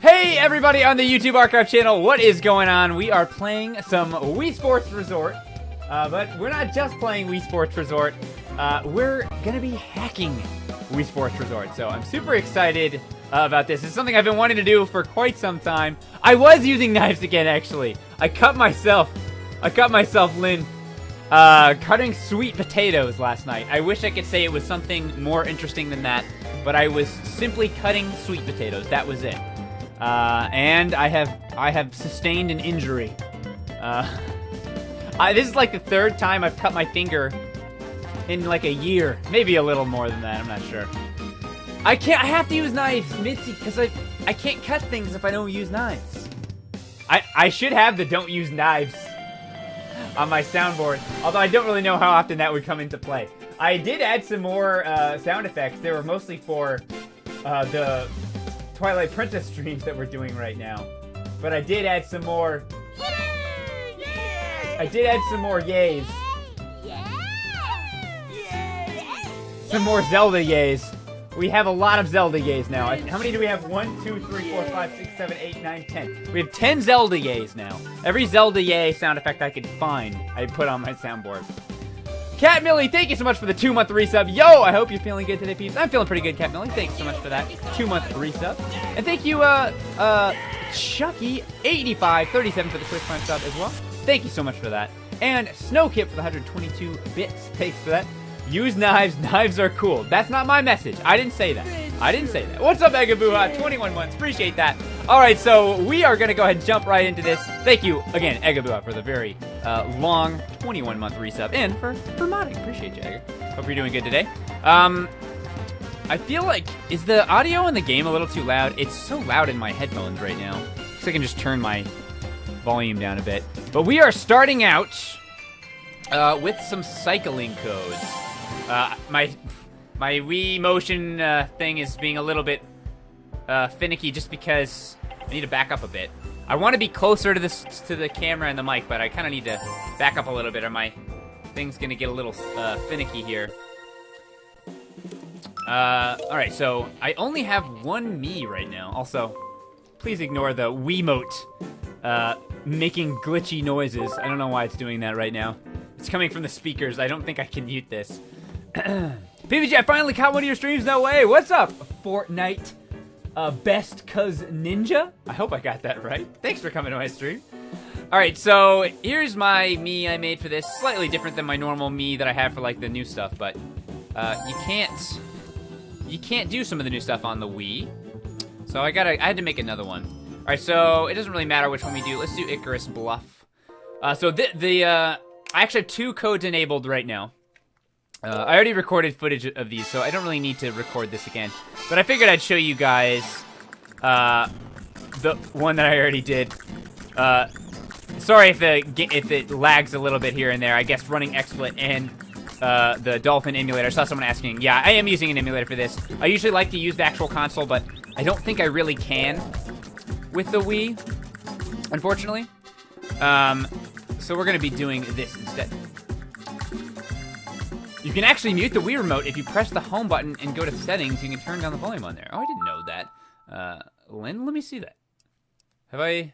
Hey everybody on the YouTube Archive channel, what is going on? We are playing some Wii Sports Resort, but we're not just playing Wii Sports Resort, we're gonna be hacking Wii Sports Resort, so I'm super excited about this. It's something I've been wanting to do for quite some time. I was using knives again, actually. I cut myself, Lynn, cutting sweet potatoes last night. I wish I could say it was something more interesting than that, but I was simply cutting sweet potatoes, that was it. And I have sustained an injury. This is like the third time I've cut my finger in like a year. Maybe a little more than that, I'm not sure. I have to use knives, Mitzi, because I can't cut things if I don't use knives. I should have the don't use knives on my soundboard, although I don't really know how often that would come into play. I did add some more sound effects. They were mostly for the Twilight Princess streams that we're doing right now. But I did add some more. I did add some more yays. Some more Zelda yays. We have a lot of Zelda yays now. How many do we have? 1, 2, 3, 4, 5, 6, 7, 8, 9, 10. We have 10 Zelda yays now. Every Zelda yay sound effect I could find, I put on my soundboard. Cat Millie, thank you so much for the 2-month resub. Yo, I hope you're feeling good today, peeps. I'm feeling pretty good, Cat Millie. Thanks so much for that 2-month resub. And thank you, Chucky8537 for the Twitch Prime sub as well. Thank you so much for that. And Snowkip for the 122 bits. Thanks for that. Use knives. Knives are cool. That's not my message. I didn't say that. What's up, Egabuha? 21 months. Appreciate that. All right, so we are going to go ahead and jump right into this. Thank you again, Egabuha, for the very long 21-month resub and for modding. Appreciate you, Ega. Hope you're doing good today. I feel like, is the audio in the game a little too loud? It's so loud in my headphones right now. So I can just turn my volume down a bit. But we are starting out with some cycling codes. My Wii motion thing is being a little bit finicky just because I need to back up a bit. I want to be closer to the camera and the mic, but I kind of need to back up a little bit or my thing's going to get a little finicky here. Alright, so I only have one me right now. Also, please ignore the Wiimote making glitchy noises. I don't know why it's doing that right now. It's coming from the speakers. I don't think I can mute this. PB&Jeff finally caught one of your streams. No way. What's up, Fortnite best cuz ninja? I hope I got that right. Thanks for coming to my stream. Alright, so here's my me I made for this. Slightly different than my normal me that I have for like the new stuff, but you can't do some of the new stuff on the Wii. So I had to make another one. Alright, so it doesn't really matter which one we do. Let's do Icarus Bluff. So I actually have 2 codes enabled right now. I already recorded footage of these, so I don't really need to record this again. But I figured I'd show you guys the one that I already did. Sorry if it lags a little bit here and there. I guess running XSplit and the Dolphin emulator. I saw someone asking. Yeah, I am using an emulator for this. I usually like to use the actual console, but I don't think I really can with the Wii, unfortunately. So we're going to be doing this instead. You can actually mute the Wii remote if you press the home button and go to settings. You can turn down the volume on there. Oh, I didn't know that. Lynn, let me see that. Have I...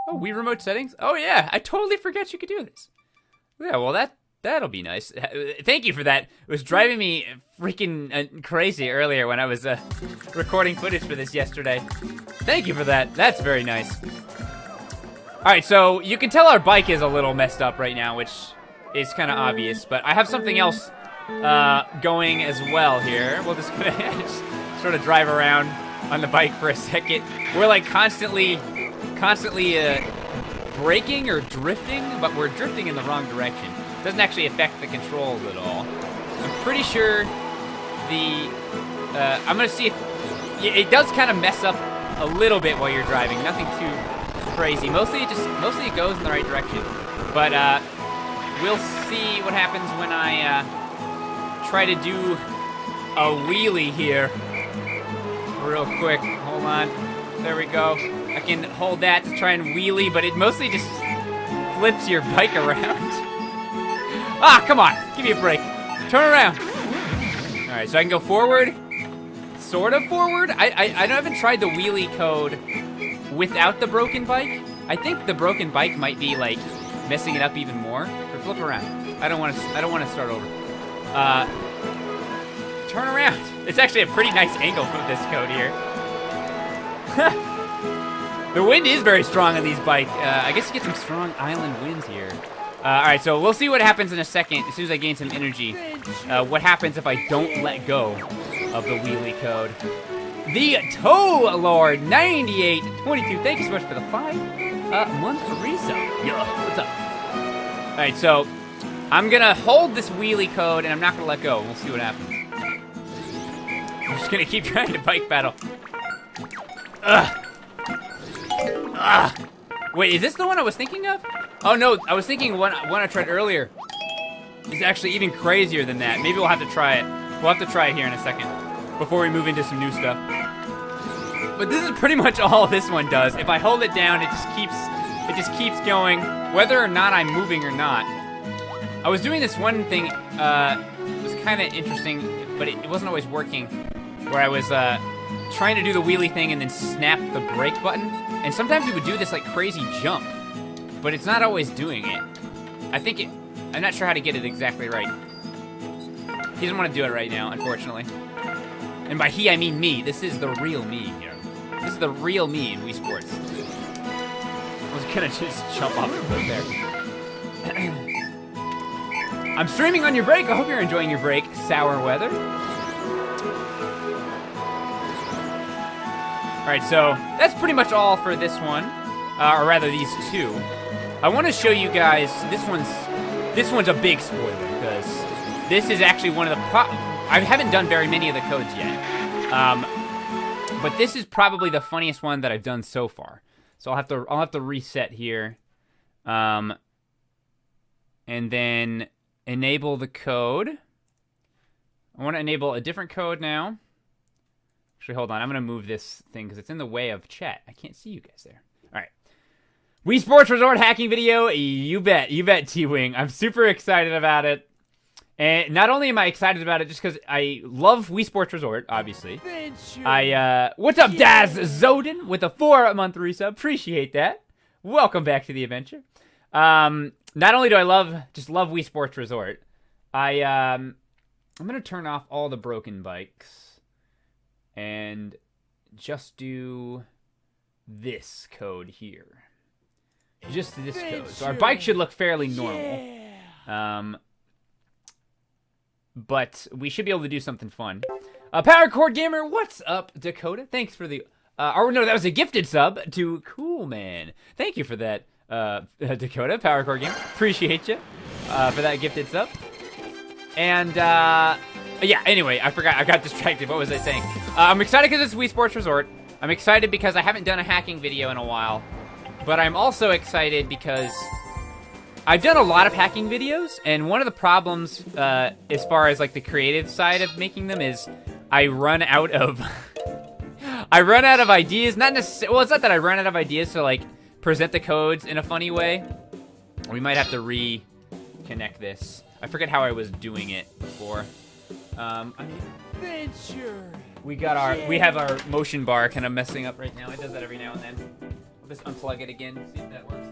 Oh, Wii remote settings? Oh, yeah. I totally forgot you could do this. Yeah, well, that'll be nice. Thank you for that. It was driving me freaking crazy earlier when I was recording footage for this yesterday. Thank you for that. That's very nice. All right, so you can tell our bike is a little messed up right now, which is kind of obvious, but I have something else going as well here. We'll just just sort of drive around on the bike for a second. We're like constantly braking or drifting, but we're drifting in the wrong direction. It doesn't actually affect the controls at all. I'm pretty sure I'm gonna see if it does kind of mess up a little bit while you're driving. Nothing too crazy. Mostly it goes in the right direction. But we'll see what happens when I try to do a wheelie here. Real quick. Hold on. There we go. I can hold that to try and wheelie, but it mostly just flips your bike around. Ah, come on. Give me a break. Turn around. All right, so I can go forward, sort of forward. I haven't tried the wheelie code without the broken bike. I think the broken bike might be like messing it up even more. Or flip around. I don't want to start over. Turn around. It's actually a pretty nice angle for this code here. The wind is very strong on these bikes. I guess you get some strong island winds here. All right, so we'll see what happens in a second as soon as I gain some energy. What happens if I don't let go of the wheelie code? The Toe Lord 9822. Thank you so much for the 5-month resub. Yo, what's up? All right, so I'm gonna hold this wheelie code and I'm not gonna let go. We'll see what happens. I'm just gonna keep trying to bike battle. Ugh. Ugh. Wait, is this the one I was thinking of? Oh no, I was thinking one I tried earlier is actually even crazier than that. Maybe we'll have to try it. We'll have to try it here in a second before we move into some new stuff. But this is pretty much all this one does. If I hold it down, it just keeps going, whether or not I'm moving or not. I was doing this one thing, it was kind of interesting, but it wasn't always working, where I was trying to do the wheelie thing and then snap the brake button. And sometimes it would do this like crazy jump, but it's not always doing it. I'm not sure how to get it exactly right. He doesn't want to do it right now, unfortunately. And by he, I mean me. This is the real me here. This is the real me in Wii Sports. I was gonna just jump off the cliff there. I'm streaming on your break. I hope you're enjoying your break, sour weather. All right, so that's pretty much all for this one, or rather these two. I want to show you guys, this one's a big spoiler, because this is actually one of the, I haven't done very many of the codes yet, but this is probably the funniest one that I've done so far. So I'll have to reset here, and then enable the code. I want to enable a different code now. Actually, hold on. I'm going to move this thing because it's in the way of chat. I can't see you guys there. All right. Wii Sports Resort hacking video. You bet, T-Wing. I'm super excited about it. And not only am I excited about it just because I love Wii Sports Resort, obviously. What's up, Daz Zoden with a 4-month resub. Appreciate that. Welcome back to the adventure. Not only do I love Wii Sports Resort, I'm going to turn off all the broken bikes. And just do this code here. Just this code. So our bike should look fairly normal. But we should be able to do something fun. Power Cord Gamer, what's up, Dakota? Thanks for the... or no, that was a gifted sub to Cool Man. Thank you for that, Dakota, Power Cord Gamer. Appreciate you for that gifted sub. And... yeah, anyway, I forgot. I got distracted. What was I saying? I'm excited because it's Wii Sports Resort. I'm excited because I haven't done a hacking video in a while. But I'm also excited because I've done a lot of hacking videos. And one of the problems as far as like the creative side of making them is I run out of... I run out of ideas. Not necessarily... Well, it's not that I run out of ideas to like present the codes in a funny way. We might have to reconnect this. I forget how I was doing it before. We have our motion bar kind of messing up right now. It does that every now and then. I'll just unplug it again, see if that works.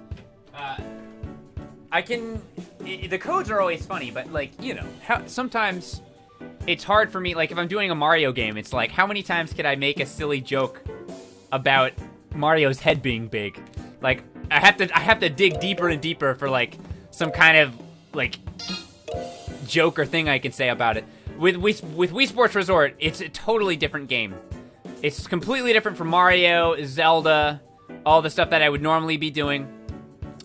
The codes are always funny, but like, you know, sometimes it's hard for me. Like if I'm doing a Mario game, it's like, how many times could I make a silly joke about Mario's head being big? Like I have to dig deeper and deeper for like some kind of like joke or thing I can say about it. With Wii Sports Resort, it's a totally different game. It's completely different from Mario, Zelda, all the stuff that I would normally be doing.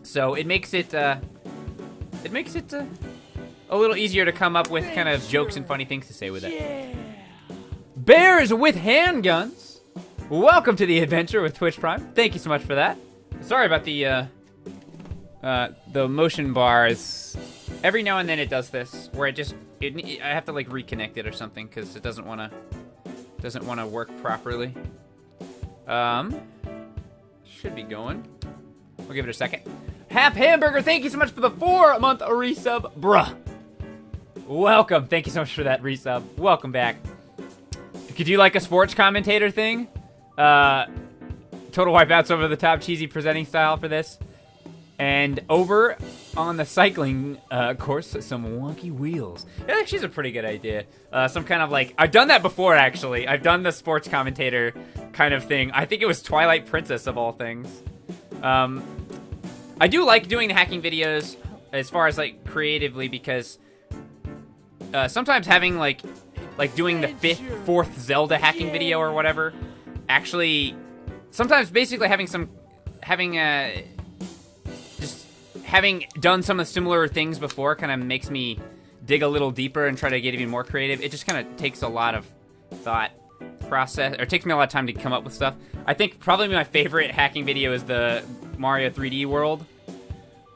So it makes it a little easier to come up with kind of jokes and funny things to say with it. Bears with handguns. Welcome to the adventure with Twitch Prime. Thank you so much for that. Sorry about the motion bars. Every now and then it does this, where I have to like reconnect it or something because it doesn't want to work properly. Should be going. We'll give it a second. Half Hamburger, thank you so much for the 4-month resub, bruh. Welcome, thank you so much for that resub. Welcome back. Could you like a sports commentator thing? Total Wipeout's over the top cheesy presenting style for this. And over on the cycling course, some wonky wheels. It actually is a pretty good idea. Some kind of like, I've done that before actually. I've done the sports commentator kind of thing. I think it was Twilight Princess of all things. I do like doing the hacking videos as far as like creatively because sometimes having like doing the fourth Zelda hacking video or whatever, actually, sometimes basically having done some of the similar things before kind of makes me dig a little deeper and try to get even more creative. It just kind of takes a lot of thought process, or it takes me a lot of time to come up with stuff. I think probably my favorite hacking video is the Mario 3D World.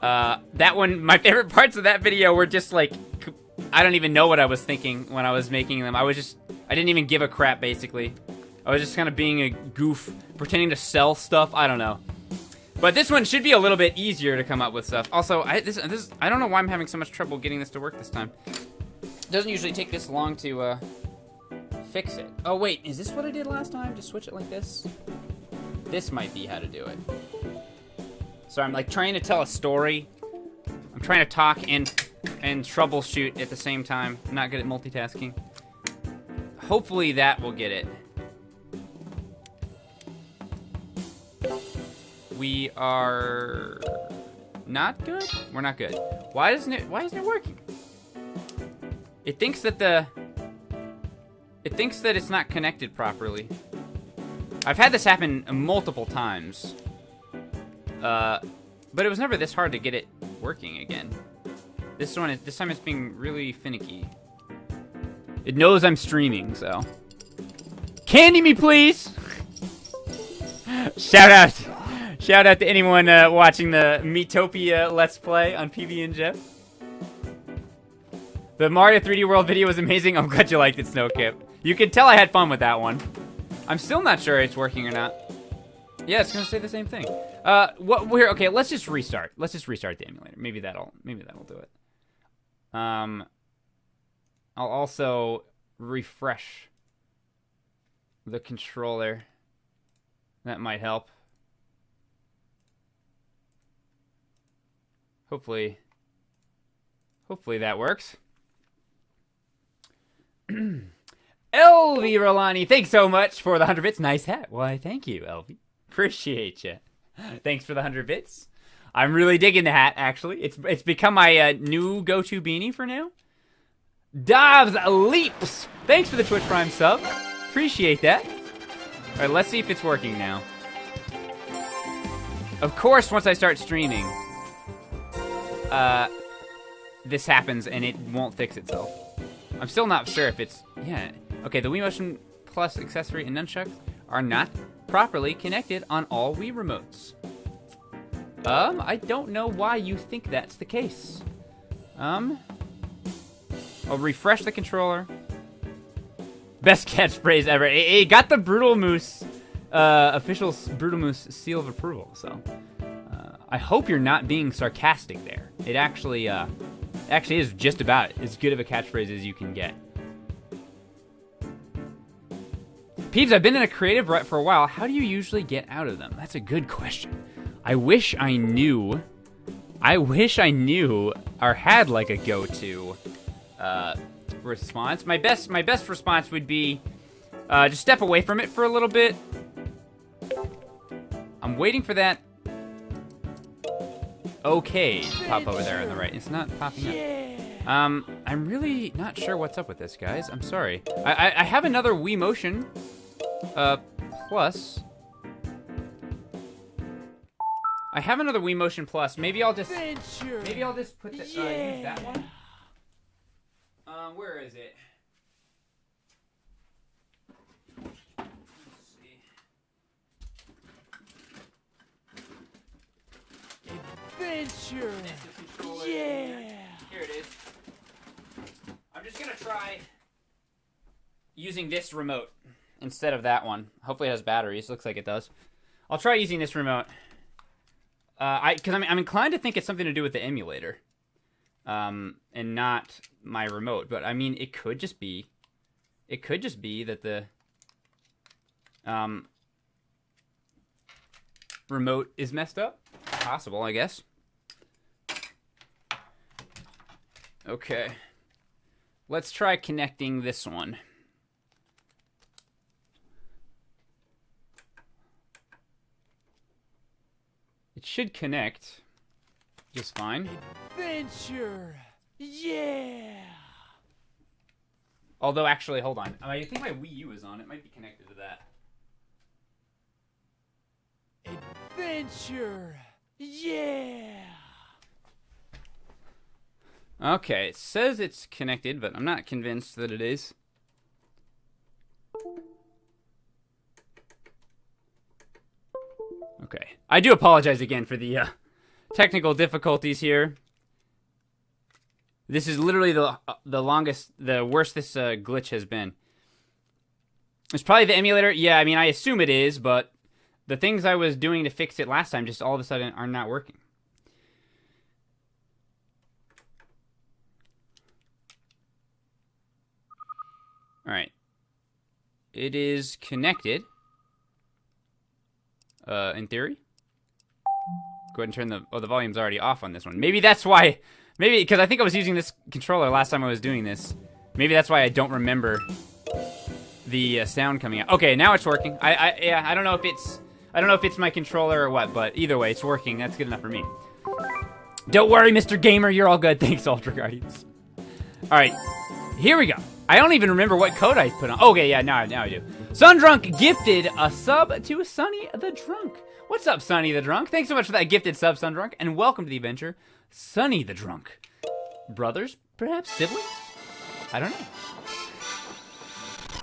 That one, my favorite parts of that video were just like, I don't even know what I was thinking when I was making them. I didn't even give a crap, basically. I was just kind of being a goof, pretending to sell stuff. I don't know. But this one should be a little bit easier to come up with stuff. Also, I don't know why I'm having so much trouble getting this to work this time. It doesn't usually take this long to fix it. Oh wait, is this what I did last time? Just switch it like this? This might be how to do it. So I'm like trying to tell a story. I'm trying to talk and troubleshoot at the same time. I'm not good at multitasking. Hopefully that will get it. We are not good? We're not good. Why isn't it working? It thinks that it's not connected properly. I've had this happen multiple times. But it was never this hard to get it working again. This time it's being really finicky. It knows I'm streaming, so. Candy me, please! Shout out to anyone watching the Miitopia Let's Play on PB&Jeff. The Mario 3D World video was amazing. I'm glad you liked it, Snowkip. You could tell I had fun with that one. I'm still not sure it's working or not. Yeah, it's gonna say the same thing. Okay, let's just restart. Let's just restart the emulator. Maybe that'll do it. I'll also refresh the controller. That might help. Hopefully that works. Elvie Rolani, thanks so much for the 100 bits. Nice hat. Why, thank you, Elvie. Appreciate you. Thanks for the 100 bits. I'm really digging the hat, actually. It's become my new go-to beanie for now. Dobbs Leaps, thanks for the Twitch Prime sub. Appreciate that. All right, let's see if it's working now. Of course, once I start streaming, this happens and it won't fix itself. I'm still not sure if it's... Yeah. Okay, the Wii Motion Plus accessory and nunchuck are not properly connected on all Wii remotes. I don't know why you think that's the case. I'll refresh the controller. Best catchphrase ever. It got the Brutal Moose, official Brutal Moose seal of approval, so... I hope you're not being sarcastic there. It actually is just about as good of a catchphrase as you can get. Peebs, I've been in a creative rut for a while. How do you usually get out of them? That's a good question. I wish I knew or had like a go-to response. My best response would be just step away from it for a little bit. I'm waiting for that okay to pop over there on the right. It's not popping up. I'm really not sure what's up with this, guys. I'm sorry. I have another Wii Motion Plus. I have another Wii Motion Plus. Maybe I'll just put the use that one. Where is it? Let's see. Adventure. Yeah. Here it is. I'm just gonna try using this remote instead of that one. Hopefully it has batteries. Looks like it does. I'll try using this remote. Because I'm inclined to think it's something to do with the emulator, and not my remote. But I mean, it could just be that remote is messed up. Possible, I guess. Okay. Let's try connecting this one. It should connect just fine. Adventure! Yeah! Although, actually, hold on. I think my Wii U is on. It might be connected to that. Adventure! Yeah! Okay, it says it's connected, but I'm not convinced that it is. Okay. I do apologize again for the technical difficulties here. This is literally the worst this glitch has been. It's probably the emulator. Yeah, I mean, I assume it is, but the things I was doing to fix it last time just all of a sudden are not working. All right. It is connected. In theory. Go ahead and turn the... Oh, the volume's already off on this one. Maybe that's why... Maybe, because I think I was using this controller last time I was doing this. Maybe that's why I don't remember the sound coming out. Okay, now it's working. Yeah, I don't know if it's... I don't know if it's my controller or what, but either way, it's working. That's good enough for me. Don't worry, Mr. Gamer. You're all good. Thanks, Ultra Guardians. All right. Here we go. I don't even remember what code I put on. Okay, yeah, now I do. Sundrunk gifted a sub to Sunny the Drunk. What's up, Sunny the Drunk? Thanks so much for that gifted sub, Sundrunk, and welcome to the adventure, Sunny the Drunk. Brothers, perhaps siblings? I don't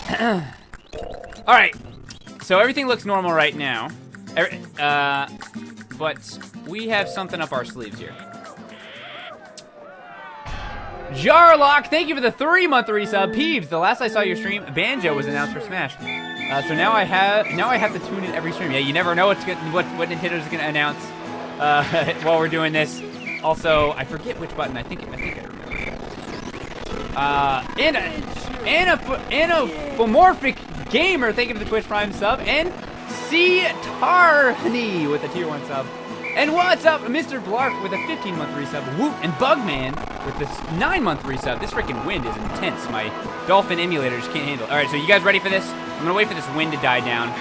know. All right, so everything looks normal right now, but we have something up our sleeves here. Jarlock, thank you for the 3-month resub. Peebs, the last I saw your stream, Banjo was announced for Smash. So now I have to tune in every stream. Yeah, you never know what Nintendo's gonna announce while we're doing this. Also, I forget which button. I think I remember. Anamorphic Gamer, thank you for the Twitch Prime sub, and C Tarhani with a tier 1 sub. And what's up, Mr. Blarf with a 15-month resub. Whoop, and Bugman with this 9-month resub. This freaking wind is intense. My Dolphin emulator just can't handle it. All right, so you guys ready for this? I'm gonna wait for this wind to die down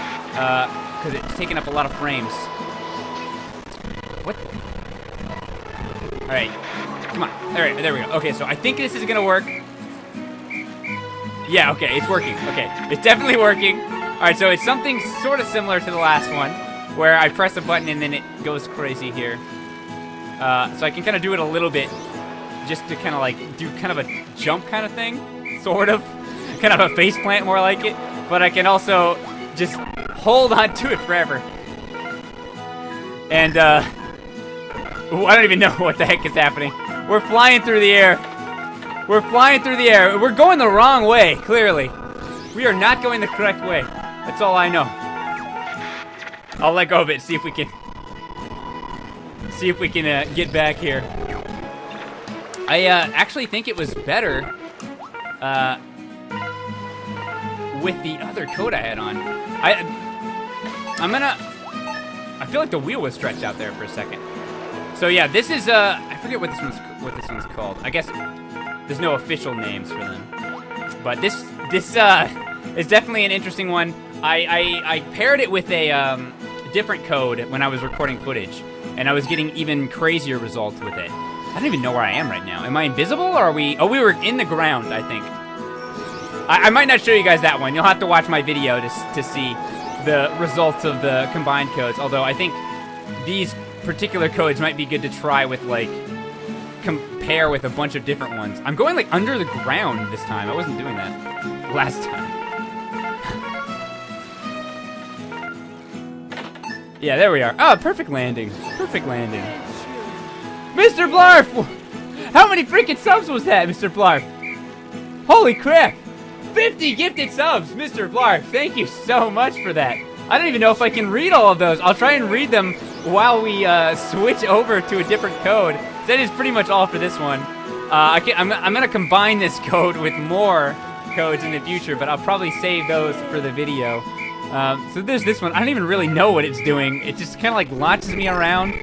because it's taking up a lot of frames. What? All right, come on. All right, there we go. Okay, so I think this is gonna work. Yeah, okay, it's working. Okay, it's definitely working. All right, so it's something sort of similar to the last one, where I press a button and then it goes crazy here. So I can kind of do it a little bit, just to kind of like do kind of a jump kind of thing, sort of. Kind of a face plant, more like it. But I can also just hold on to it forever. And I don't even know what the heck is happening. We're flying through the air. We're flying through the air. We're going the wrong way, clearly. We are not going the correct way. That's all I know. I'll let go of it, see if we can get back here. I actually think it was better with the other code I had on. I feel like the wheel was stretched out there for a second. So yeah, this is I forget what this one's called. I guess there's no official names for them. But this is definitely an interesting one. I paired it with a different code when I was recording footage, and I was getting even crazier results with it. I don't even know where I am right now. Am I invisible, or are we... Oh, we were in the ground, I think. I might not show you guys that one. You'll have to watch my video to see the results of the combined codes, although I think these particular codes might be good to try with, like, compare with a bunch of different ones. I'm going, like, under the ground this time. I wasn't doing that last time. Yeah, there we are. Oh, perfect landing. Perfect landing. Mr. Blarf! How many freaking subs was that, Mr. Blarf? Holy crap! 50 gifted subs, Mr. Blarf. Thank you so much for that. I don't even know if I can read all of those. I'll try and read them while we switch over to a different code. That is pretty much all for this one. I'm going to combine this code with more codes in the future, but I'll probably save those for the video. So there's this one. I don't even really know what it's doing. It just kind of like launches me around.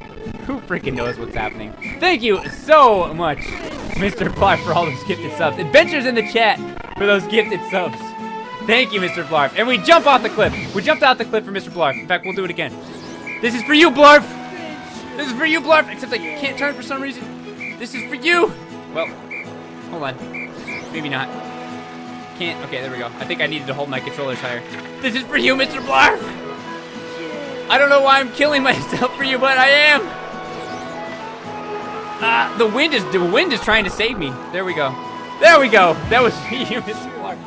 Who freaking knows what's happening? Thank you so much, Mr. Blarf, for all those gifted subs. Adventures in the chat for those gifted subs. Thank you, Mr. Blarf. And we jump off the cliff. We jumped out the cliff for Mr. Blarf. In fact, we'll do it again. This is for you, Blarf. This is for you, Blarf. Except I can't turn for some reason. This is for you. Well, hold on. Maybe not. Can't. Okay, there we go. I think I needed to hold my controllers higher. This is for you, Mr. Blarf. I don't know why I'm killing myself for you, but I am. The wind is trying to save me. There we go. There we go. That was for you, Mr. Blarf.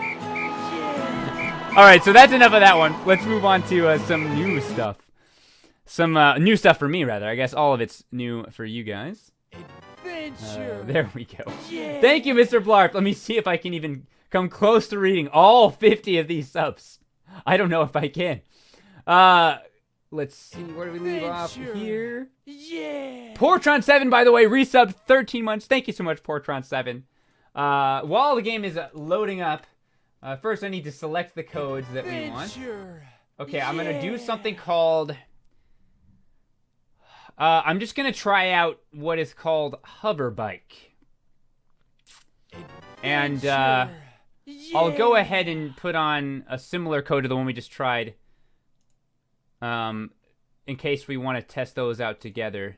All right, so that's enough of that one. Let's move on to some new stuff. Some new stuff for me, rather. I guess all of it's new for you guys. There we go. Yeah. Thank you, Mr. Blarf. Let me see if I can even come close to reading all 50 of these subs. I don't know if I can. Let's see. Where do we leave off here? Yeah. Portron7, by the way, resubbed 13 months. Thank you so much, Portron7. While the game is loading up, first I need to select the codes that we want. Okay, I'm going to do something called... I'm just going to try out what is called Hoverbike. And I'll go ahead and put on a similar code to the one we just tried. In case we want to test those out together.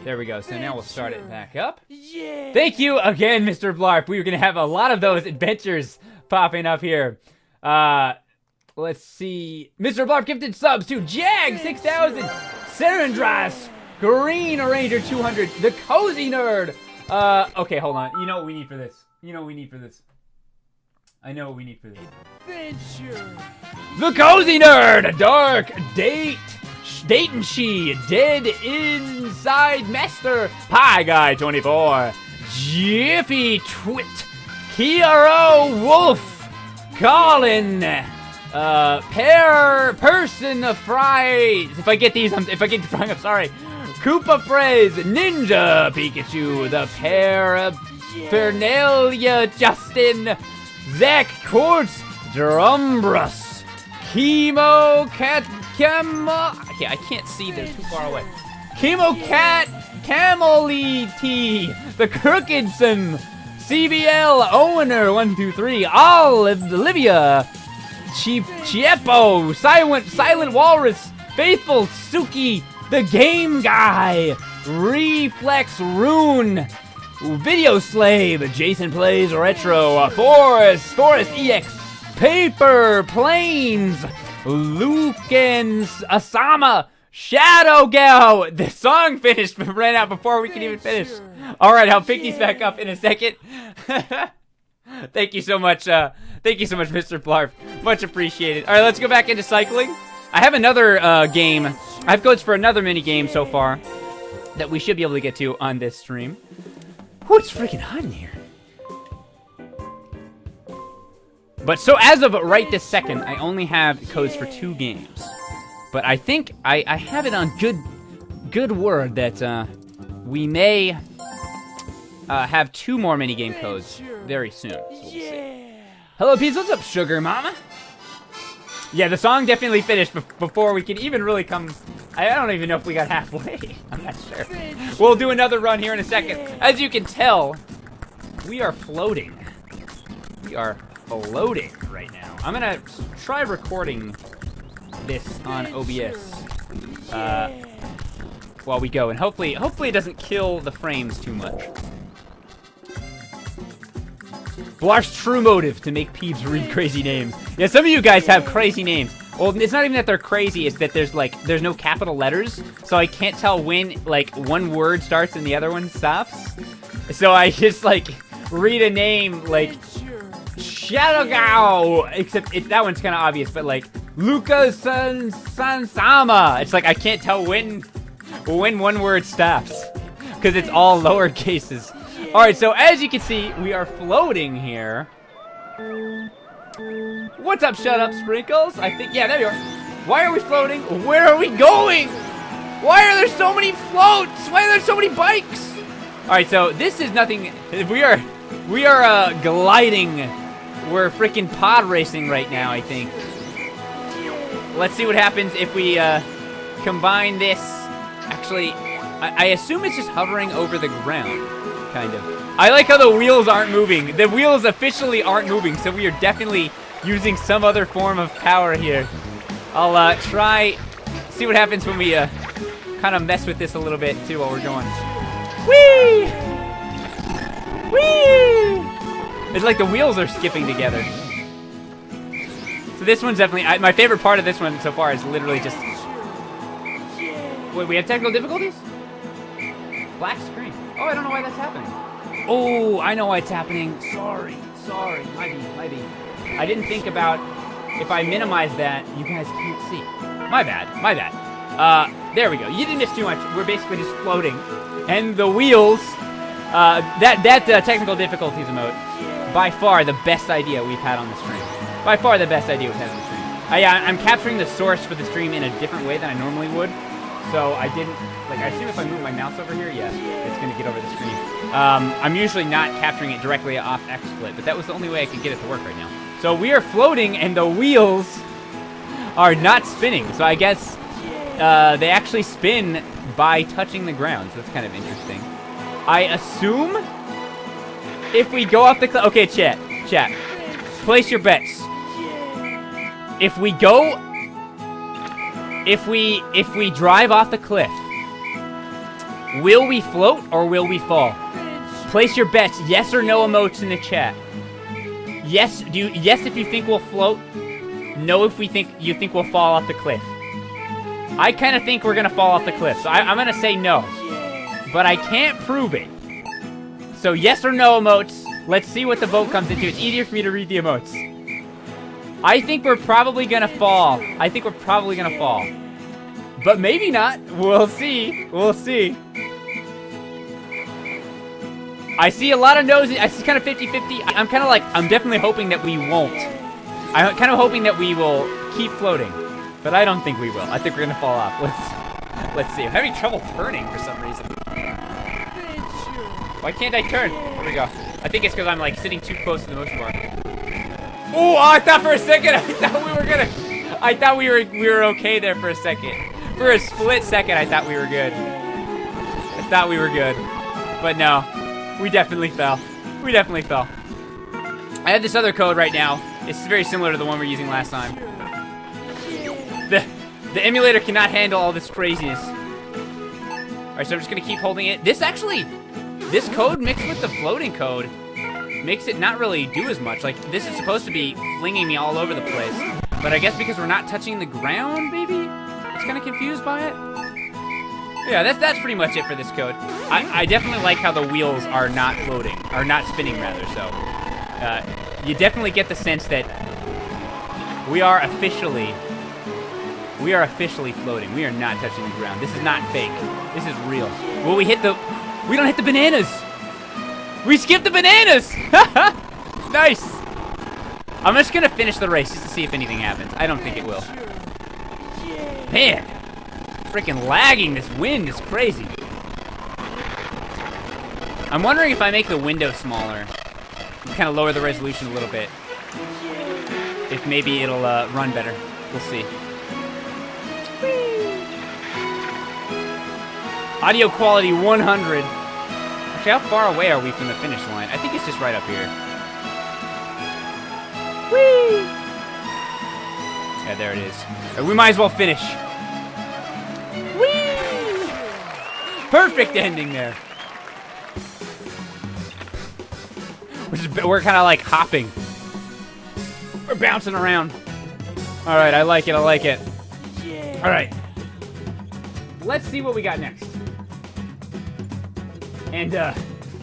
There we go. So now we'll start it back up. Yeah. Thank you again, Mr. Blarf. We're going to have a lot of those adventures popping up here. Let's see. Mr. Blarf gifted subs to Jag 6000, Serendras, Green Ranger 200, The Cozy Nerd. Okay, hold on. You know what we need for this? I know what we need for this. Adventure. The Cozy Nerd, Dark Dayton She, Dead Inside Master, Pie Guy 24, Jiffy Twit, Kiaro Wolf, Colin, Person Fries. If I get these wrong, I'm sorry. Koopa Phrase, Ninja Pikachu, the Paraphernalia Justin, Zach Quartz, Drumbrus, Chemo Cat Okay, I can't see, they're too far away. Chemo Cat Camely T, the Crooked Sim, CBL Owner 123, Olivia, Chiepo, Silent Walrus, Faithful Suki, The Game Guy, Reflex Rune, Video Slave, Jason Plays Retro, Forest EX, Paper Planes, Lucan Asama, Shadow Gal. The song finished but ran out before we could even finish. Alright, I'll pick these back up in a second. Thank you so much, Mr. Blarf. Much appreciated. Alright, let's go back into cycling. I have another game. I have codes for another mini game so far that we should be able to get to on this stream. Whew, it's freaking hot in here. But so as of right this second, I only have codes for 2 games. But I think I have it on good word that we may have 2 more minigame codes very soon. So we'll see. Hello, Peas. What's up, Sugar Mama? Yeah, the song definitely finished before we could even really come... I don't even know if we got halfway. I'm not sure. We'll do another run here in a second. As you can tell, we are floating. We are floating right now. I'm gonna try recording this on OBS while we go, and hopefully it doesn't kill the frames too much. Blarf's true motive to make Peebs read crazy names. Yeah, some of you guys have crazy names. Well, it's not even that they're crazy, it's that there's no capital letters, so I can't tell when, like, one word starts and the other one stops. So I just, like, read a name, like, Shadowgao, except that one's kind of obvious, but, like, Luca Sansama. It's like I can't tell when one word stops, because it's all lower cases. Alright, so as you can see, we are floating here. What's up, Shut Up Sprinkles? I think, yeah, there you are. Why are we floating? Where are we going? Why are there so many floats? Why are there so many bikes? Alright, so this is nothing. We are gliding. We're freaking pod racing right now, I think. let's see what happens if we combine this. Actually, I assume it's just hovering over the ground, kind of. I like how the wheels aren't moving. The wheels officially aren't moving, so we are definitely using some other form of power here. I'll try, see what happens when we kind of mess with this a little bit too while we're going. Whee! Whee! It's like the wheels are skipping together. So this one's definitely, my favorite part of this one so far is literally just... Wait, we have technical difficulties? Black screen. Oh, I don't know why that's happening. Oh, I know why it's happening. Sorry. Might be. I didn't think about if I minimize that, you guys can't see. My bad. There we go. You didn't miss too much. We're basically just floating. And the wheels, that technical difficulties emote, by far the best idea we've had on the stream. By far the best idea we've had on the stream. I'm capturing the source for the stream in a different way than I normally would. So I didn't, like, I assume if I move my mouse over here, yeah, it's going to get over the screen. I'm usually not capturing it directly off XSplit, but that was the only way I could get it to work right now. So we are floating, and the wheels are not spinning. So I guess they actually spin by touching the ground. So that's kind of interesting. I assume if we go off the cliff... Okay, chat. Place your bets. If we go... If we drive off the cliff, will we float or will we fall? Place your bets, yes or no emotes in the chat. Yes, yes if you think we'll float, no if you think we'll fall off the cliff. I kind of think we're gonna fall off the cliff, so I'm gonna say no. But I can't prove it. So yes or no emotes, let's see what the vote comes into. It's easier for me to read the emotes. I think we're probably gonna fall. But maybe not. We'll see. I see a lot of no's. I see kind of 50-50. I'm kind of like, I'm definitely hoping that we won't. I'm kind of hoping that we will keep floating. But I don't think we will. I think we're gonna fall off. Let's see. I'm having trouble turning for some reason. Why can't I turn? There we go. I think it's because I'm like sitting too close to the motion bar. Oh, I thought for a second, I thought we were okay there for a second. For a split second, I thought we were good. But no, we definitely fell. I have this other code right now. It's very similar to the one we were using last time. The emulator cannot handle all this craziness. All right, so I'm just gonna keep holding it. This code mixed with the floating code makes it not really do as much. Like, this is supposed to be flinging me all over the place. But I guess because we're not touching the ground, maybe? It's kind of confused by it. Yeah, that's pretty much it for this code. I definitely like how the wheels are not floating, or not spinning rather, so. You definitely get the sense that we are officially floating. We are not touching the ground. This is not fake. This is real. Will we we don't hit the bananas! We skipped the bananas! Nice! I'm just gonna finish the race just to see if anything happens. I don't think it will. Man, freaking lagging. This wind is crazy. I'm wondering if I make the window smaller, kind of lower the resolution a little bit, if maybe it'll run better. We'll see. Audio quality 100. Actually, how far away are we from the finish line? I think it's just right up here. Whee! Yeah, there it is. We might as well finish. Whee! Perfect ending there. We're kind of like hopping. We're bouncing around. All right, I like it. All right. Let's see what we got next. And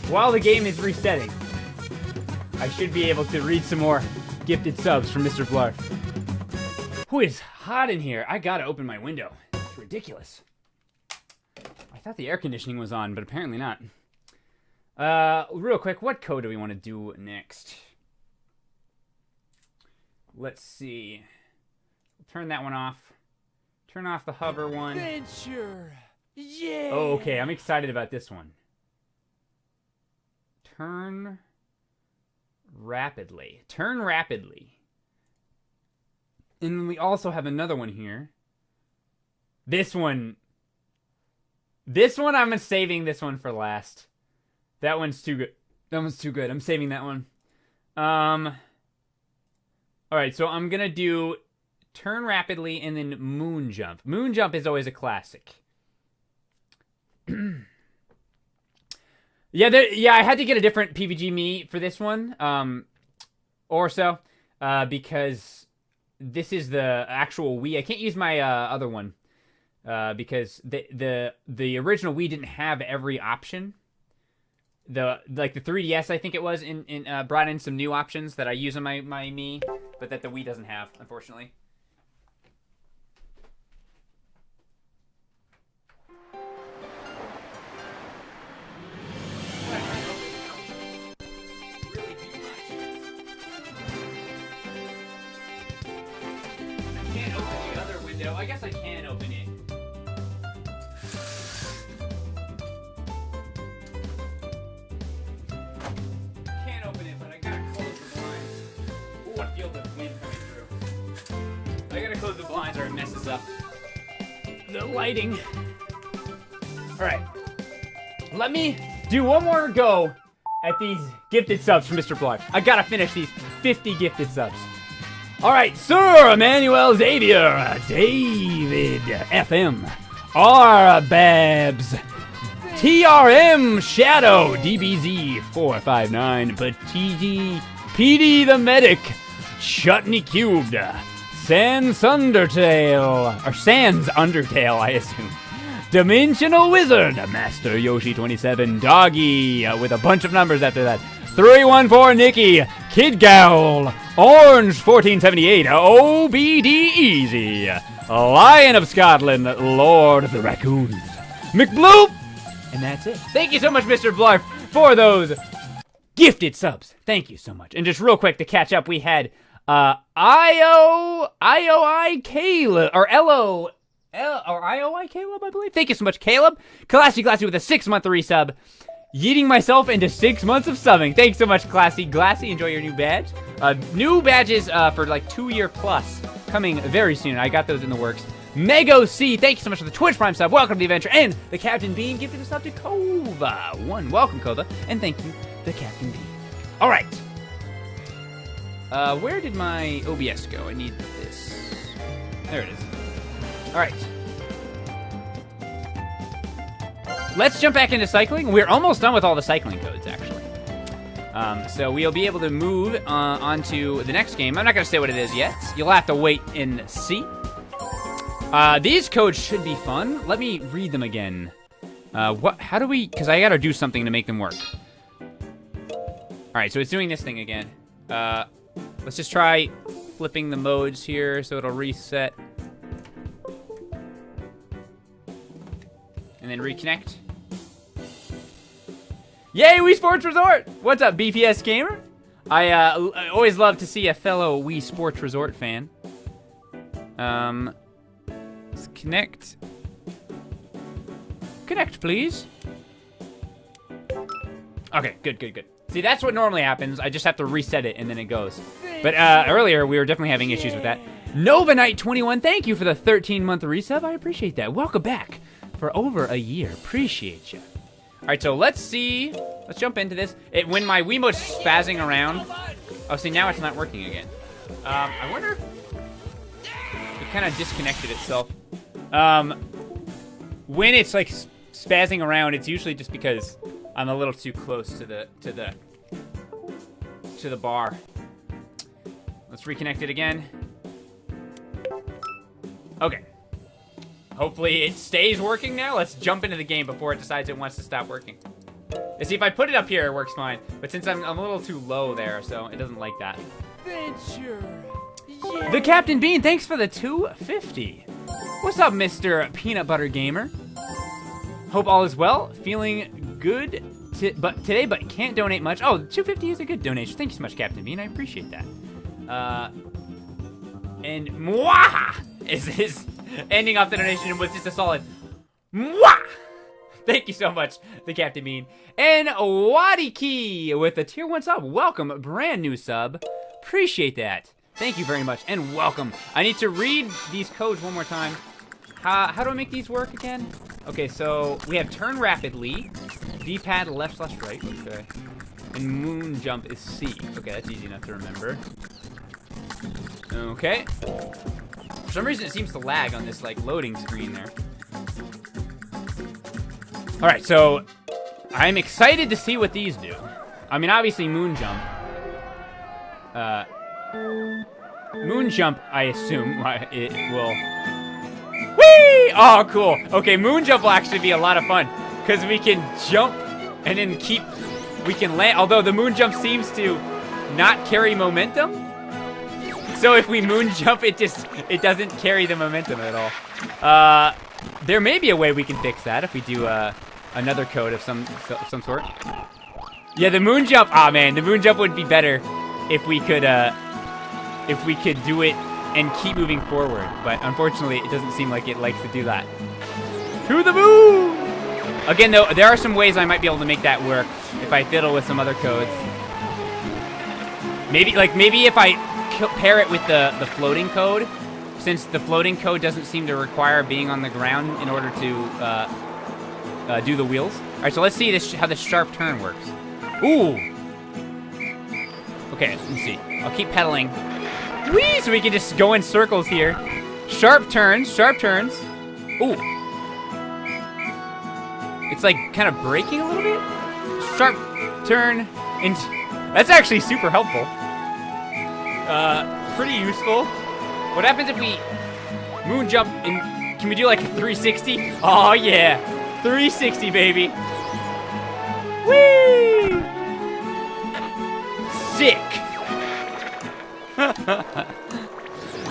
while the game is resetting, I should be able to read some more gifted subs from Mr. Blarf. Who is hot in here? I gotta open my window. It's ridiculous. I thought the air conditioning was on, but apparently not. Real quick, what code do we want to do next? Let's see. Turn that one off. Turn off the hover one. Adventure. Yeah. Oh, okay. I'm excited about this one. Turn rapidly. Turn rapidly. And we also have another one here. This one, I'm saving this one for last. That one's too good. I'm saving that one. All right, so I'm gonna do turn rapidly and then moon jump. Moon jump is always a classic. Yeah, I had to get a different PVG me for this one, because this is the actual Wii. I can't use my other one because the original Wii didn't have every option. The 3DS, I think it was, brought in some new options that I use on my me, but that the Wii doesn't have, unfortunately. I guess I can open it. Can't open it, but I gotta close the blinds. Ooh, I feel the wind coming through. I gotta close the blinds or it messes up the lighting. Alright. Let me do one more go at these gifted subs from Mr. Blarg. I gotta finish these 50 gifted subs. All right, Sir Emmanuel Xavier, David FM, R Babs, TRM Shadow, DBZ 459, Patigi, PD the Medic, Chutney Cubed, Sans Undertale, I assume, Dimensional Wizard, Master Yoshi 27, Doggy, with a bunch of numbers after that, 314 Nikki, Kid Gowl, Orange 1478, OBD Easy, Lion of Scotland, Lord of the Raccoons, McBloop, and that's it. Thank you so much, Mr. Blarf, for those gifted subs. Thank you so much. And just real quick to catch up, we had IOI Caleb, or IOI Caleb, I believe. Thank you so much, Caleb. Classy with a 6-month resub. Yeeting myself into 6 months of subbing. Thanks so much, Classy Glassy. Enjoy your new badge. New badges for like 2-year plus coming very soon. I got those in the works. Mego C, thank you so much for the Twitch Prime sub. Welcome to the adventure. And the Captain Bean gifted a sub to Kova1. Welcome, Kova. And thank you, the Captain Bean. All right. Where did my OBS go? I need this. There it is. All right. Let's jump back into cycling. We're almost done with all the cycling codes, actually. So we'll be able to move on to the next game. I'm not going to say what it is yet. You'll have to wait and see. These codes should be fun. Let me read them again. How do we... Because I got to do something to make them work. All right, so it's doing this thing again. Let's just try flipping the modes here so it'll reset. And then reconnect. Yay, Wii Sports Resort! What's up, BPS Gamer? I always love to see a fellow Wii Sports Resort fan. Let's connect. Connect, please. Okay, good. See, that's what normally happens. I just have to reset it and then it goes. But earlier, we were definitely having issues with that. Nova Knight 21, thank you for the 13-month resub. I appreciate that. Welcome back for over a year. Appreciate you. All right, so let's see. Let's jump into this. When my Wiimote's spazzing around. Oh, see, now it's not working again. I wonder if it kind of disconnected itself. When it's like spazzing around, it's usually just because I'm a little too close to the bar. Let's reconnect it again. Okay. Hopefully it stays working now. Let's jump into the game before it decides it wants to stop working. You see, if I put it up here, it works fine. But since I'm a little too low there, so it doesn't like that. Adventure. Yeah. The Captain Bean, thanks for the 250. What's up, Mr. Peanut Butter Gamer? Hope all is well. Feeling good today, but can't donate much. Oh, 250 is a good donation. Thank you so much, Captain Bean. I appreciate that. And Mwah is ending off the donation with just a solid Mwah! Thank you so much, the Captain Bean. And Wadiki with a tier 1 sub. Welcome, brand new sub. Appreciate that. Thank you very much, and welcome. I need to read these codes one more time. How do I make these work again? Okay, so we have turn rapidly, D-pad left/right, okay. And moon jump is C. Okay, that's easy enough to remember. Okay. For some reason, it seems to lag on this, like, loading screen there. All right, so I'm excited to see what these do. I mean, obviously, moon jump. Moon jump, I assume, it will... Whee! Oh, cool. Okay, moon jump will actually be a lot of fun, because we can jump and then we can land, although the moon jump seems to not carry momentum. So if we moon jump, it doesn't carry the momentum at all. There may be a way we can fix that if we do another code of some sort. Yeah, the moon jump. Ah, man, the moon jump would be better if we could do it and keep moving forward. But unfortunately, it doesn't seem like it likes to do that. To the moon! Again, though, there are some ways I might be able to make that work if I fiddle with some other codes. Maybe if I pair it with the floating code, since the floating code doesn't seem to require being on the ground in order to do the wheels. All right, so let's see how the sharp turn works. Ooh. Okay, let's see. I'll keep pedaling. Whee! So we can just go in circles here. Sharp turns, sharp turns. Ooh. It's like kind of braking a little bit. Sharp turn, and that's actually super helpful. Pretty useful. What happens if we moon jump and can we do like a 360? Oh yeah, 360 baby. Whee! Sick.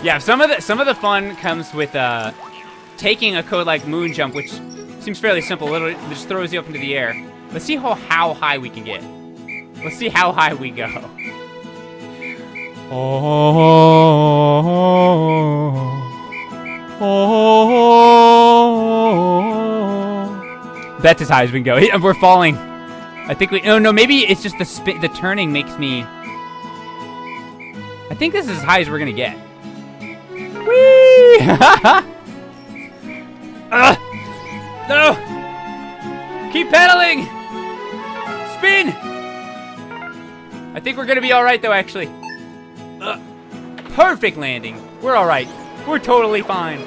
Yeah, some of the fun comes with taking a code like moon jump, which seems fairly simple. Literally, it just throws you up into the air. Let's see how high we can get. Let's see how high we go. That's as high as we can go. We're falling. I think we... No, maybe it's just the turning makes me... I think this is as high as we're gonna get. Whee! No! Keep pedaling! Spin! I think we're gonna be alright though, actually. Perfect landing. We're alright. We're totally fine.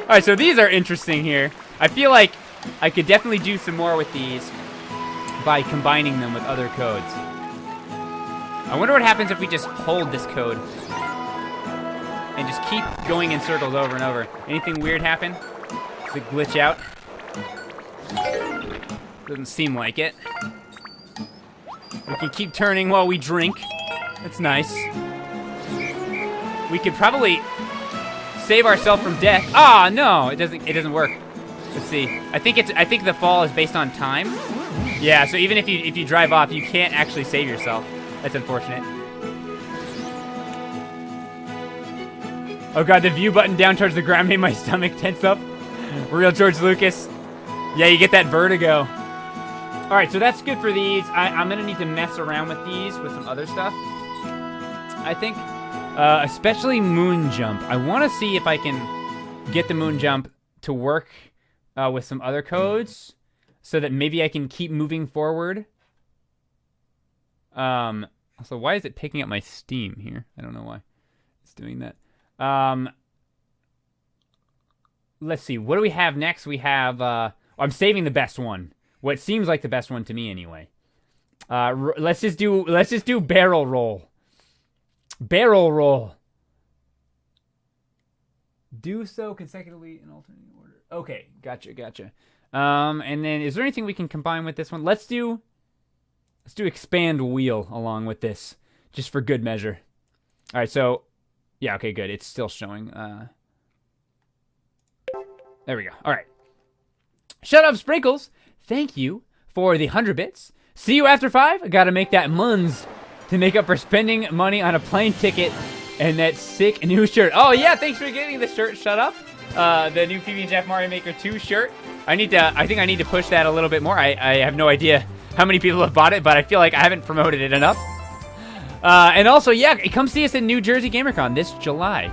Alright, so these are interesting here. I feel like I could definitely do some more with these by combining them with other codes. I wonder what happens if we just hold this code and just keep going in circles over and over. Anything weird happen? Does it glitch out? Doesn't seem like it. We can keep turning while we drink. That's nice. We could probably save ourselves from death. Ah, no, it doesn't work. Let's see. I think the fall is based on time. Yeah, so even if you drive off, you can't actually save yourself. That's unfortunate. Oh god, the view button down towards the ground made my stomach tense up. Real George Lucas. Yeah, you get that vertigo. Alright, so that's good for these. I'm gonna need to mess around with these with some other stuff, I think. Especially moon jump. I want to see if I can get the moon jump to work with some other codes so that maybe I can keep moving forward. Also, why is it picking up my Steam here? I don't know why it's doing that. Let's see. What do we have next? We have... I'm saving the best one. What seems like the best one to me, anyway. Let's just do barrel roll. Barrel roll. Do so consecutively in alternating order. Okay, gotcha. And then is there anything we can combine with this one? Let's do expand wheel along with this, just for good measure. All right, so yeah, okay, good. It's still showing. There we go. All right. Shut up, Sprinkles. Thank you for the 100 bits. See you after 5. I gotta make that muns to make up for spending money on a plane ticket and that sick new shirt. Oh yeah, thanks for getting the shirt. Shut up. The new PB&Jeff Mario Maker 2 shirt. I think I need to push that a little bit more. I have no idea how many people have bought it, but I feel like I haven't promoted it enough. And also, yeah, come see us in New Jersey GamerCon this July.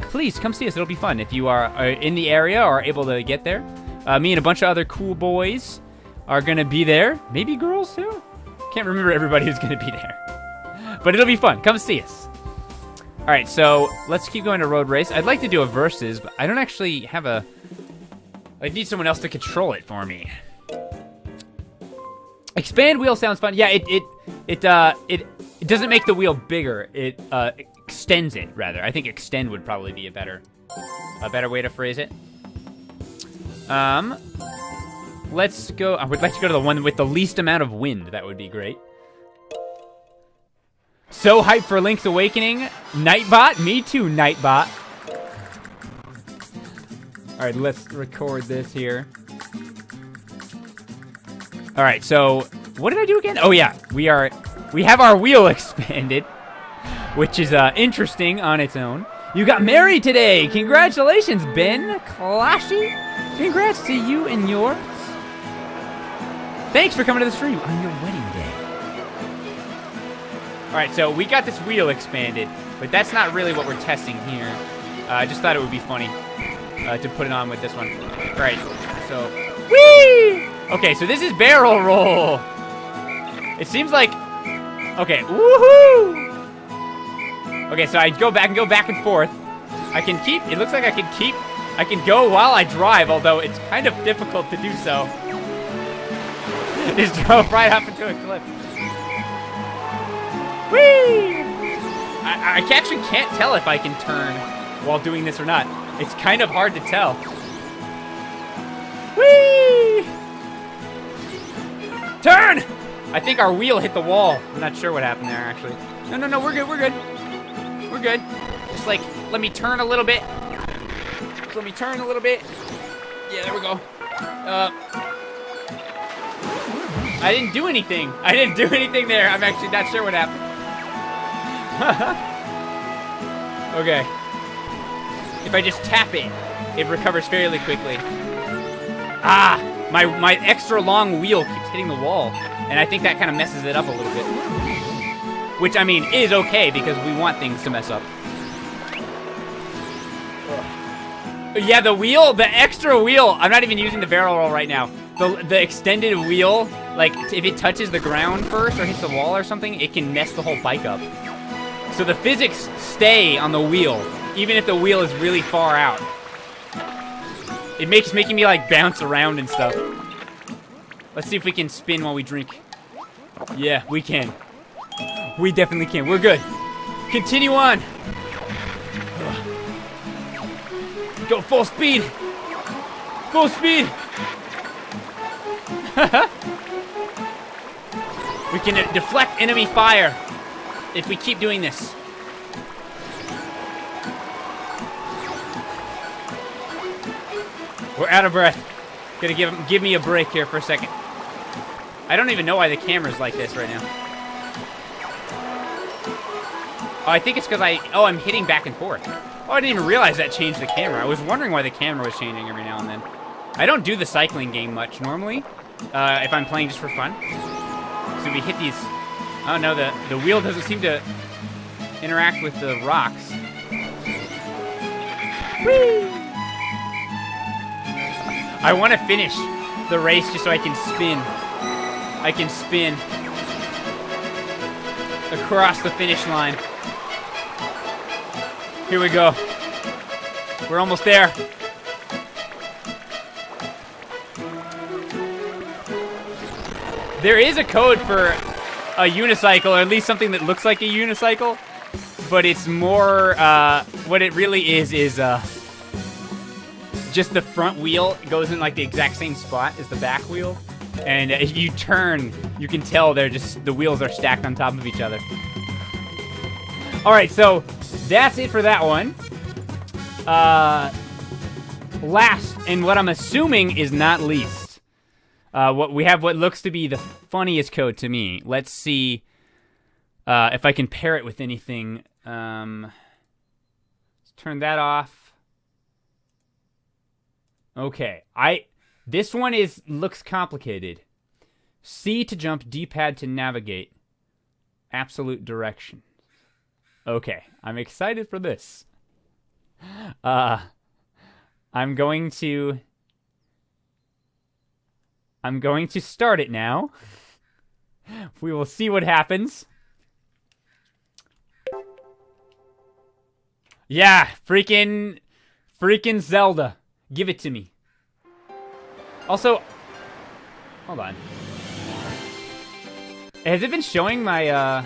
Please come see us. It'll be fun if you are in the area or able to get there. Me and a bunch of other cool boys are going to be there. Maybe girls, too? Can't remember everybody who's going to be there. But it'll be fun. Come see us. All right, so let's keep going to Road Race. I'd like to do a versus, but I don't actually have a... I need someone else to control it for me. Expand wheel sounds fun. Yeah, it doesn't make the wheel bigger. It extends it, rather. I think extend would probably be a better way to phrase it. Let's go. I would like to go to the one with the least amount of wind. That would be great. So hyped for Link's Awakening. Nightbot? Me too, Nightbot. Alright, let's record this here. Alright, so what did I do again? Oh yeah, we have our wheel expanded, which is interesting on its own. You got married today! Congratulations, Ben Clashy! Congrats to you and yours. Thanks for coming to the stream on your wedding day. Alright, so we got this wheel expanded, but that's not really what we're testing here. I just thought it would be funny to put it on with this one. Alright, so... Whee! Okay, so this is barrel roll. It seems like... Okay, woohoo! Okay, so I can go back and forth. I can keep... It looks like I can go while I drive, although it's kind of difficult to do so. Just drove right up into a cliff. Whee! I actually can't tell if I can turn while doing this or not. It's kind of hard to tell. Whee! Turn! I think our wheel hit the wall. I'm not sure what happened there, actually. No, we're good. We're good. Just like, let me turn a little bit. Let me turn a little bit. Yeah, there we go. I didn't do anything. I didn't do anything there. I'm actually not sure what happened. Okay. If I just tap it, it recovers fairly quickly. Ah! My extra long wheel keeps hitting the wall, and I think that kind of messes it up a little bit. Which, I mean, is okay, because we want things to mess up. Yeah, the extra wheel, I'm not even using the barrel roll right now. The extended wheel, like, if it touches the ground first or hits the wall or something, it can mess the whole bike up. So the physics stay on the wheel, even if the wheel is really far out. It makes making me, like, bounce around and stuff. Let's see if we can spin while we drink. Yeah, we can. We definitely can. We're good. Continue on. Go full speed. Full speed. We can deflect enemy fire if we keep doing this. We're out of breath. Gotta give me a break here for a second. I don't even know why the camera's like this right now. Oh, I think it's because I'm hitting back and forth. Oh, I didn't even realize that changed the camera. I was wondering why the camera was changing every now and then. I don't do the cycling game much normally, if I'm playing just for fun. So we hit these... Oh no, the wheel doesn't seem to interact with the rocks. Whee! I want to finish the race just so I can spin. I can spin across the finish line. Here we go. We're almost there. There is a code for a unicycle, or at least something that looks like a unicycle, but it's more, what it really is just the front wheel goes in like the exact same spot as the back wheel. And if you turn, you can tell the wheels are stacked on top of each other. All right, so that's it for that one. Last, and what I'm assuming is not least, what looks to be the funniest code to me. Let's see if I can pair it with anything. Let's turn that off. Okay, this one looks complicated C to jump, D-pad to navigate. Absolute direction. Okay, I'm excited for this. I'm going to start it now. We will see what happens. Yeah, freaking Zelda. Give it to me. Also, hold on. Has it been showing my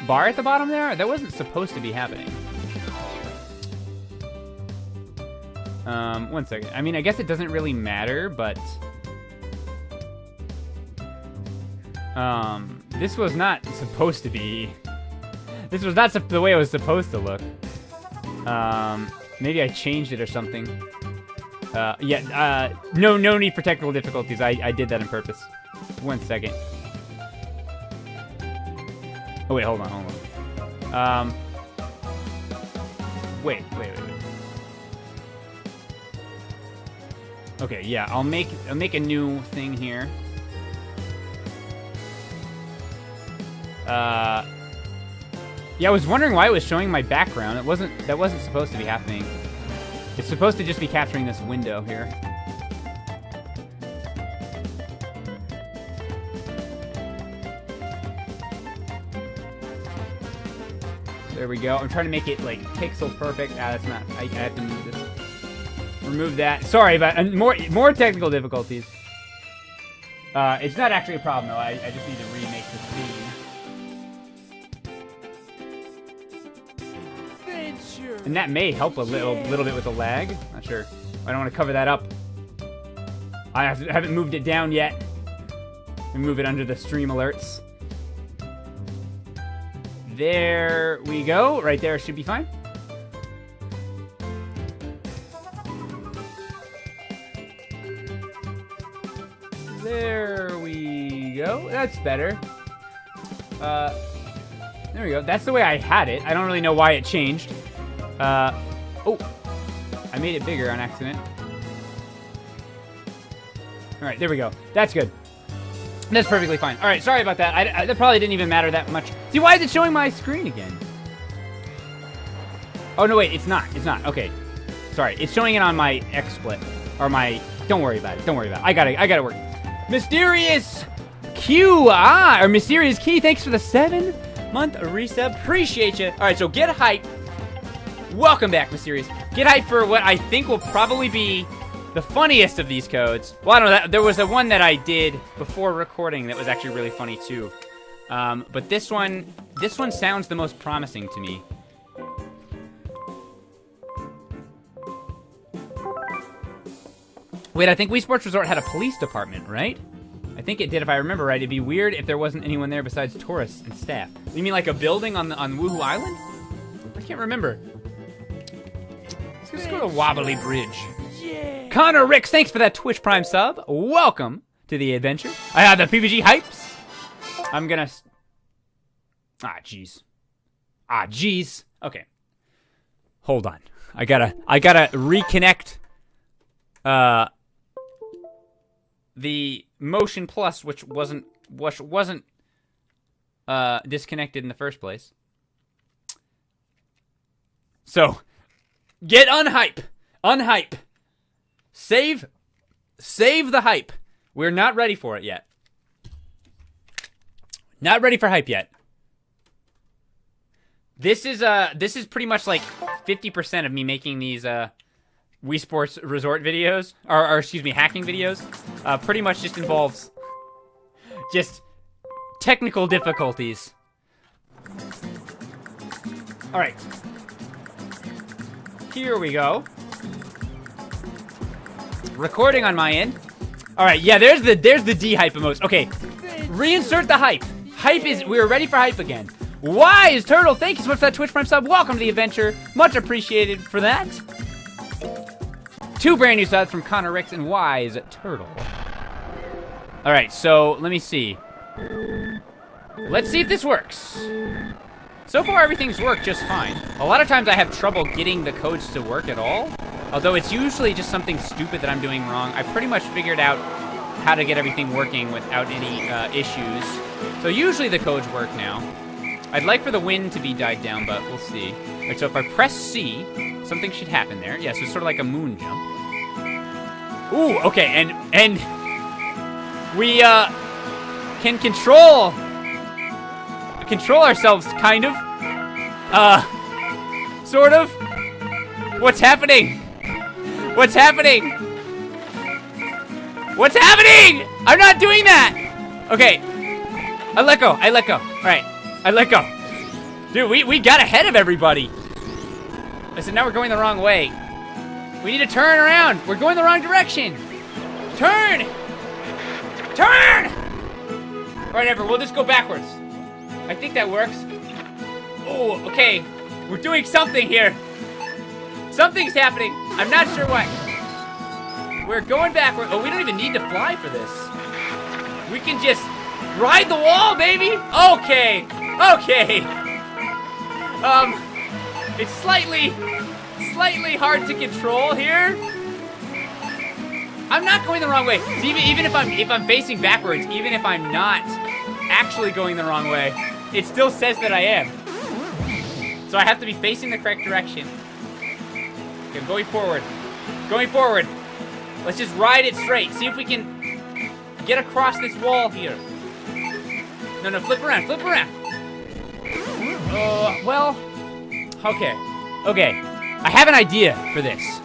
bar at the bottom there? That wasn't supposed to be happening. 1 second. I mean, I guess it doesn't really matter, but this was not supposed to be. This was not the way it was supposed to look. Maybe I changed it or something. No need for technical difficulties. I did that on purpose. 1 second. Oh wait, hold on. Wait. Okay, yeah, I'll make a new thing here. Yeah, I was wondering why it was showing my background. That wasn't supposed to be happening. It's supposed to just be capturing this window here. There we go. I'm trying to make it like pixel perfect. That's not. I have to move this. Remove that. Sorry about more technical difficulties. It's not actually a problem though. I just need to remake the scene. And that may help a little bit with the lag. Not sure. I don't want to cover that up. I haven't moved it down yet. And move it under the stream alerts. There we go. Right there should be fine. There we go. That's better. There we go. That's the way I had it. I don't really know why it changed. Oh, I made it bigger on accident. All right, there we go. That's good. That's perfectly fine. All right, sorry about that. That probably didn't even matter that much. See, why is it showing my screen again? Oh, no, wait, it's not. It's not. Okay. Sorry, it's showing it on my XSplit. Or my... Don't worry about it. Don't worry about it. I got it work. Mysterious Q. Or Mysterious Key. Thanks for the 7-month resub. Appreciate you. All right, so get hype. Welcome back, Mysterious. Get hype for what I think will probably be the funniest of these codes. Well, I don't know. There was a one that I did before recording that was actually really funny, too. But this one sounds the most promising to me. Wait, I think Wii Sports Resort had a police department, right? I think it did, if I remember right. It'd be weird if there wasn't anyone there besides tourists and staff. You mean like a building on Woohoo Island? I can't remember. Let's go to Wobbly Bridge. Yeah. Connor Ricks, thanks for that Twitch Prime sub. Welcome to the adventure. I have the PB&J hypes. I'm gonna... jeez. Jeez. Okay. Hold on. I gotta reconnect... the Motion Plus, which wasn't disconnected in the first place. So, get unhype. Save the hype. We're not ready for it yet. Not ready for hype yet. This is pretty much like 50% of me making these Wii Sports Resort videos, or excuse me, hacking videos, pretty much just involves just technical difficulties. All right, here we go. Recording on my end. All right, yeah, there's the D hype emotes. Okay, reinsert the hype. We're ready for hype again. Wise Turtle, thank you so much for that Twitch Prime sub. Welcome to the adventure. Much appreciated for that. 2 brand new subs from Connor Ricks and Wise Turtle. All right, so let me see. Let's see if this works. So far, everything's worked just fine. A lot of times I have trouble getting the codes to work at all. Although it's usually just something stupid that I'm doing wrong. I pretty much figured out how to get everything working without any issues. So usually the codes work now. I'd like for the wind to be died down, but we'll see. All right, so if I press C, something should happen there. Yeah, so it's sort of like a moon jump. Ooh, okay, and we can control ourselves, kind of. Sort of. What's happening? What's happening? What's happening? I'm not doing that. Okay. I let go. I let go. All right. I let go. Dude, we got ahead of everybody. Listen, now we're going the wrong way. We need to turn around. We're going the wrong direction. Turn. Turn. Whatever. We'll just go backwards. I think that works. Oh, okay. We're doing something here. Something's happening. I'm not sure what. We're going backward. Oh, we don't even need to fly for this. We can just ride the wall, baby. Okay. Okay. It's slightly hard to control here. I'm not going the wrong way. So even if I'm facing backwards, even if I'm not actually going the wrong way, it still says that I am. So I have to be facing the correct direction. Okay, I'm going forward. Going forward. Let's just ride it straight. See if we can get across this wall here. No, flip around, flip around. Well, okay. Okay, I have an idea for this.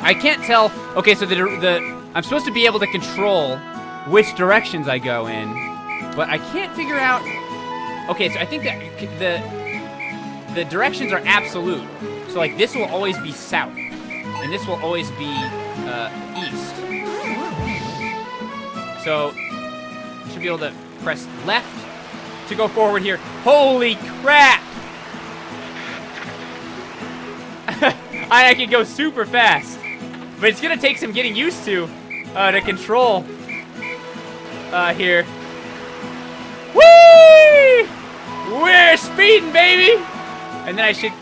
I can't tell. Okay, so I'm supposed to be able to control which directions I go in, but I can't figure out. Okay, so I think that the directions are absolute. So like this will always be south, and this will always be east. So I should be able to press left to go forward here. Holy crap! I can go super fast, but it's gonna take some getting used to control here. Whee! We're speeding, baby! And then I should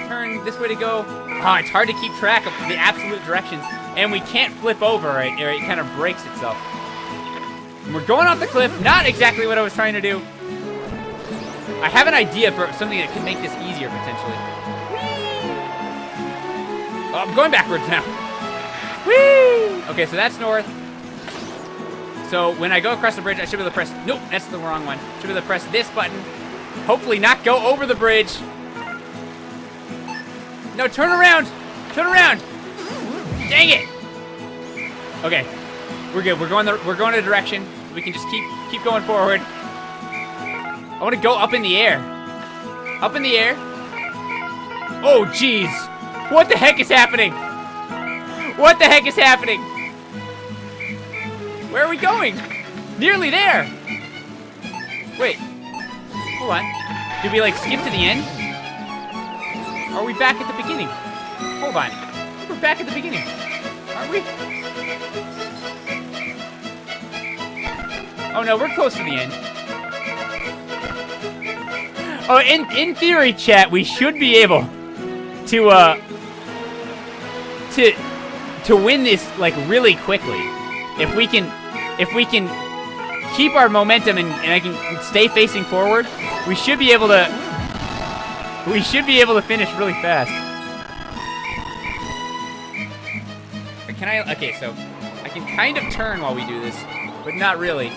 turn this way to go. Oh, it's hard to keep track of the absolute directions, and we can't flip over, right? Or it kind of breaks itself. And we're going off the cliff. Not exactly what I was trying to do. I have an idea for something that could make this easier potentially. Oh, I'm going backwards now. Whee! Okay, so that's north. So when I go across the bridge, I should be able to press. Nope, that's the wrong one. Should be able to press this button. Hopefully not go over the bridge. No, turn around. Turn around. Dang it. Okay, we're good. We're going a direction. We can just keep going forward. I want to go up in the air. Up in the air. Oh, jeez. What the heck is happening? What the heck is happening? Where are we going? Nearly there. Wait. Hold on. Did we like skip to the end? Are we back at the beginning? Hold on. We're back at the beginning. Aren't we? Oh no, we're close to the end. Oh, in theory, chat, we should be able to win this like really quickly. If we can keep our momentum and I can stay facing forward, we should be able to finish really fast. Can I? Okay, so I can kind of turn while we do this, but not really.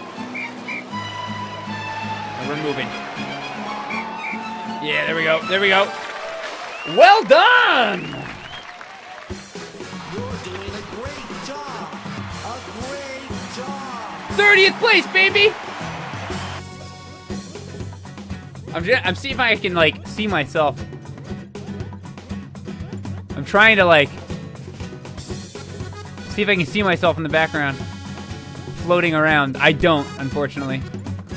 And we're moving. Yeah, there we go. There we go. Well done! You're doing a great job. A great job. 30th place, baby! I'm seeing if I can, like, see myself. I'm trying to, like, see if I can see myself in the background. Floating around. I don't, unfortunately.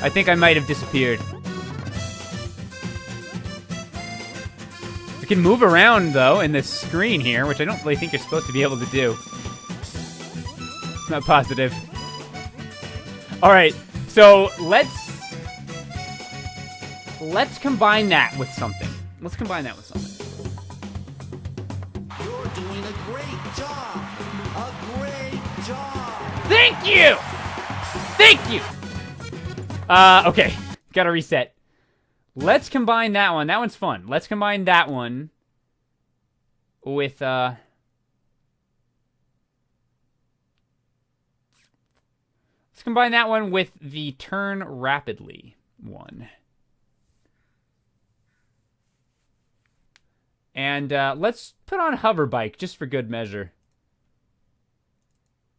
I think I might have disappeared. You can move around, though, in this screen here, which I don't really think you're supposed to be able to do. Not positive. Alright, so let's combine that with something. Let's combine that with something. You're doing a great job. A great job. Thank you! Thank you! Okay. Gotta reset. Let's combine that one. That one's fun. Let's combine that one with, let's combine that one with the turn rapidly one. And, let's put on Hoverbike just for good measure.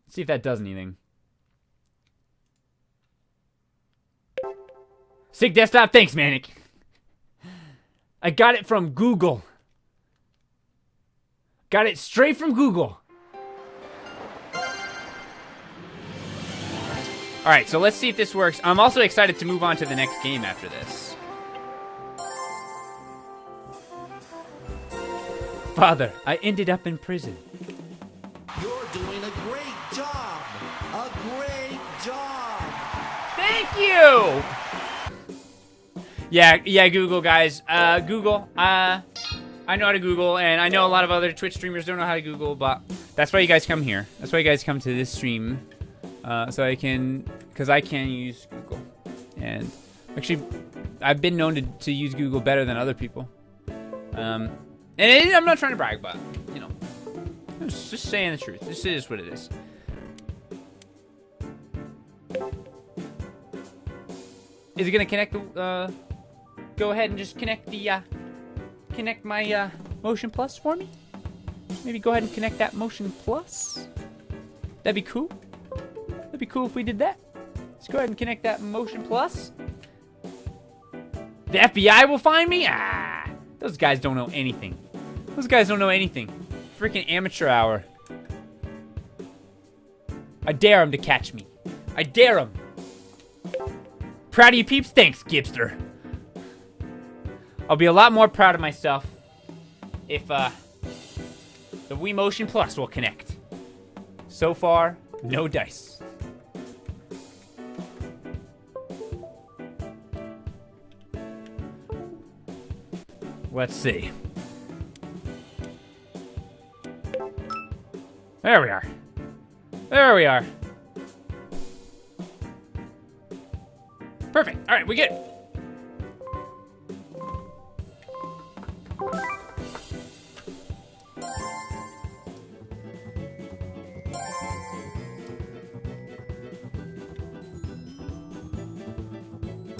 See if that does anything. Sig desktop, thanks, Manic. I got it from Google. Got it straight from Google. Alright, so let's see if this works. I'm also excited to move on to the next game after this. Father, I ended up in prison. You're doing a great job. A great job. Thank you! Yeah, Google, guys. Google. I know how to Google, and I know a lot of other Twitch streamers don't know how to Google, but that's why you guys come here. That's why you guys come to this stream, because I can use Google. And actually, I've been known to use Google better than other people. And I'm not trying to brag, but, you know, I'm just saying the truth. This is what it is. Is it gonna connect the, go ahead and just connect the, connect my, Motion Plus for me? Maybe go ahead and connect that Motion Plus? That'd be cool. That'd be cool if we did that. Let's go ahead and connect that Motion Plus. The FBI will find me? Ah, those guys don't know anything. Those guys don't know anything. Freaking amateur hour. I dare them to catch me. I dare them. Proud of you peeps? Thanks, Gibster. I'll be a lot more proud of myself if the Wii Motion Plus will connect. So far, no dice. Let's see. There we are. There we are. Perfect. All right, we good.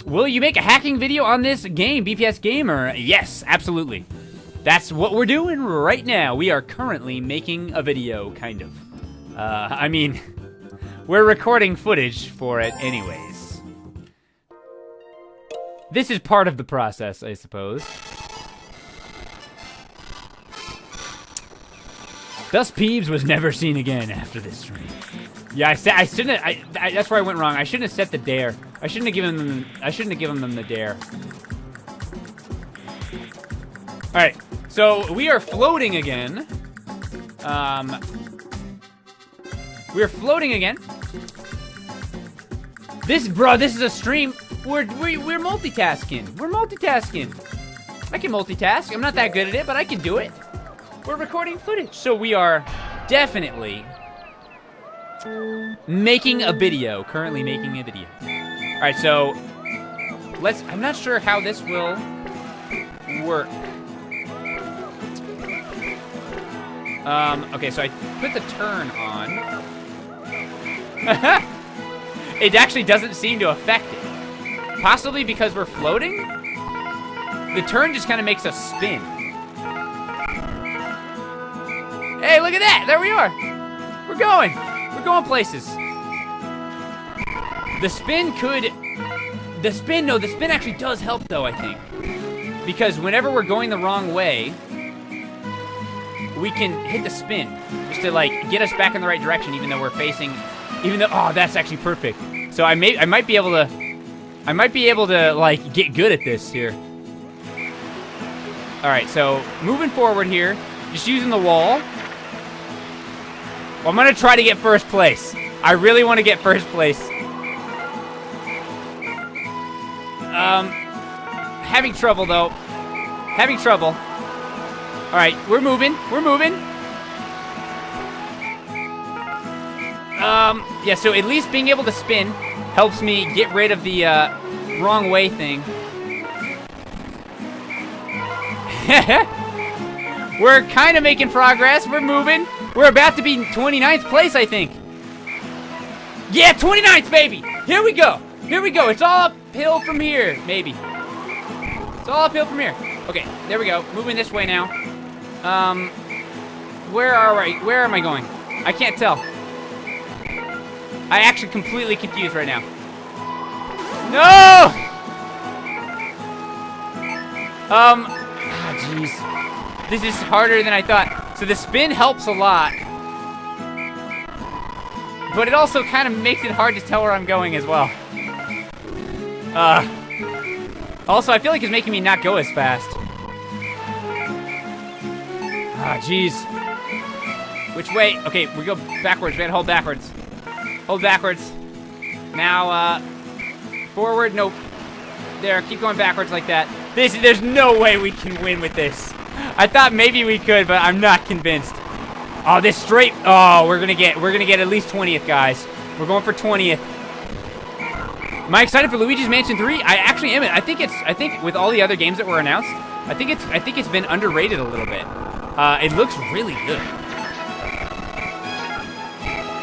Will you make a hacking video on this game, BPS Gamer? Yes, absolutely. That's what we're doing right now. We are currently making a video, kind of. I mean, we're recording footage for it anyways. This is part of the process, I suppose. Thus Peebs was never seen again after this stream. Yeah, I shouldn't. That's where I went wrong. I shouldn't have set the dare. I shouldn't have given them the dare. All right, so we are floating again. We're floating again. This is a stream. We're multitasking. We're multitasking. I can multitask. I'm not that good at it, but I can do it. We're recording footage, so we are definitely making a video. Currently making a video. All right, so I'm not sure how this will work. Okay, so I put the turn on. It actually doesn't seem to affect it. Possibly because we're floating? The turn just kind of makes us spin. Hey, look at that! There we are! We're going! We're going places. The spin actually does help though, I think. Because whenever we're going the wrong way, we can hit the spin just to like get us back in the right direction, even though oh, that's actually perfect. So I might be able to like get good at this here. All right, so moving forward here, just using the wall. Well, I'm gonna try to get first place. I really want to get first place. Having trouble though. Having trouble. All right, we're moving. We're moving. Yeah, so at least being able to spin helps me get rid of the, wrong way thing. We're kind of making progress. We're moving. We're about to be 29th place, I think. Yeah, 29th, baby. Here we go. Here we go. It's all uphill from here, maybe. It's all uphill from here. Okay, there we go. Moving this way now. Where am I going? I can't tell. I actually completely confused right now. No! Jeez. This is harder than I thought. So the spin helps a lot. But it also kind of makes it hard to tell where I'm going as well. Also, I feel like it's making me not go as fast. Jeez. Which way? Okay, we go backwards. We gotta hold backwards. Hold backwards. Now, forward. Nope. There, keep going backwards like that. There's no way we can win with this. I thought maybe we could, but I'm not convinced. Oh, this straight. Oh, we're gonna get at least 20th, guys. We're going for 20th. Am I excited for Luigi's Mansion 3? I actually am. I think with all the other games that were announced, I think it's been underrated a little bit. It looks really good.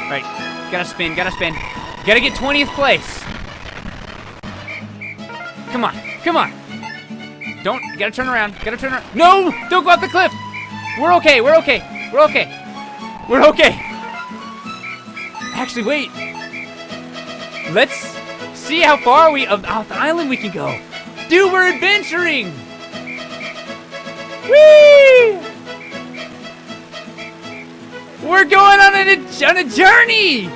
All right, gotta spin. Gotta get 20th place. Come on. Gotta turn around. No, don't go off the cliff. We're okay. Actually, wait. Let's see how far off the island we can go. Dude, we're adventuring. Whee! We're going on a journey.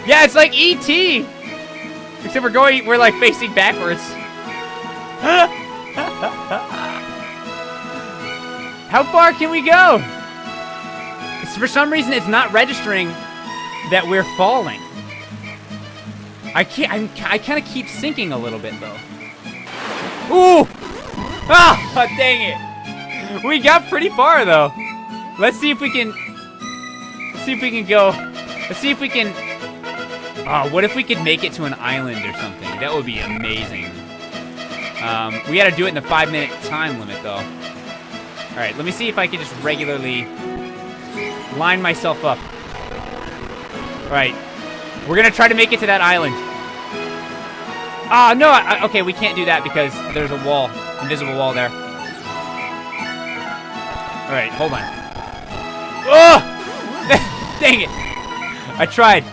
Yeah, it's like E.T. Except we're like facing backwards. How far can we go? For some reason, it's not registering that we're falling. I kind of keep sinking a little bit though. Ooh! Ah, dang it! We got pretty far though. Let's see if we can. Go. Let's see if we can. What if we could make it to an island or something? That would be amazing. We gotta do it in the 5-minute time limit though. All right, let me see if I can just regularly line myself up. All right, we're gonna try to make it to that island. No, okay, we can't do that because there's a wall, invisible wall there. All right, hold on. Oh! Dang it! I tried.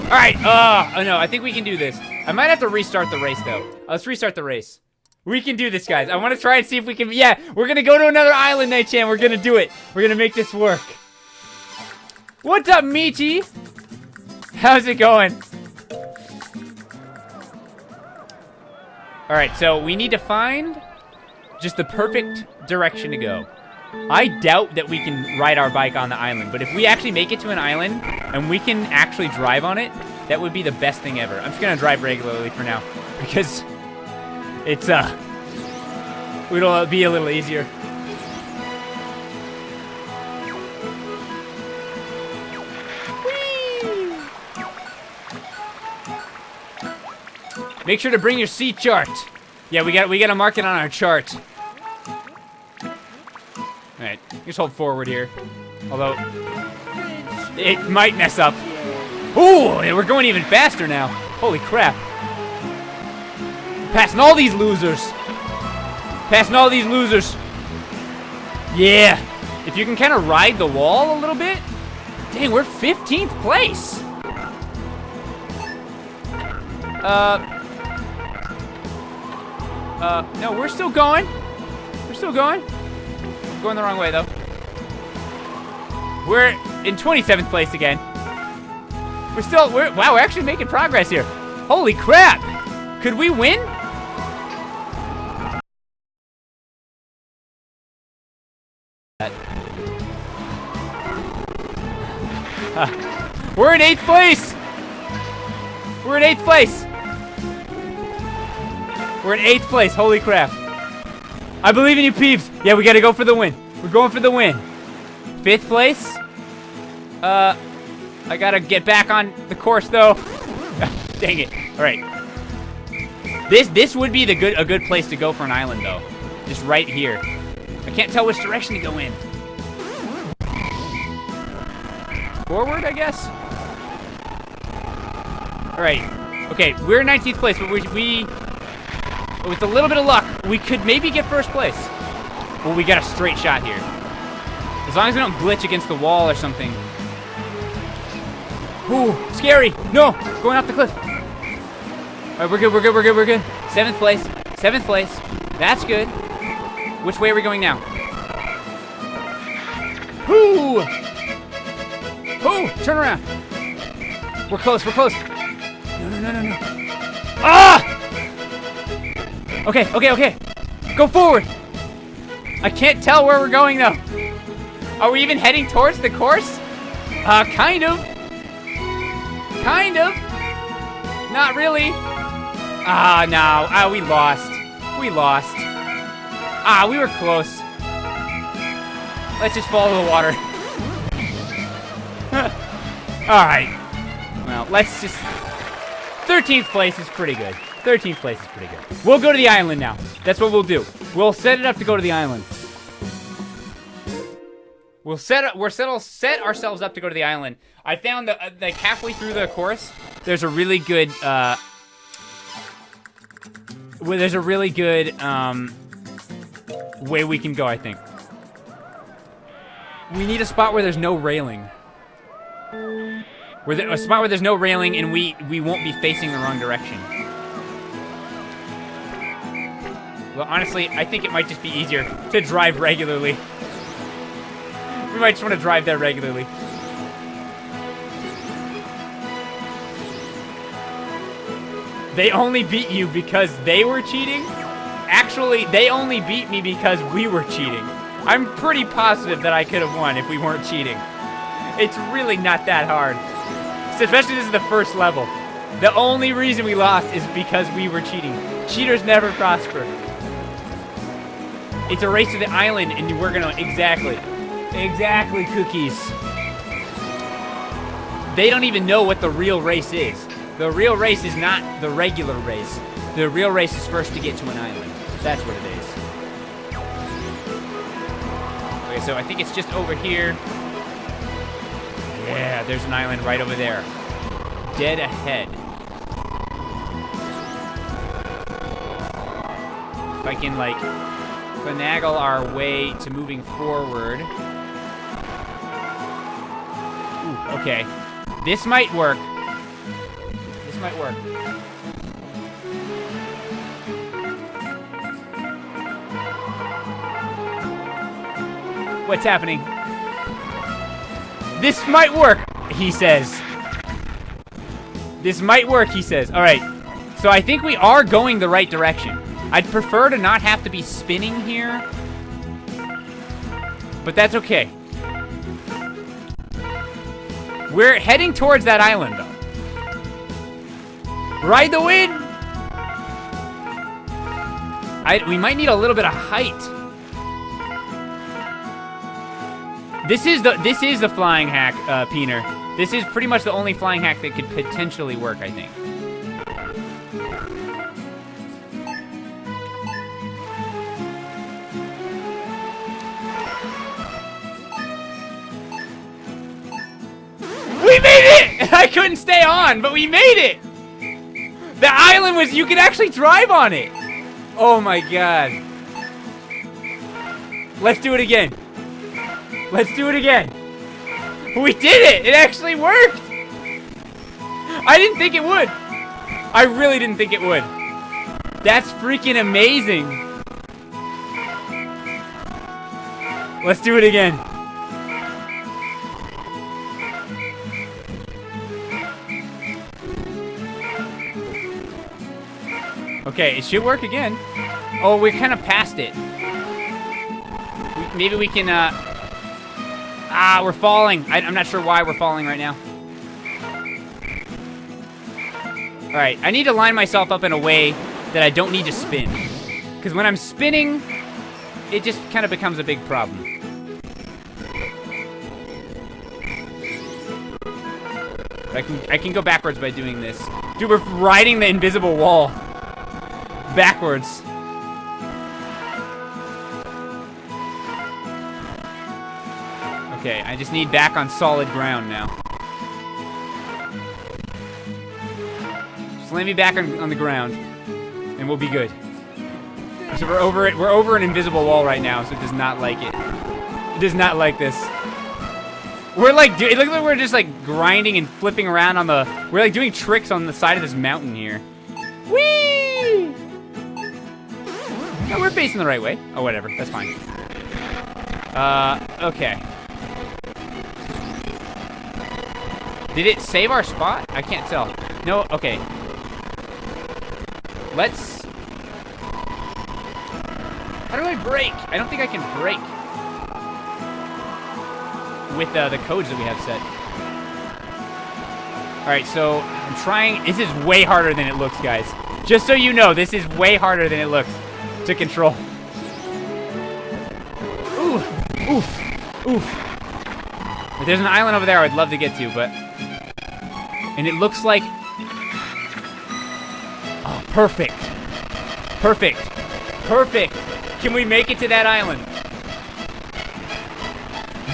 All right, oh no, I think we can do this. I might have to restart the race though. Let's restart the race. We can do this, guys. I want to try and see if we can. Yeah, we're gonna go to another island, Night-chan. We're gonna do it. We're gonna make this work. What's up, Michi? How's it going? All right, so we need to find just the perfect direction to go. I doubt that we can ride our bike on the island, but if we actually make it to an island and we can actually drive on it, that would be the best thing ever. I'm just gonna drive regularly for now because it's it'll be a little easier. Whee! Make sure to bring your seat chart. Yeah, we gotta mark it on our chart. All right, just hold forward here. Although it might mess up. Ooh, and we're going even faster now. Holy crap. Passing all these losers. Yeah. If you can kind of ride the wall a little bit. Dang, we're 15th place. No, we're still going. We're going the wrong way, though. We're in 27th place again. Wow, we're actually making progress here. Holy crap. Could we win? We're in 8th place. We're in 8th place. Holy crap. I believe in you, Peeps. Yeah, we gotta go for the win. We're going for the win. 5th place. I gotta get back on the course, though. Dang it. All right. This would be a good place to go for an island, though. Just right here. I can't tell which direction to go in. Forward, I guess? All right. Okay, we're in 19th place, but we with a little bit of luck, we could maybe get first place. Well, we got a straight shot here. As long as we don't glitch against the wall or something. Ooh, scary. No, going off the cliff. All right, we're good. 7th place. 7th place. That's good. Which way are we going now? Ooh. Ooh, turn around. We're close. No. Ah! Okay. Go forward. I can't tell where we're going, though. Are we even heading towards the course? Kind of. Not really. Ah, no. Ah, we lost. We were close. Let's just follow the water. All right. Well, let's just... 13th place is pretty good. We'll go to the island now. That's what we'll do. We'll set it up to go to the island. We'll set ourselves up to go to the island. I found that like halfway through the course, there's a really good way we can go, I think. We need a spot where there's no railing. A spot where there's no railing and we won't be facing the wrong direction. Well, honestly, I think it might just be easier to drive regularly. We might just want to drive there regularly. They only beat you because they were cheating? Actually, they only beat me because we were cheating. I'm pretty positive that I could have won if we weren't cheating. It's really not that hard. Especially this is the first level. The only reason we lost is because we were cheating. Cheaters never prosper. It's a race to the island, and we're gonna... Exactly, cookies. They don't even know what the real race is. The real race is not the regular race. The real race is first to get to an island. That's what it is. Okay, so I think it's just over here. Yeah, there's an island right over there. Dead ahead. If I can, like, finagle our way to moving forward. Ooh, okay. This might work. What's happening? This might work, he says. All right. So I think we are going the right direction. I'd prefer to not have to be spinning here. But that's okay. We're heading towards that island, though. Ride the wind! We might need a little bit of height. This is the flying hack, Peener. This is pretty much the only flying hack that could potentially work, I think. We made it! I couldn't stay on, but we made it! The island was, you could actually drive on it! Oh my god. Let's do it again. We did it! It actually worked! I didn't think it would. I really didn't think it would. That's freaking amazing. Let's do it again. Okay, it should work again. Oh, we're kind of past it. Maybe we can, we're falling. I'm not sure why we're falling right now. Alright, I need to line myself up in a way that I don't need to spin. Because when I'm spinning, it just kind of becomes a big problem. I can go backwards by doing this. Dude, we're riding the invisible wall. Backwards. Okay, I just need back on solid ground now. Just land me back on the ground, and we'll be good. So we're over it. We're over an invisible wall right now, so it does not like it. It does not like this. We're like, it looks like we're just like grinding and flipping around on the. We're like doing tricks on the side of this mountain here. Whee! No, we're facing the right way. Oh, whatever. That's fine. Okay. Did it save our spot? I can't tell. No, okay. Let's... How do I brake? I don't think I can brake. With the codes that we have set. Alright, so I'm trying... This is way harder than it looks, guys. Just so you know, this is way harder than it looks to control. Ooh. Oof. Oof. There's an island over there I would love to get to, but... And it looks like... Oh, perfect. Perfect. Perfect. Can we make it to that island?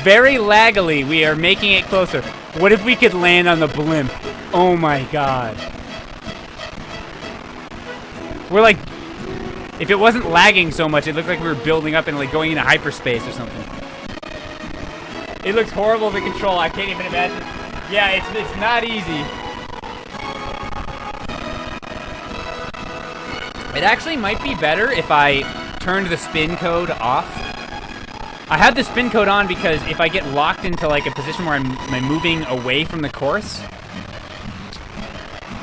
Very laggily, we are making it closer. What if we could land on the blimp? Oh my god. We're like... If it wasn't lagging so much, it looked like we were building up and like going into hyperspace or something. It looks horrible to control. I can't even imagine. Yeah, it's not easy. It actually might be better if I turned the spin code off. I have the spin code on because if I get locked into like a position where I'm moving away from the course,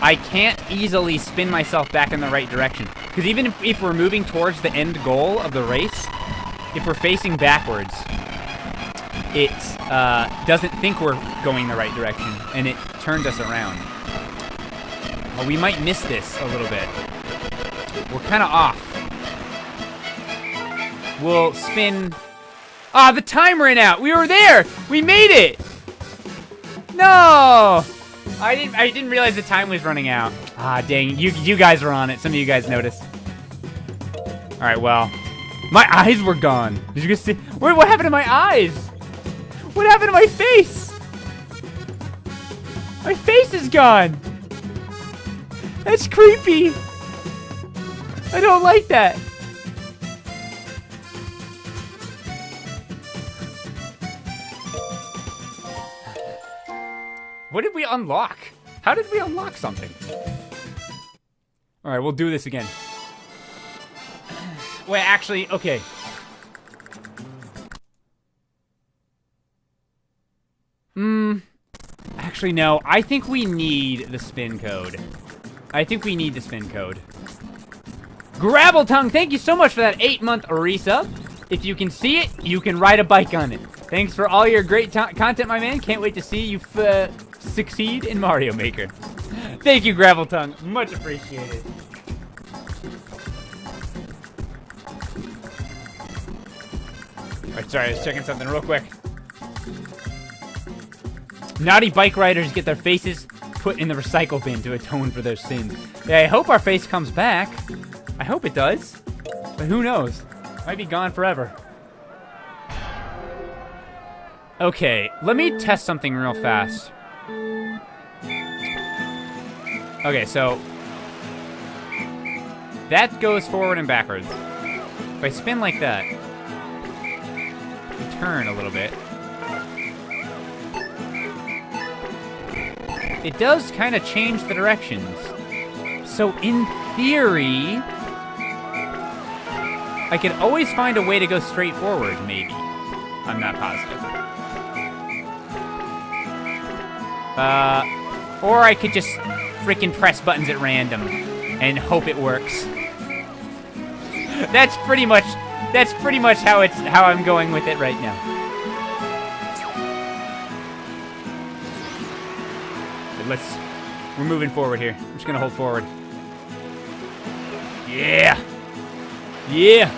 I can't easily spin myself back in the right direction. Because even if we're moving towards the end goal of the race, if we're facing backwards, it doesn't think we're going the right direction, and it turns us around. Oh, we might miss this a little bit. We're kind of off. We'll spin... Ah, the time ran out! We were there! We made it! No! I didn't realize the time was running out. Ah, dang. You guys were on it. Some of you guys noticed. Alright, well. My eyes were gone. Did you guys see? What happened to my eyes? What happened to my face? My face is gone. That's creepy. I don't like that. What did we unlock? How did we unlock something? Alright, we'll do this again. Wait, actually, okay. Actually, no. I think we need the spin code. I think we need the spin code. Gravel Tongue, thank you so much for that 8-month resub. If you can see it, you can ride a bike on it. Thanks for all your great content, my man. Can't wait to see you succeed in Mario Maker. Thank you, Gravel Tongue. Much appreciated. Alright, sorry, I was checking something real quick. Naughty bike riders get their faces put in the recycle bin to atone for their sins. Yeah, I hope our face comes back. I hope it does. But who knows? Might be gone forever. Okay, let me test something real fast. Okay, so that goes forward and backwards. If I spin like that, turn a little bit. It does kind of change the directions. So in theory, I could always find a way to go straight forward, maybe. I'm not positive. Or I could just freaking press buttons at random and hope it works. That's pretty much how I'm going with it right now. But we're moving forward here. I'm just gonna hold forward. Yeah. Yeah.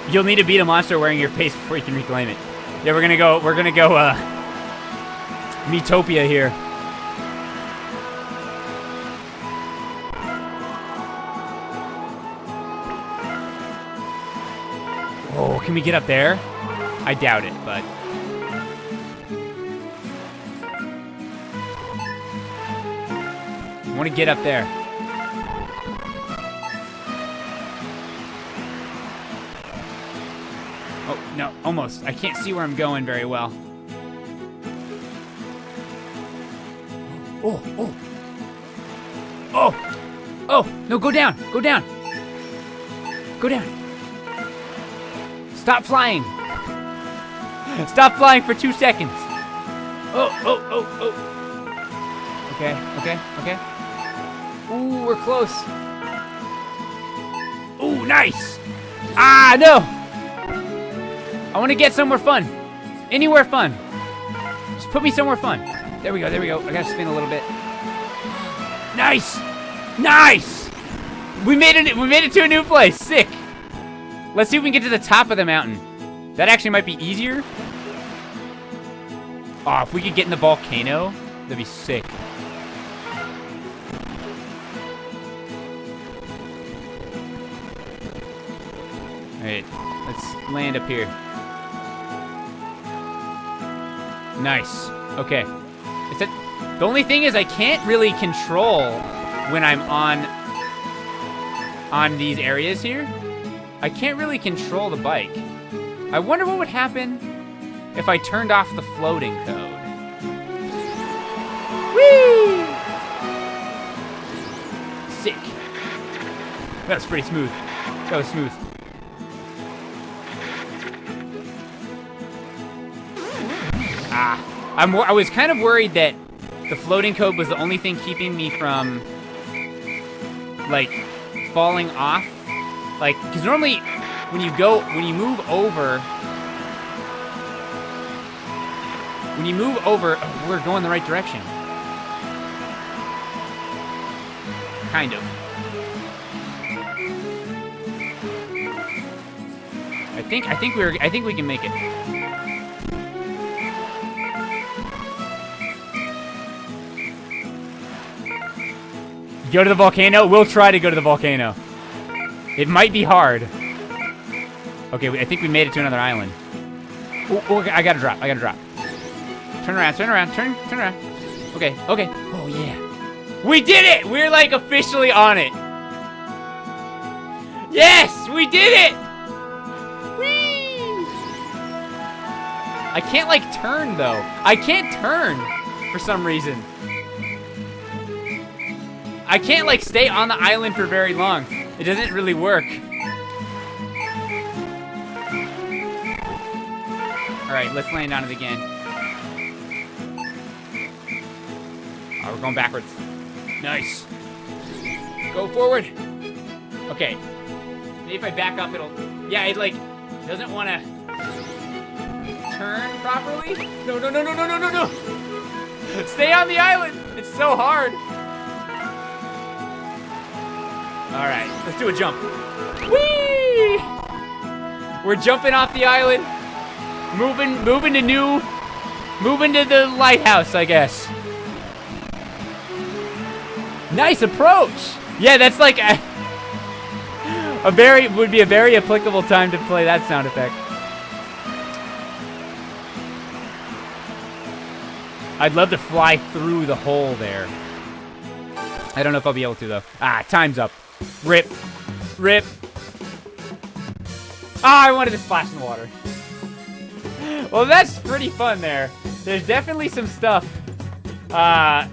You'll need to beat a monster wearing your face before you can reclaim it. Yeah, we're gonna go, Metopia here. Oh, can we get up there? I doubt it, but... I want to get up there. Oh, no, almost. I can't see where I'm going very well. Oh, oh. Oh! Oh, no, go down. Go down. Go down. Stop flying. Stop flying for 2 seconds. Oh, oh, oh, oh. Okay, okay, okay. Ooh, we're close. Ooh, nice. Ah, no. I want to get somewhere fun. Anywhere fun. Just put me somewhere fun. There we go, there we go. I gotta spin a little bit. Nice. Nice. We made it to a new place. Sick. Let's see if we can get to the top of the mountain. That actually might be easier. Oh, if we could get in the volcano, that'd be sick. Alright, let's land up here. Nice. Okay. The only thing is I can't really control when I'm on these areas here. I can't really control the bike. I wonder what would happen if I turned off the floating code. Whee! Sick. That was pretty smooth. That was smooth. Ah, I was kind of worried that the floating code was the only thing keeping me from, like, falling off. Like, because normally when you move over, oh, we're going the right direction. Kind of. I think we can make it. Go to the volcano? We'll try to go to the volcano. It might be hard. Okay, I think we made it to another island. Oh, I gotta drop. Turn around. Turn around. Okay. Oh, yeah. We did it! We're, like, officially on it. Yes! We did it! Whee! I can't, like, turn, though. I can't turn for some reason. I can't, like, stay on the island for very long. It doesn't really work. Alright, let's land on it again. Oh, we're going backwards. Nice. Go forward. Okay. Maybe if I back up, it'll... Yeah, it, like, doesn't want to turn properly. No. Stay on the island. It's so hard. All right, let's do a jump. Whee! We're jumping off the island. Moving to the lighthouse, I guess. Nice approach. Yeah, that's like would be a very applicable time to play that sound effect. I'd love to fly through the hole there. I don't know if I'll be able to though. Ah, time's up. Rip. Ah, I wanted to splash in the water. Well, that's pretty fun there. There's definitely some stuff. I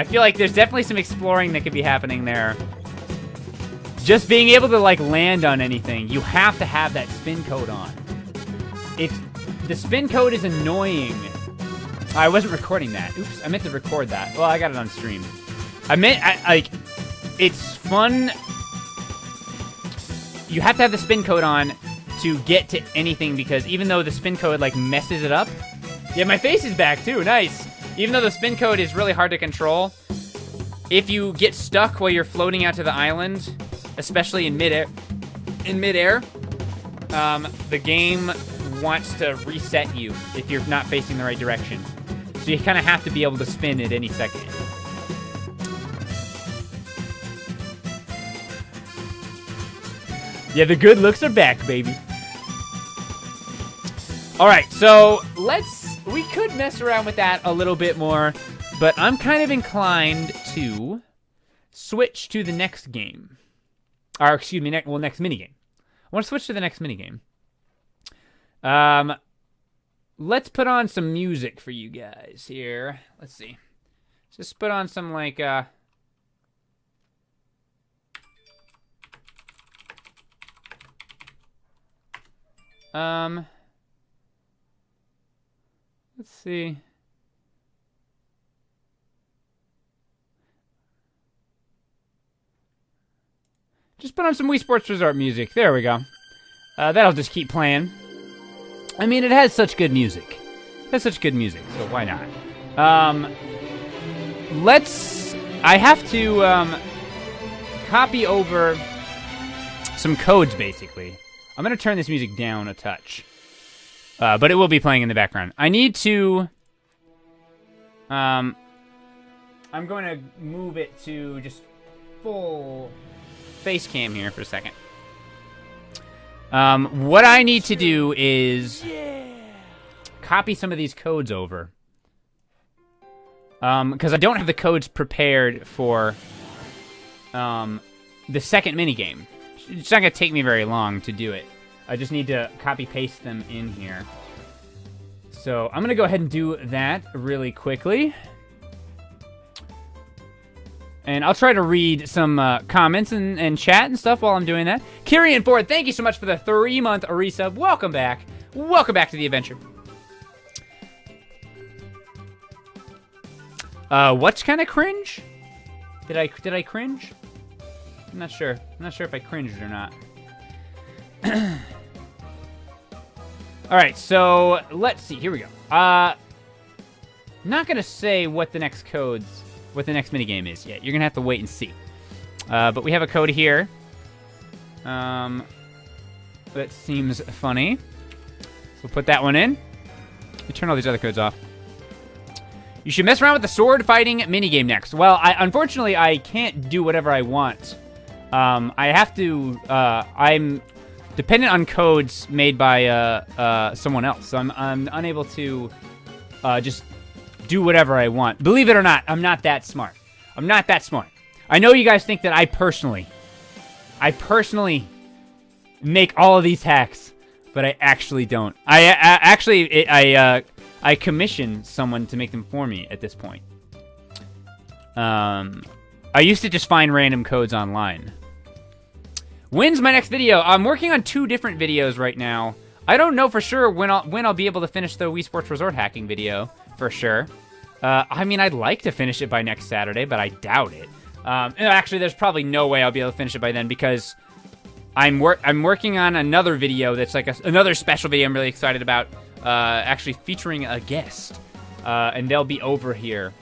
feel like there's definitely some exploring that could be happening there. Just being able to, like, land on anything, you have to have that spin code on. The spin code is annoying. I wasn't recording that. Oops, I meant to record that. Well, I got it on stream. It's fun. You have to have the spin code on to get to anything because even though the spin code, like, messes it up. Yeah, my face is back, too. Nice. Even though the spin code is really hard to control, if you get stuck while you're floating out to the island, especially in midair, the game wants to reset you if you're not facing the right direction. So you kind of have to be able to spin at any second. Yeah, the good looks are back, baby. Alright, so we could mess around with that a little bit more, but I'm kind of inclined to switch to the next game. Or, excuse me, next minigame. I want to switch to the next minigame. Let's put on some music for you guys here. Let's see. Just put on some, like, let's see. Just put on some Wii Sports Resort music. There we go. That'll just keep playing. I mean, it has such good music. It has such good music, so why not? I have to, copy over some codes, basically. I'm gonna turn this music down a touch. But it will be playing in the background. I need to, I'm going to move it to just full face cam here for a second. What I need to do is copy some of these codes over. Because I don't have the codes prepared for the second minigame. It's not going to take me very long to do it. I just need to copy-paste them in here. So I'm going to go ahead and do that really quickly. And I'll try to read some comments and chat and stuff while I'm doing that. Kyrian Ford, thank you so much for the 3-month resub. Welcome back. Welcome back to the adventure. What's kind of cringe? Did I cringe? I'm not sure. I'm not sure if I cringed or not. Alright, so let's see. Here we go. Not gonna say what the next minigame is yet. You're gonna have to wait and see. But we have a code here. That seems funny. So we'll put that one in. We turn all these other codes off. You should mess around with the sword fighting minigame next. Well, unfortunately, I can't do whatever I want. I have to, I'm dependent on codes made by someone else. So I'm unable to just do whatever I want. Believe it or not, I'm not that smart. I'm not that smart. I know you guys think that I personally make all of these hacks, but I actually don't. I commission someone to make them for me at this point. I used to just find random codes online. When's my next video? I'm working on 2 different videos right now. I don't know for sure when I'll be able to finish the Wii Sports Resort hacking video, for sure. I mean, I'd like to finish it by next Saturday, but I doubt it. Actually, there's probably no way I'll be able to finish it by then because I'm working on another video that's like another special video I'm really excited about, actually featuring a guest. And they'll be over here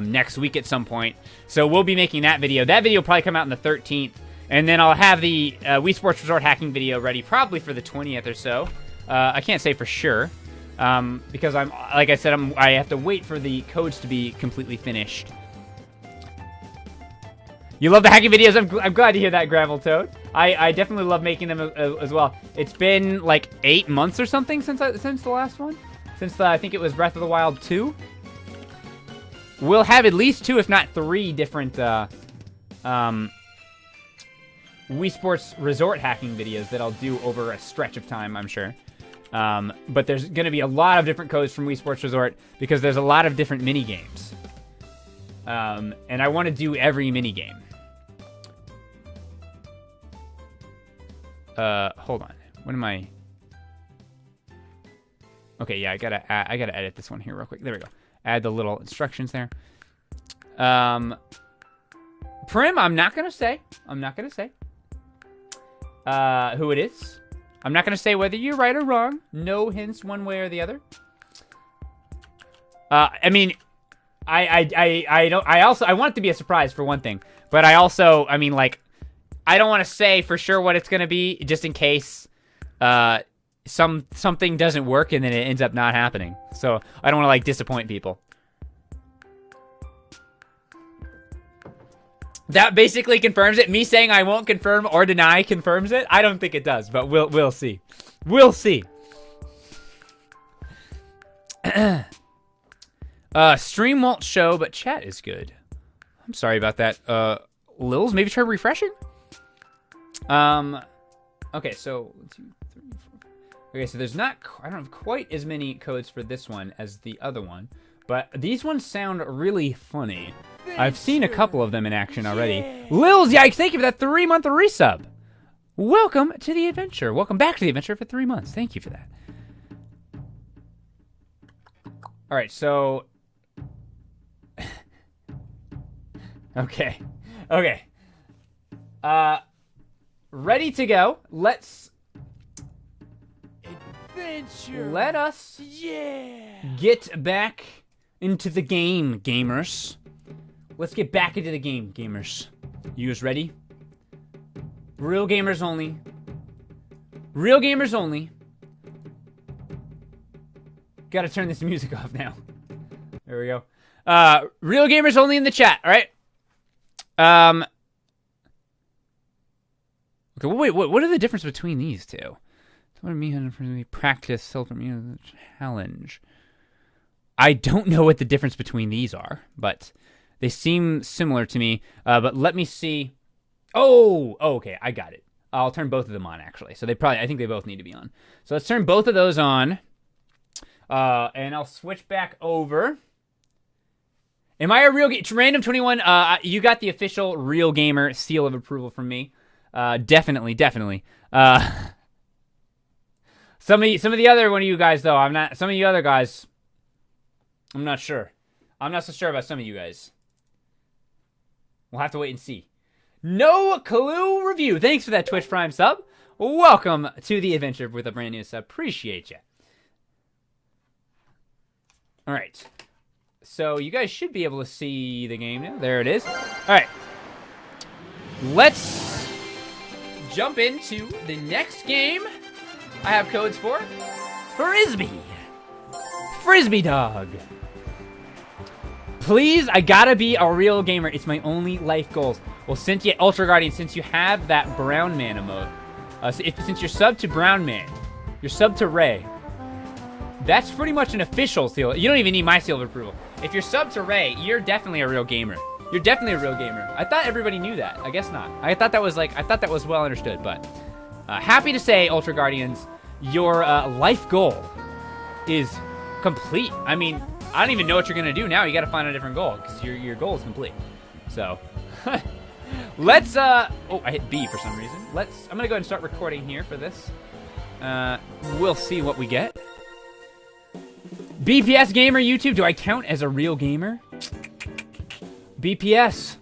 next week at some point. So we'll be making that video. That video will probably come out on the 13th. And then I'll have the Wii Sports Resort hacking video ready probably for the 20th or so. I can't say for sure. Because like I said, I have to wait for the codes to be completely finished. You love the hacking videos? I'm glad to hear that, Gravel Toad. I definitely love making them as well. It's been like 8 months or something since the last one. Since I think it was Breath of the Wild 2. We'll have at least 2, if not 3 different Wii Sports Resort hacking videos that I'll do over a stretch of time, I'm sure. But there's going to be a lot of different codes from Wii Sports Resort because there's a lot of different mini-games. And I want to do every mini-game. Hold on. What am I... Okay, yeah, I gotta edit this one here real quick. There we go. Add the little instructions there. Prim, I'm not gonna say. Who it is. I'm not gonna say whether you're right or wrong. No hints one way or the other. I mean, I want it to be a surprise for one thing, but I also, I mean, like, I don't want to say for sure what it's gonna be, just in case, something doesn't work and then it ends up not happening. So I don't want to like disappoint people. That basically confirms it. Me saying I won't confirm or deny confirms it. I don't think it does, but we'll see. We'll see. Stream won't show, but chat is good. I'm sorry about that. Lils, maybe try refreshing? Okay, so 1, 2, 3, 4. Okay, so there's not, I don't have quite as many codes for this one as the other one, but these ones sound really funny. I've seen a couple of them in action already. Yeah. Lils, yikes, thank you for that 3-month resub. Welcome to the adventure. Welcome back to the adventure for 3 months. Thank you for that. All right, so... Okay. Ready to go. Let's... Adventure. Let us get back into the game, gamers. Let's get back into the game, gamers. You guys ready? Real gamers only. Real gamers only. Gotta turn this music off now. There we go. Real gamers only in the chat, alright? Okay, well, wait, what are the difference between these two? What do you mean practice, challenge? I don't know what the difference between these are, but they seem similar to me. But let me see. Oh, okay, I got it. I'll turn both of them on, actually. So I think they both need to be on. So let's turn both of those on. And I'll switch back over. Am I a real Random21, you got the official Real Gamer seal of approval from me. Definitely. Some of the other one of you guys, though, I'm not. Some of you other guys, I'm not sure. I'm not so sure about some of you guys. We'll have to wait and see. No Clue Review. Thanks for that Twitch Prime sub. Welcome to the adventure with a brand new sub. Appreciate you. All right. So you guys should be able to see the game now. There it is. All right. Let's jump into the next game. I have codes for Frisbee. Frisbee dog. Please, I gotta be a real gamer. It's my only life goals. Well, Cynthia, Ultra Guardian, since you have that Brown Man emote, since you're sub to Brown Man, you're sub to Ray, that's pretty much an official seal. You don't even need my seal of approval. If you're sub to Ray, you're definitely a real gamer. You're definitely a real gamer. I thought everybody knew that. I guess not. I thought that was well understood, but happy to say, Ultra Guardians, your life goal is complete. I mean, I don't even know what you're gonna do now. You gotta find a different goal because your goal is complete. So let's oh, I hit B for some reason. I'm gonna go ahead and start recording here for this. We'll see what we get. BPS gamer YouTube, do I count as a real gamer? BPS.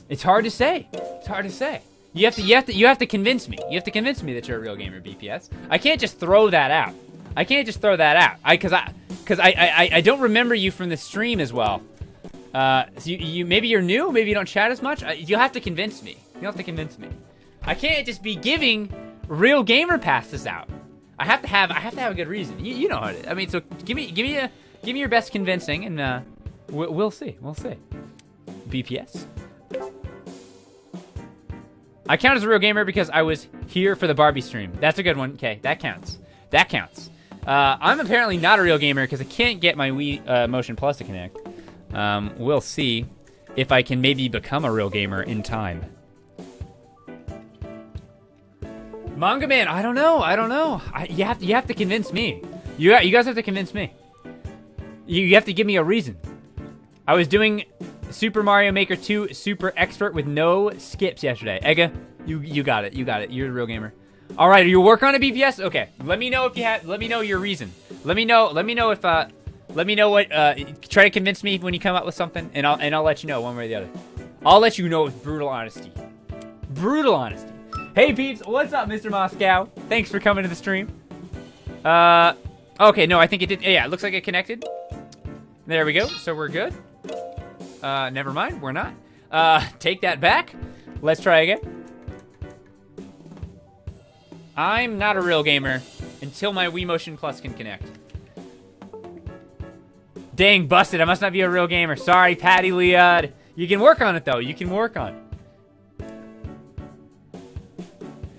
It's hard to say. It's hard to say. You have to convince me. You have to convince me that you're a real gamer, BPS. I can't just throw that out. Because I don't remember you from the stream as well. So you maybe you're new, maybe you don't chat as much. You'll have to convince me. I can't just be giving real gamer passes out. I have to have a good reason. You know how it is. I mean, so give me your best convincing, and we'll see. BPS. I count as a real gamer because I was here for the Barbie stream. That's a good one. Okay, that counts. I'm apparently not a real gamer because I can't get my Wii Motion Plus to connect. We'll see if I can maybe become a real gamer in time. Manga Man, I don't know. You have to convince me. You guys have to convince me. You have to give me a reason. I was doing Super Mario Maker 2 Super Expert with no skips yesterday. Ega, you got it. You're a real gamer. All right, you work on a BPS? Okay. Let me know if you have. Let me know your reason. Let me know if. Let me know what. Try to convince me when you come up with something, and I'll let you know one way or the other. I'll let you know with brutal honesty. Brutal honesty. Hey peeps, what's up, Mr. Moscow? Thanks for coming to the stream. Okay, no, I think it did. Yeah, it looks like it connected. There we go. So we're good. Never mind, we're not. Take that back. Let's try again. I'm not a real gamer. until my Wii Motion Plus can connect. Dang, busted. I must not be a real gamer. Sorry, Patty Leod. You can work on it, though. You can work on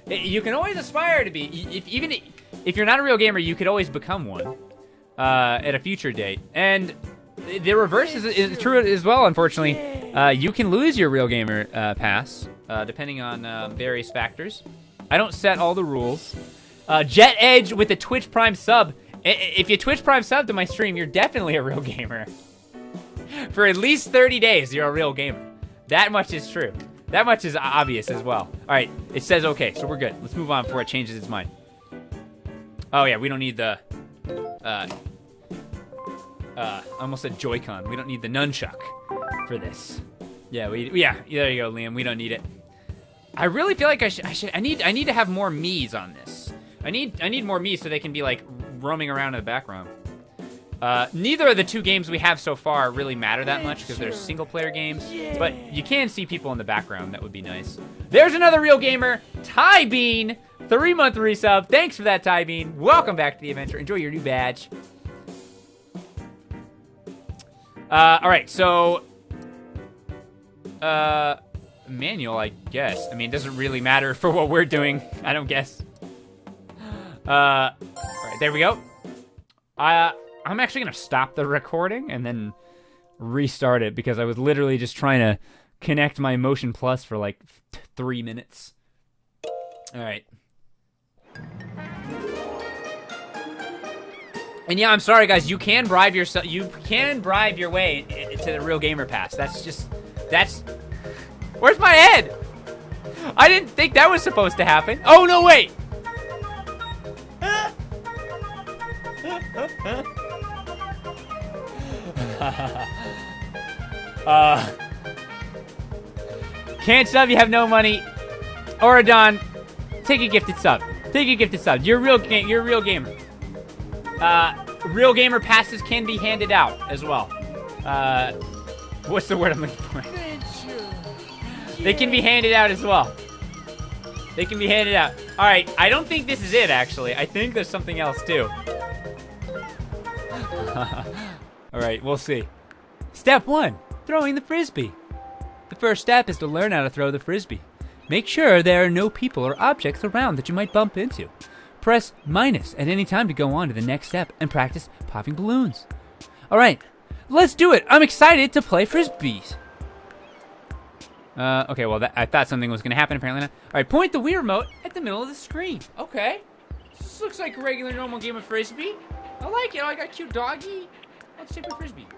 it. You can always aspire to be. Even if you're not a real gamer, you could always become one at a future date. And the reverse is true as well, unfortunately. You can lose your real gamer pass, depending on various factors. I don't set all the rules. Jet Edge with a Twitch Prime sub. If you Twitch Prime sub to my stream, you're definitely a real gamer. For at least 30 days, you're a real gamer. That much is true. That much is obvious as well. All right, it says okay, so we're good. Let's move on before it changes its mind. Oh yeah, we don't need the, I almost said Joy-Con. We don't need the nunchuck for this. Yeah, yeah, there you go, Liam. We don't need it. I really feel like I need to have more Miis on this. I need more Miis so they can be like roaming around in the background. Neither of the two games we have so far really matter that much because they're single-player games, but you can see people in the background. That would be nice. There's another real gamer, Ty Bean, 3-month resub. Thanks for that, Ty Bean. Welcome back to the adventure. Enjoy your new badge. All right, so manual, I guess. I mean, it doesn't really matter for what we're doing, I don't guess. All right, there we go. I'm actually gonna stop the recording and then restart it because I was literally just trying to connect my Motion Plus for like 3 minutes. All right. And yeah, I'm sorry guys, you can bribe yourself. You can bribe your way to the Real Gamer Pass. That's. Where's my head? I didn't think that was supposed to happen. Oh no, wait. Can't sub, you have no money. Oradon, take a gifted sub. Take a gifted sub. You're a real gamer. Real gamer passes can be handed out as well. What's the word I'm looking for? They can be handed out as well. They can be handed out. All right, I don't think this is it actually. I think there's something else too. All right, we'll see. Step 1, throwing the Frisbee. The first step is to learn how to throw the Frisbee. Make sure there are no people or objects around that you might bump into. Press minus at any time to go on to the next step and practice popping balloons. All right, let's do it. I'm excited to play Frisbees. Okay, well, I thought something was going to happen, apparently not. All right, point the Wii remote at the middle of the screen. Okay. This looks like a regular, normal game of Frisbee. I like it. I got a cute doggy. Let's take my Frisbee.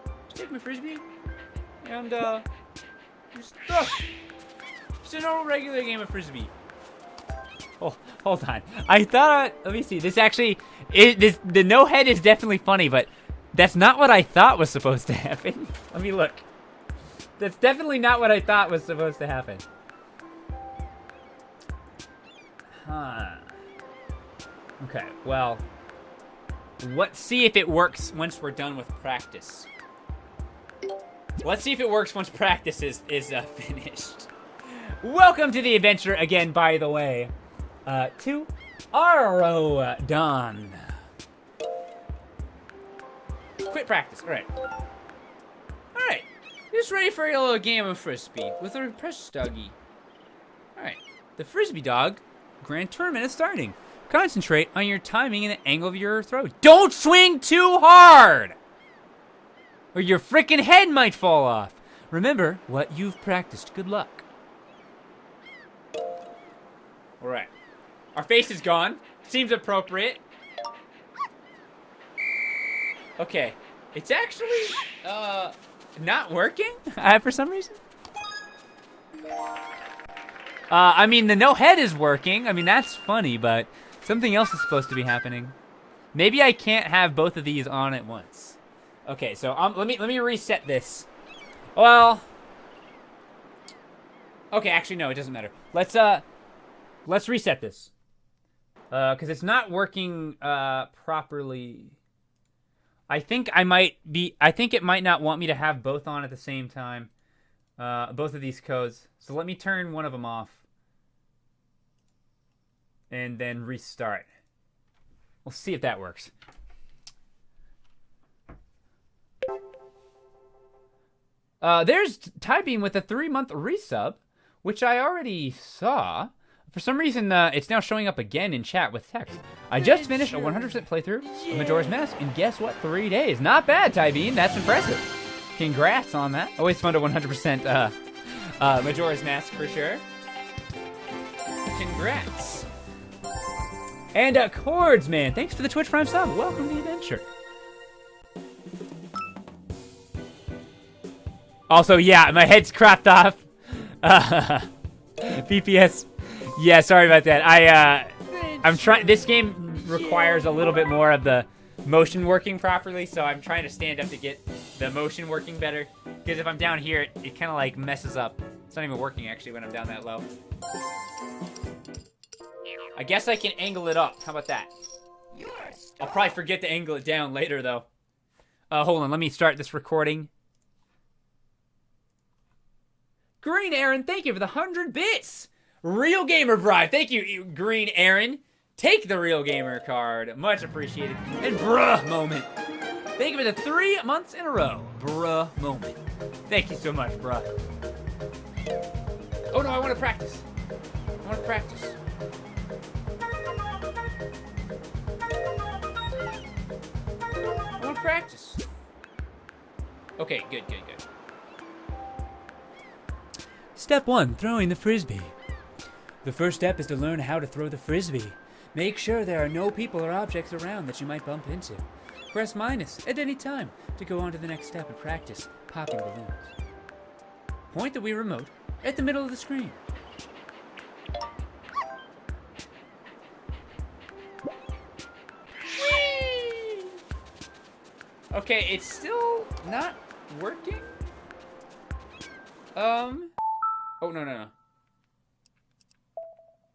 Let's take my Frisbee. And, just a normal, regular game of Frisbee. Oh, hold on. I thought, let me see. This actually, the no head is definitely funny, but that's not what I thought was supposed to happen. Let me look. That's definitely not what I thought was supposed to happen. Huh. Okay, well, let's see if it works once we're done with practice. Let's see if it works once practice is finished. Welcome to the adventure again, by the way, to Arodon. Quit practice, all right. All right. Just ready for a little game of Frisbee with a precious doggy. Alright, the Frisbee dog Grand Tournament is starting. Concentrate on your timing and the angle of your throw. Don't swing too hard! Or your frickin' head might fall off. Remember what you've practiced. Good luck. Alright. Our face is gone. Seems appropriate. Okay. It's actually, not working for some reason. I mean, the no head is working. I mean, that's funny, but something else is supposed to be happening. Maybe I can't have both of these on at once. Okay, so let me reset this. Well, okay, actually no, it doesn't matter. Let's reset this. Because it's not working properly. I think it might not want me to have both on at the same time. Both of these codes. So let me turn one of them off. And then restart. We'll see if that works. There's Tybeam with a 3-month resub, which I already saw. For some reason, it's now showing up again in chat with text. I just finished a 100% playthrough of Majora's Mask, and guess what? 3 days. Not bad, Tybeam. That's impressive. Congrats on that. Always fun to 100% Majora's Mask for sure. Congrats. And Chords, man. Thanks for the Twitch Prime sub. Welcome to the adventure. Also, yeah, my head's cropped off. PPS. Yeah, sorry about that. I'm trying. This game requires a little bit more of the motion working properly, so I'm trying to stand up to get the motion working better. Because if I'm down here, it kind of like messes up. It's not even working actually when I'm down that low. I guess I can angle it up. How about that? I'll probably forget to angle it down later, though. Hold on, let me start this recording. Green Aaron, thank you for the 100 bits. Real Gamer Bribe, thank you, Green Aaron. Take the Real Gamer card, much appreciated. And bruh moment. Thank you for the 3 months in a row. Bruh moment. Thank you so much, bruh. Oh no, I want to practice. I want to practice. I want to practice. Okay, good. Step 1, throwing the Frisbee. The first step is to learn how to throw the Frisbee. Make sure there are no people or objects around that you might bump into. Press minus at any time to go on to the next step and practice popping balloons. Point the Wii remote at the middle of the screen. Whee! Okay, it's still not working? Oh, no.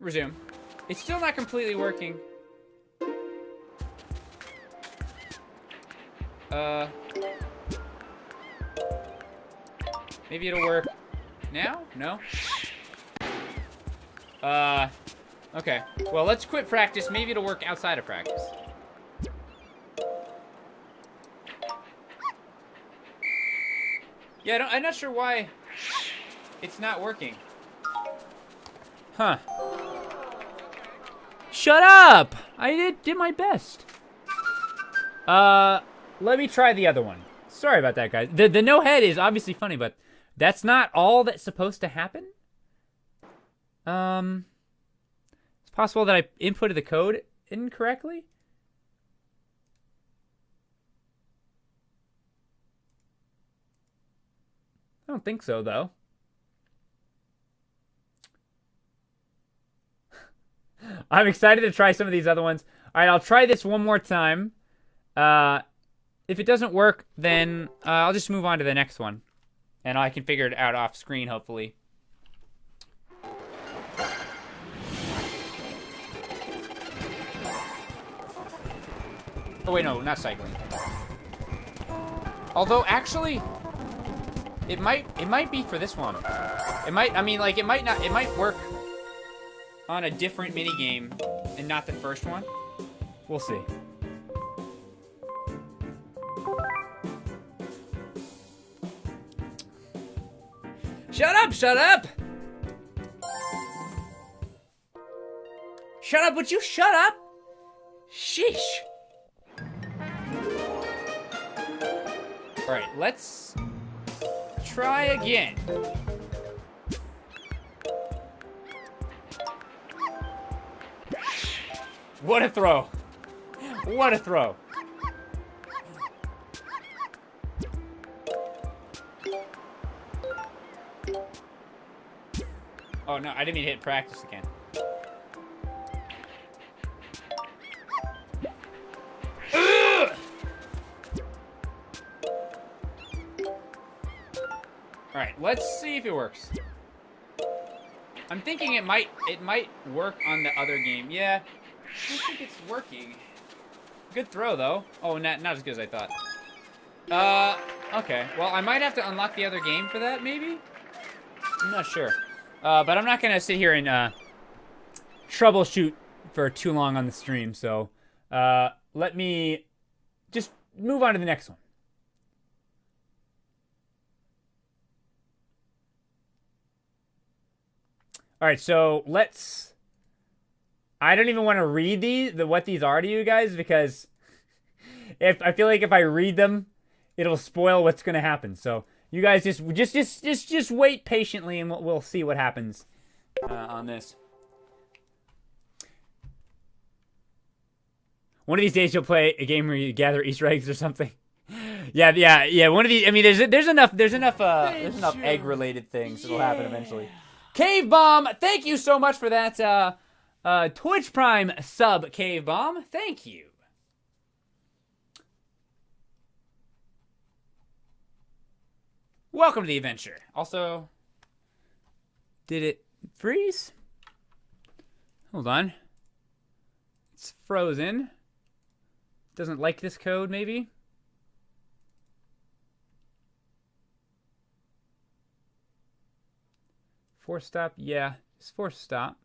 Resume. It's still not completely working. Maybe it'll work now? No? Okay. Well, let's quit practice. Maybe it'll work outside of practice. Yeah, I'm not sure why it's not working. Huh. Shut up! I did my best. Let me try the other one. Sorry about that, guys. The no head is obviously funny, but that's not all that's supposed to happen. It's possible that I inputted the code incorrectly. I don't think so, though. I'm excited to try some of these other ones. All right, I'll try this one more time. If it doesn't work, then I'll just move on to the next one. And I can figure it out off screen, hopefully. Oh, wait, no, not cycling. Although, actually, it might be for this one. It might work on a different minigame and not the first one. We'll see. Shut up! Shut up! Shut up! Would you shut up? Sheesh. All right, let's try again. What a throw. What a throw. Oh, no, I didn't mean to hit practice again. Ugh! All right, let's see if it works. I'm thinking it might work on the other game. Yeah, I don't think it's working. Good throw, though. Oh, not as good as I thought. Okay. Well, I might have to unlock the other game for that, maybe? I'm not sure. But I'm not going to sit here and troubleshoot for too long on the stream, so Let me just move on to the next one. All right, so let's. I don't even want to read what these are to you guys because if I feel like if I read them, it'll spoil what's going to happen. So you guys just wait patiently, and we'll see what happens on this. One of these days, you'll play a game where you gather Easter eggs or something. Yeah. One of these. I mean, there's enough egg-related things that'll happen eventually. Cave Bomb, thank you so much for that Twitch Prime sub, Cave Bomb. Thank you. Welcome to the adventure. Also, did it freeze? Hold on. It's frozen. Doesn't like this code, maybe? Force stop? Yeah, just force stop.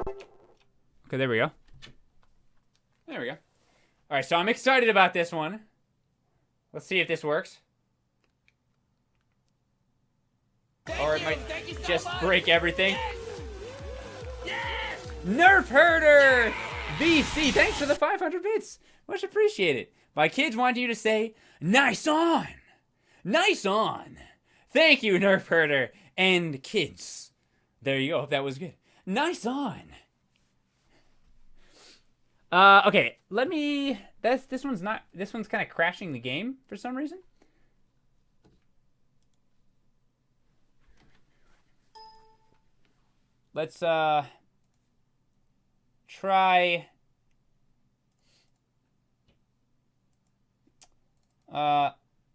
Okay, there we go. There we go. All right, so I'm excited about this one. Let's see if this works. Or it might just break everything. Yes! Nerf Herder! VC, thanks for the 500 bits. Much appreciated. My kids want you to say, nice on! Nice on! Thank you, Nerf Herder and kids. There you go. That was good. Nice on. Okay. Let me. This one's not. This one's kind of crashing the game for some reason. Let's try.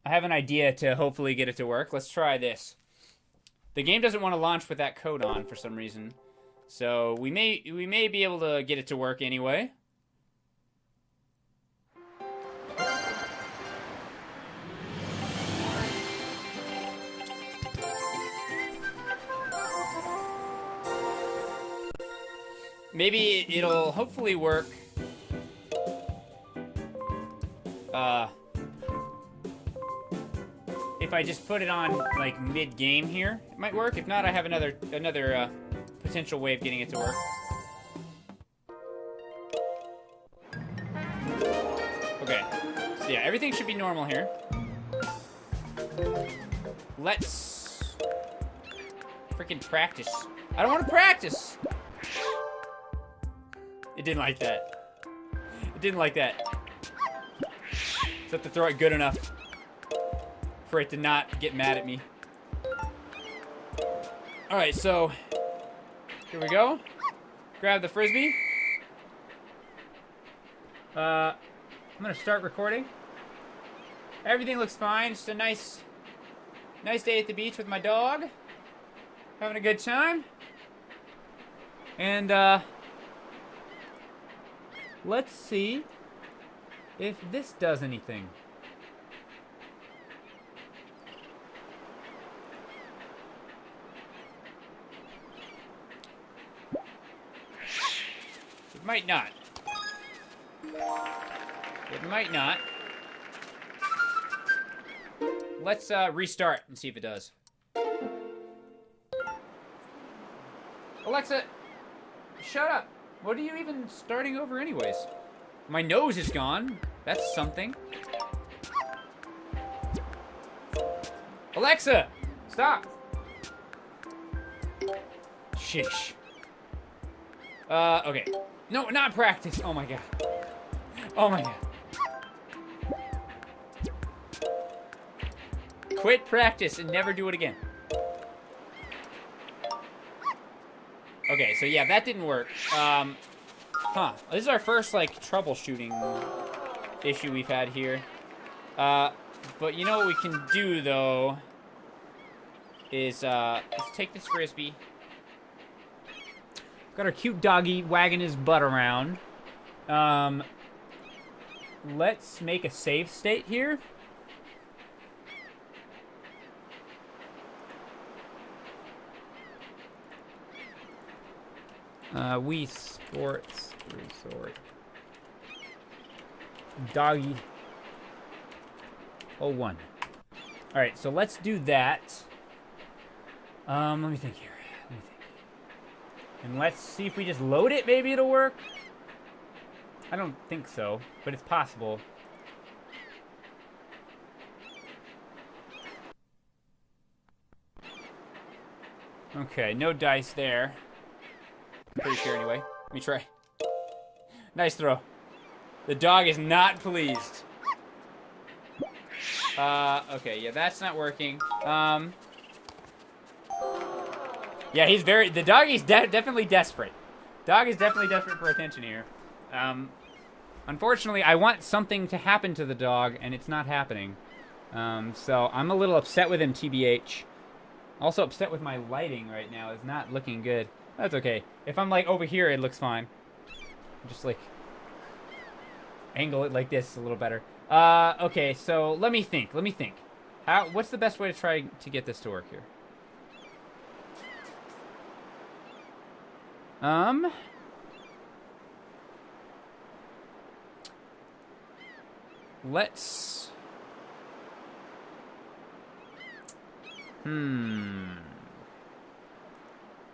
I have an idea to hopefully get it to work. Let's try this. The game doesn't want to launch with that code on for some reason. So we may be able to get it to work anyway. Maybe it'll hopefully work. If I just put it on like mid-game here, it might work. If not, I have another potential way of getting it to work. Okay, so yeah, everything should be normal here. Let's freaking practice. I don't want to practice. It didn't like that. It didn't like that. Just have to throw it good enough for it to not get mad at me. Alright, so here we go. Grab the Frisbee. I'm gonna start recording. Everything looks fine. Just a nice day at the beach with my dog. Having a good time. And let's see if this does anything. It might not. It might not. Let's restart and see if it does. Alexa, shut up. What are you even starting over anyways? My nose is gone. That's something. Alexa, stop. Shish. Okay. No, not practice. Oh my god. Oh my god. Quit practice and never do it again. Okay, so yeah, that didn't work. This is our first, like, troubleshooting issue we've had here. But you know what we can do, though, is, let's take this Frisbee. Got our cute doggy wagging his butt around. Let's make a save state here. Wii Sports Resort. Doggy. 01. Alright, so let's do that. Let me think here. And let's see if we just load it, maybe it'll work. I don't think so, but it's possible. Okay, no dice there. Pretty sure anyway. Let me try. Nice throw. The dog is not pleased. Okay, yeah, that's not working. Yeah, he's the doggy's definitely desperate. Dog is definitely desperate for attention here. Unfortunately, I want something to happen to the dog, and it's not happening. So I'm a little upset with him, TBH. Also upset with my lighting right now. It's not looking good. That's okay. If I'm, like, over here, it looks fine. Just, like, angle it like this a little better. Okay, so let me think. What's the best way to try to get this to work here? Let's...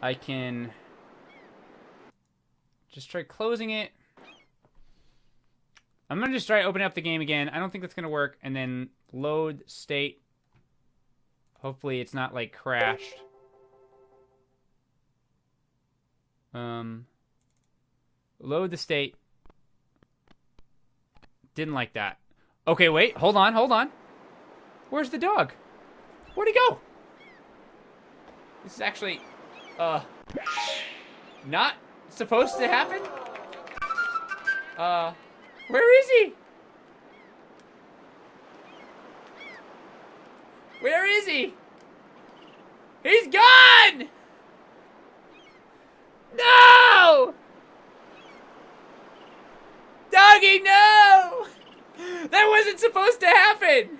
I can just try closing it. I'm gonna just try opening up the game again. I don't think that's gonna work. And then load state. Hopefully it's not like crashed. Load the state. Didn't like that. Okay, wait. Hold on. Where's the dog? Where'd he go? This is actually, not supposed to happen? Where is he? Where is he? He's gone! No! Doggy, no! That wasn't supposed to happen!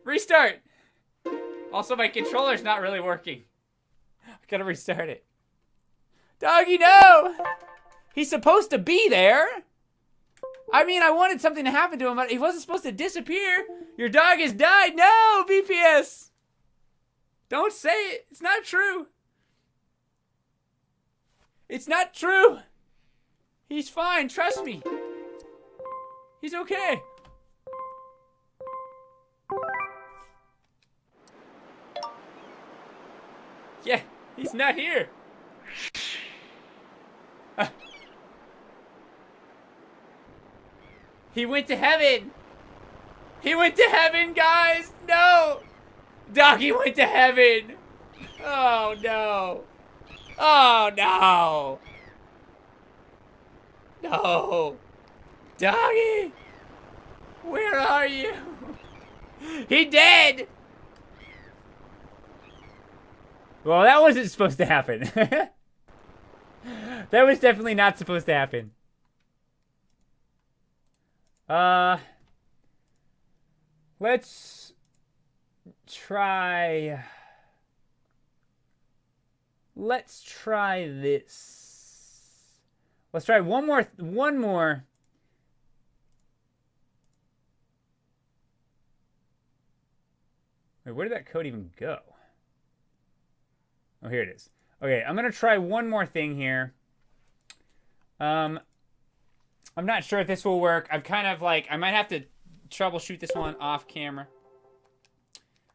Restart. Also, my controller's not really working. I gotta restart it. Doggy, no! He's supposed to be there. I mean, I wanted something to happen to him, but he wasn't supposed to disappear. Your dog has died. No, BPS. Don't say it. It's not true. It's not true. He's fine. Trust me. He's okay. Yeah, he's not here. He went to heaven. He went to heaven, guys. No. Doggy went to heaven. Oh, no. Oh, no. No. Doggy. Where are you? He dead. Well, that wasn't supposed to happen. That was definitely not supposed to happen. Let's try this. Let's try one more. Wait, where did that code even go? Oh, here it is. Okay, I'm gonna try one more thing here. I'm not sure if this will work. I'm kind of like, I might have to troubleshoot this one off camera.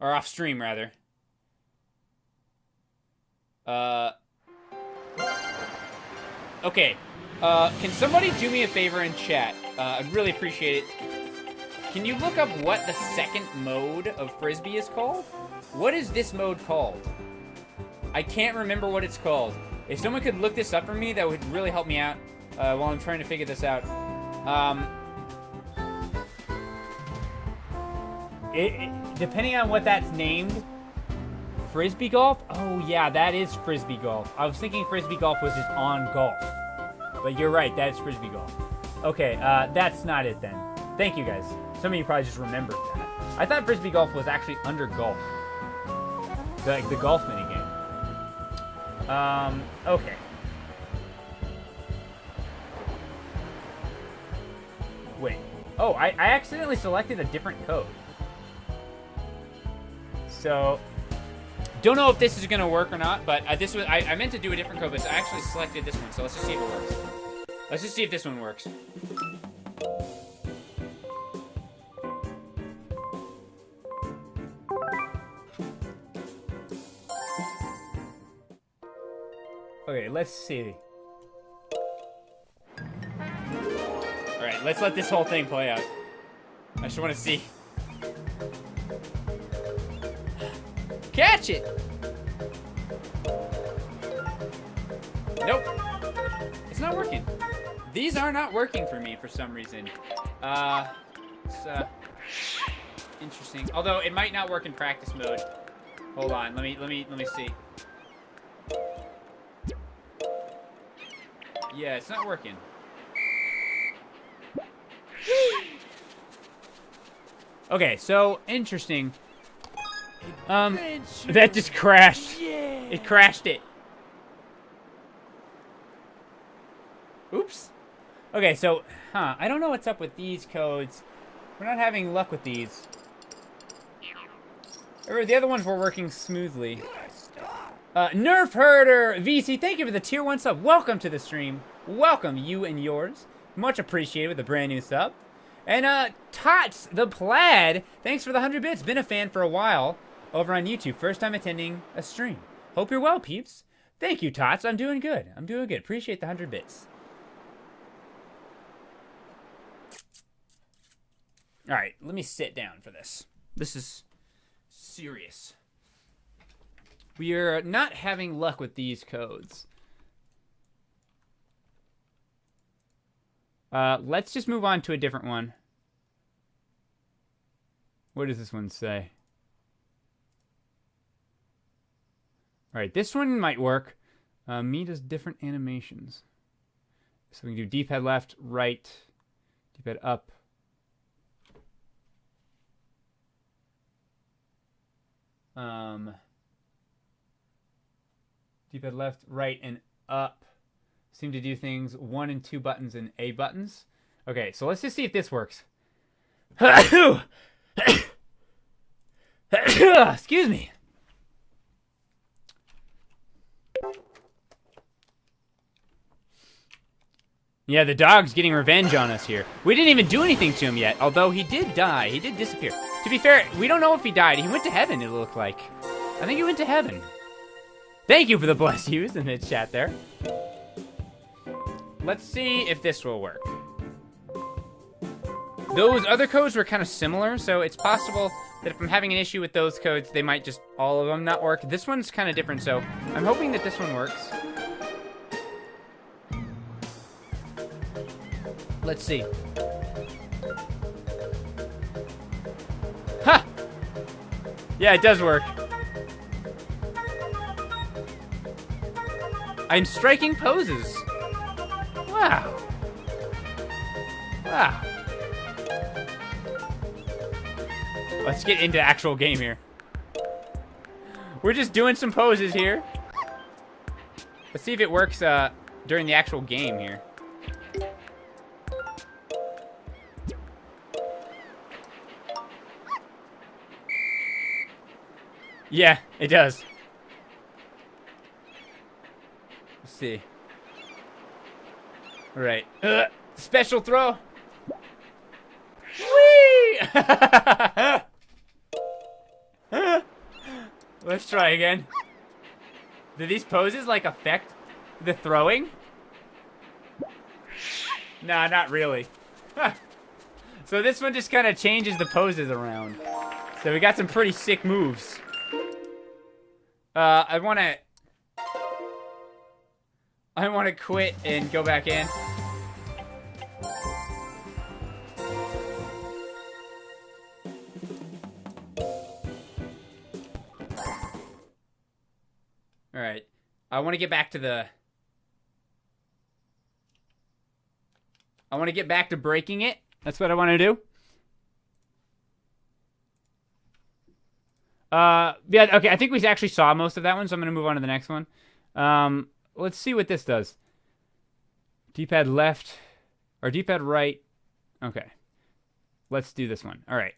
Or off stream, rather. Okay. Can somebody do me a favor in chat? I'd really appreciate it. Can you look up what the second mode of Frisbee is called? What is this mode called? I can't remember what it's called. If someone could look this up for me, that would really help me out while I'm trying to figure this out. Depending on what that's named, Frisbee golf? Oh yeah, that is Frisbee golf. I was thinking Frisbee golf was just on golf. But you're right, that's Frisbee golf. Okay, that's not it then. Thank you guys. Some of you probably just remembered that. I thought Frisbee golf was actually under golf. The golf minigame. Okay. Wait. Oh, I accidentally selected a different code. So, don't know if this is gonna work or not, but this was I meant to do a different code, but I actually selected this one. So let's just see if it works. Let's just see if this one works. Okay, let's see. Alright, let's let this whole thing play out. I just want to see. Catch it! Nope. It's not working. These are not working for me for some reason. It's interesting. Although it might not work in practice mode. Hold on, let me see. Yeah, it's not working. Okay, so interesting. That just crashed. Yeah. It crashed it. Oops. Okay, so, I don't know what's up with these codes. We're not having luck with these. The other ones were working smoothly. Nerf Herder VC, thank you for the tier 1 sub. Welcome to the stream. Welcome, you and yours. Much appreciated with a brand new sub. And, Tots the Plaid, thanks for the 100 bits. Been a fan for a while over on YouTube. First time attending a stream. Hope you're well, peeps. Thank you, Tots. I'm doing good. I'm doing good. Appreciate the 100 bits. Alright, let me sit down for this. This is serious. We are not having luck with these codes. Let's just move on to a different one. What does this one say? Alright, this one might work. Me does different animations. So we can do D-pad left, right, D-pad up. D-pad left, right, and up. Seem to do things 1 and 2 buttons and A buttons. Okay, so let's just see if this works. Excuse me. Yeah, the dog's getting revenge on us here. We didn't even do anything to him yet, although he did die. He did disappear. To be fair, we don't know if he died. He went to heaven, it looked like. I think he went to heaven. Thank you for the bless yous in the chat there. Let's see if this will work. Those other codes were kind of similar, so it's possible that if I'm having an issue with those codes, they might just all of them not work. This one's kind of different, so I'm hoping that this one works. Let's see. Ha! Yeah, it does work. I'm striking poses. Wow. Wow. Let's get into actual game here. We're just doing some poses here. Let's see if it works during the actual game here. Yeah, it does. Let's see. All right. Special throw. Whee! Let's try again. Do these poses like affect the throwing? Nah, not really. So this one just kind of changes the poses around. So we got some pretty sick moves. I want to quit and go back in. All right. I want to get back to the... I want to get back to breaking it. That's what I want to do. Yeah, okay, I think we actually saw most of that one, so I'm going to move on to the next one. Let's see what this does. D-pad left, or D-pad right. Okay. Let's do this one. All right.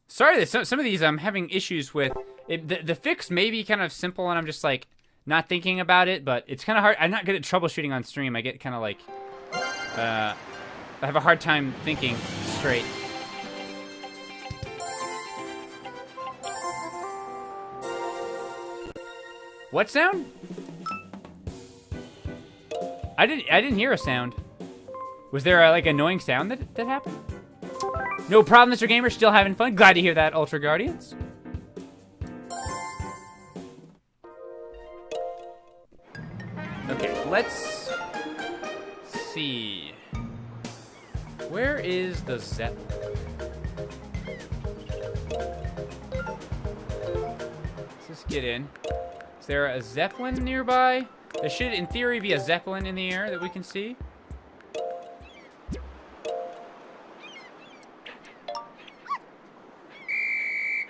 Sorry that some of these I'm having issues with. The fix may be kind of simple, and I'm just like not thinking about it, but it's kind of hard. I'm not good at troubleshooting on stream. I get kind of like, I have a hard time thinking straight. What sound? I didn't hear a sound. Was there a, like annoying sound that happened? No problem, Mr. Gamer. Still having fun. Glad to hear that, Ultra Guardians. Okay, let's see. Where is the Zeppelin? Let's just get in. Is there a Zeppelin nearby? There should, in theory, be a Zeppelin in the air that we can see.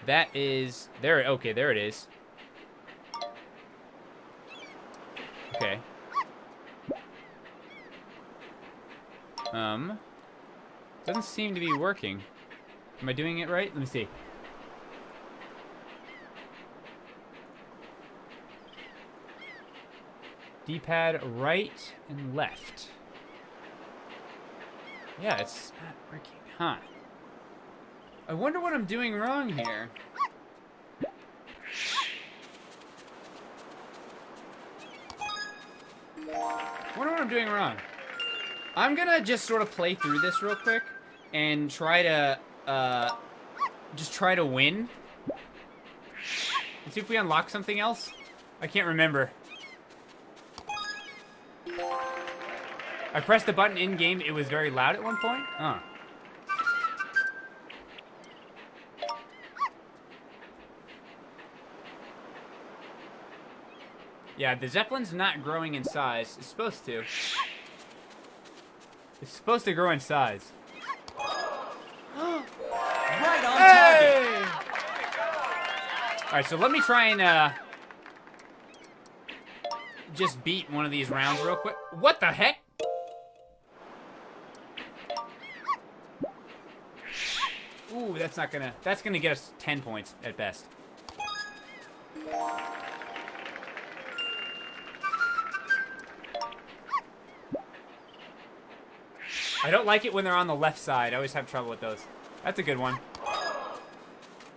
That is... there. Okay, there it is. Okay. Doesn't seem to be working. Am I doing it right? Let me see. D-pad right and left. Yeah, it's not working, huh? I wonder what I'm doing wrong here. I wonder what I'm doing wrong. I'm gonna just sort of play through this real quick and try to, just try to win. And see if we unlock something else. I can't remember. I pressed the button in-game. It was very loud at one point. Huh. Yeah, the Zeppelin's not growing in size. It's supposed to. It's supposed to grow in size. Right on Hey! target. Alright, so let me try and, just beat one of these rounds real quick. What the heck? Ooh, that's gonna get us 10 points at best. I don't like it when they're on the left side. I always have trouble with those. That's a good one.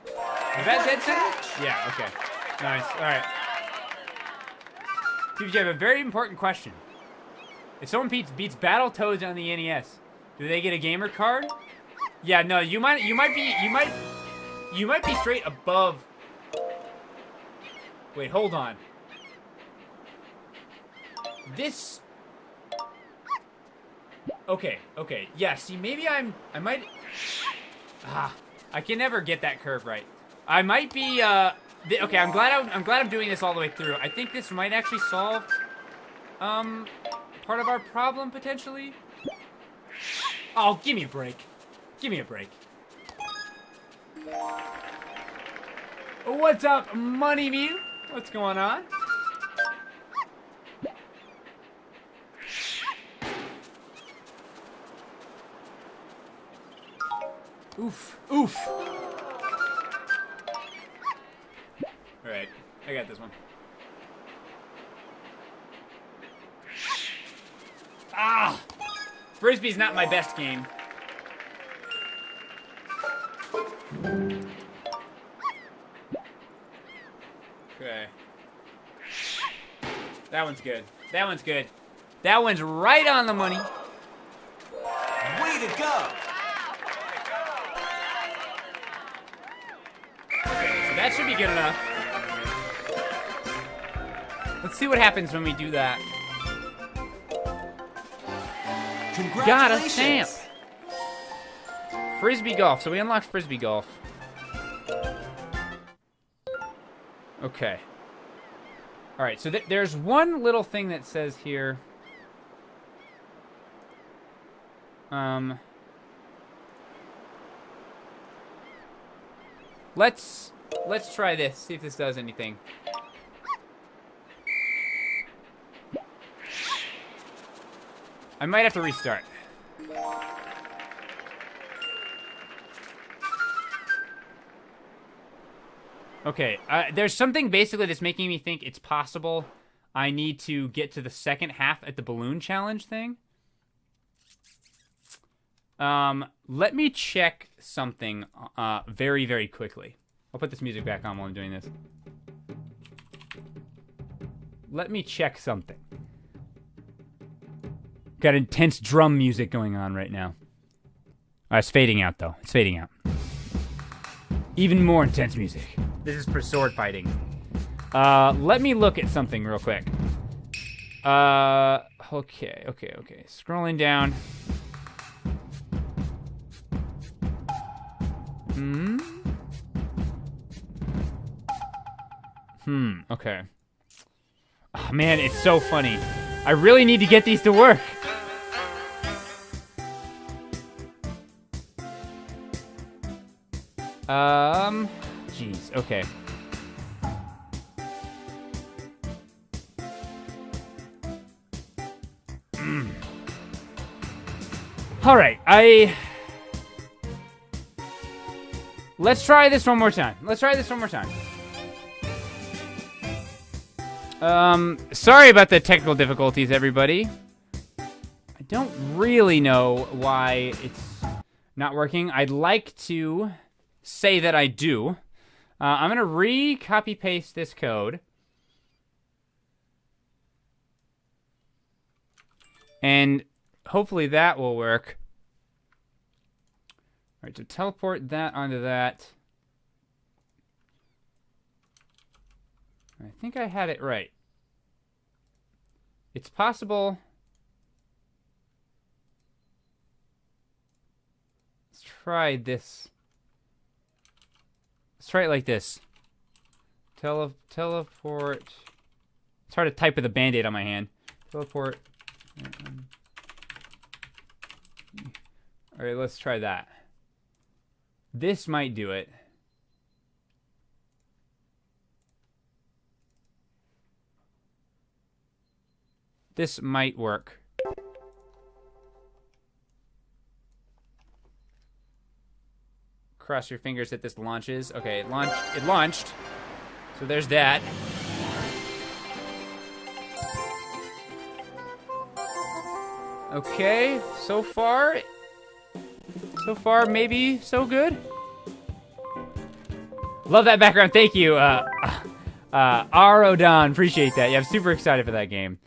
Is that dead center? Yeah, okay. Nice, alright. PB&Jeff, I have a very important question. If someone beats Battletoads on the NES, do they get a gamer card? Yeah, no, you might be straight above. Wait, hold on. This. Okay. Yeah, see, maybe I might. I can never get that curve right. I might be. Okay, I'm glad I'm doing this all the way through. I think this might actually solve part of our problem potentially. Oh, give me a break. Give me a break. What's up, Money Mew? What's going on? Oof. Oof. Alright, I got this one. Ah! Frisbee's not my best game. Okay. That one's good. That one's good. That one's right on the money. Way to go. Okay, so that should be good enough. Let's see what happens when we do that. Got a stamp. Frisbee golf. So we unlocked Frisbee golf. Okay. All right. So there's one little thing that says here. Let's Let's try this. See if this does anything. I might have to restart. Okay, there's something basically that's making me think it's possible I need to get to the second half at the balloon challenge thing. Let me check something very, very quickly. I'll put this music back on while I'm doing this. Let me check something. Got intense drum music going on right now. It's fading out, though. It's fading out. Even more intense music. This is for sword fighting. Let me look at something real quick. Okay. Scrolling down. Okay. Oh, man, it's so funny. I really need to get these to work. Jeez, okay. All right, let's try this one more time. Sorry about the technical difficulties, everybody. I don't really know why it's not working. I'd like to say that I do. I'm gonna re-copy paste this code. And hopefully that will work. All right, so teleport that onto that. I think I had it right. It's possible. Let's try this. Let's try it like this. Teleport. It's hard to type with a band-aid on my hand. Teleport. All right, let's try that. This might do it. This might work. Cross your fingers that this launches. Okay, it launched. So there's that. Okay, so far maybe so good. Love that background. Thank you, Arodon. Appreciate that. Yeah, I'm super excited for that game.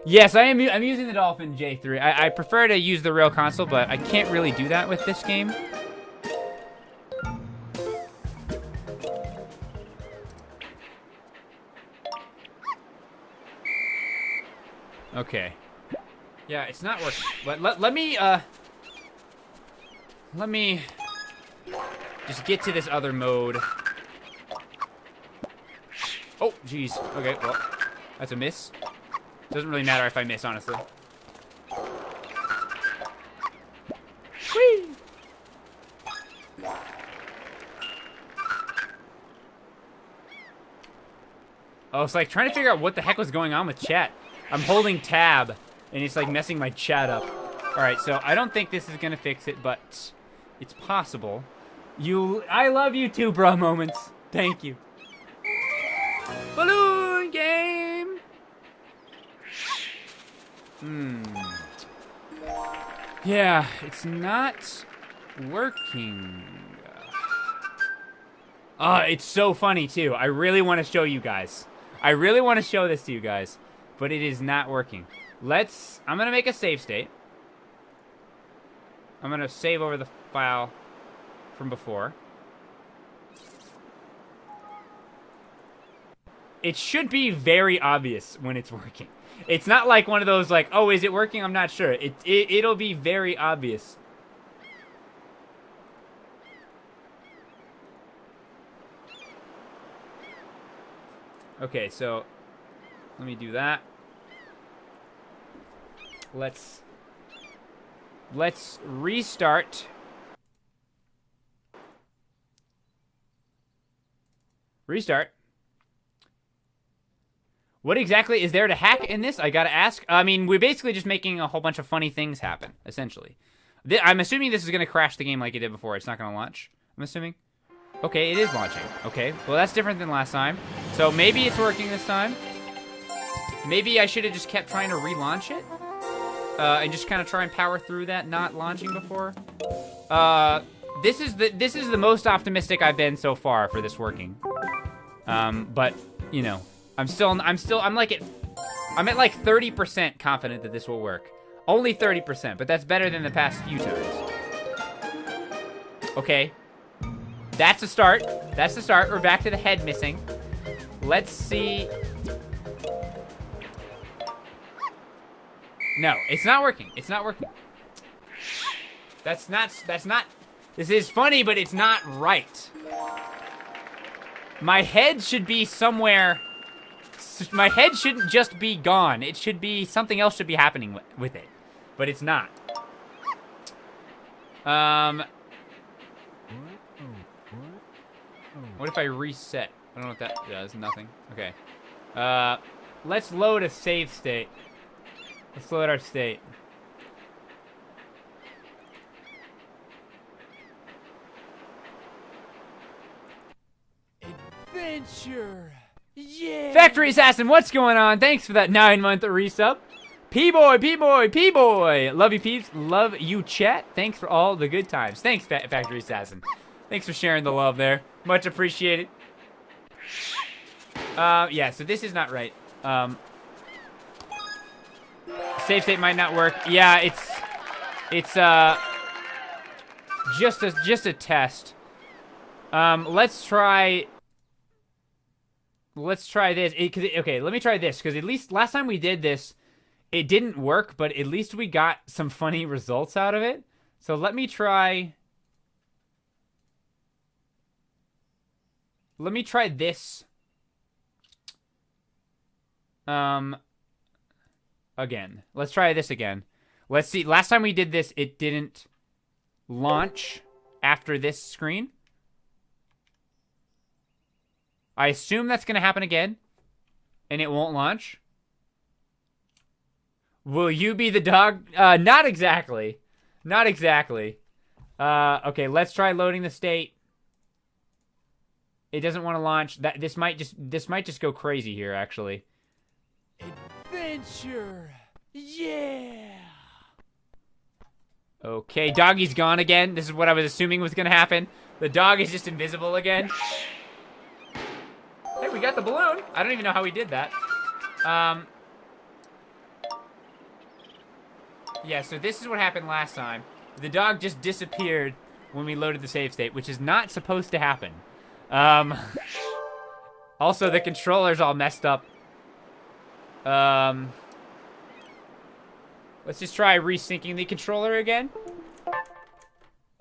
Yes, I'm using the Dolphin J3. I prefer to use the real console, but I can't really do that with this game. Okay. Yeah, it's not working. But let me just get to this other mode. Oh, jeez. Okay, well, that's a miss. Doesn't really matter if I miss, honestly. Whee! Oh, it's like trying to figure out what the heck was going on with chat. I'm holding tab, and it's like messing my chat up. Alright, so I don't think this is gonna fix it, but it's possible. I love you too, bro moments. Thank you. Balloon game! Yeah, it's not working. It's so funny too. I really want to show you guys. I really want to show this to you guys, but it is not working. I'm gonna make a save state. I'm gonna save over the file from before. It should be very obvious when it's working. It's not like one of those like, oh, is it working? I'm not sure. It'll be very obvious. Okay, so let me do that. Let's restart. Restart. What exactly is there to hack in this? I gotta ask. I mean, we're basically just making a whole bunch of funny things happen, essentially. I'm assuming this is gonna crash the game like it did before. It's not gonna launch, I'm assuming. Okay, it is launching. Okay, well that's different than last time. So maybe it's working this time. Maybe I should have just kept trying to relaunch it. And just kind of try and power through that not launching before. This is the most optimistic I've been so far for this working. But you know, I'm at like 30% confident that this will work. Only 30%, but that's better than the past few times. Okay. That's a start. That's the start. We're back to the head missing. Let's see. No, it's not working. It's not working. That's not, this is funny, but it's not right. My head should be somewhere, my head shouldn't just be gone. It should be, something else should be happening with it, but it's not. What if I reset? I don't know what that does, nothing. Okay. Let's load a save state. Let's load our state. Adventure! Yeah! Factory Assassin, what's going on? Thanks for that 9-month resub. P-Boy, P-Boy, P-Boy! Love you, peeps. Love you, chat. Thanks for all the good times. Thanks, Factory Assassin. Thanks for sharing the love there. Much appreciated. Yeah, so this is not right. Save state might not work. Yeah, it's just a test. Let's try this. Okay, let me try this, because at least last time we did this, it didn't work, but at least we got some funny results out of it. So let me try this. Again. Let's try this again. Let's see. Last time we did this, it didn't launch after this screen. I assume that's going to happen again, and it won't launch. Will you be the dog? Not exactly. Not exactly. Okay, let's try loading the state. It doesn't want to launch. This might just go crazy here, actually. Adventure! Yeah! Okay, doggy's gone again. This is what I was assuming was gonna happen. The dog is just invisible again. Hey, we got the balloon. I don't even know how we did that. Yeah, so this is what happened last time. The dog just disappeared when we loaded the save state, which is not supposed to happen. Also, the controller's all messed up. Let's just try resyncing the controller again.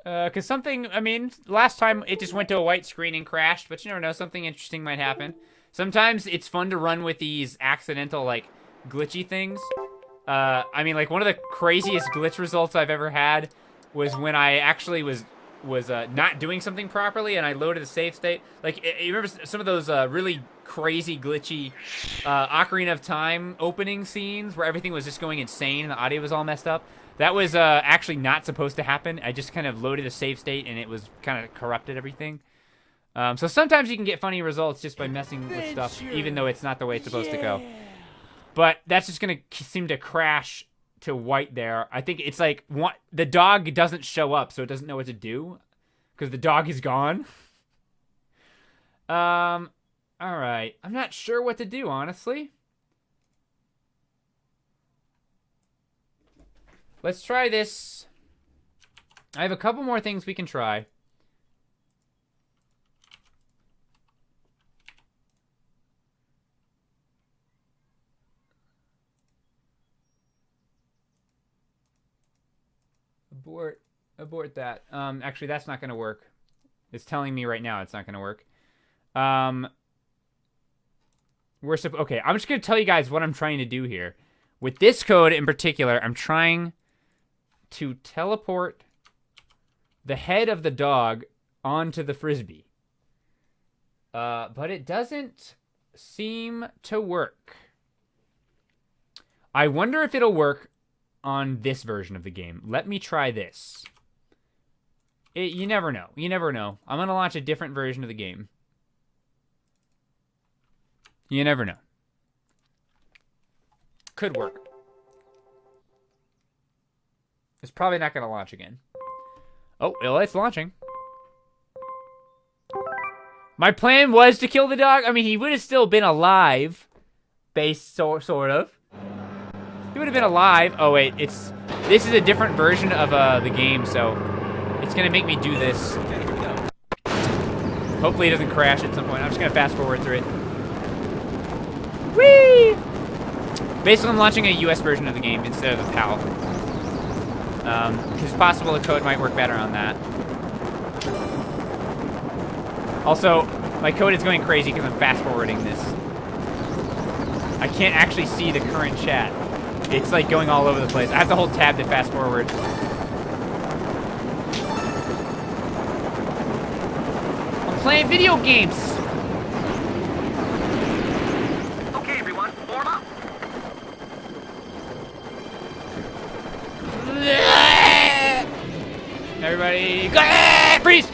Cause something, I mean, last time it just went to a white screen and crashed, but you never know, something interesting might happen. Sometimes it's fun to run with these accidental, like, glitchy things. I mean, like, one of the craziest glitch results I've ever had was when I actually was not doing something properly, and I loaded the save state. Like, you remember some of those really crazy, glitchy Ocarina of Time opening scenes where everything was just going insane and the audio was all messed up? That was actually not supposed to happen. I just kind of loaded a save state, and it was kind of corrupted everything. So sometimes you can get funny results just by messing with stuff, even though it's not the way it's supposed to go. But that's just going to seem to crash to white there. I think it's like the dog doesn't show up, so it doesn't know what to do because the dog is gone. All right. I'm not sure what to do, honestly. Let's try this. I have a couple more things we can try. Abort that. Actually, that's not going to work. It's telling me right now it's not going to work. Okay, I'm just going to tell you guys what I'm trying to do here. With this code in particular, I'm trying to teleport the head of the dog onto the Frisbee. But it doesn't seem to work. I wonder if it'll work on this version of the game. Let me try this. You never know. You never know. I'm going to launch a different version of the game. You never know. Could work. It's probably not going to launch again. Oh, well, it's launching. My plan was to kill the dog. I mean, he would have still been alive. Sort of. He would have been alive. Oh, wait. This is a different version of the game, so it's going to make me do this. Okay, here we go. Hopefully it doesn't crash at some point. I'm just going to fast forward through it. Whee! Basically, I'm launching a US version of the game instead of a PAL. Because it's possible the code might work better on that. Also, my code is going crazy because I'm fast forwarding this. I can't actually see the current chat. It's like going all over the place. I have to hold tab to fast forward. I'm playing video games. Okay, everyone, form up. Everybody, go! Freeze!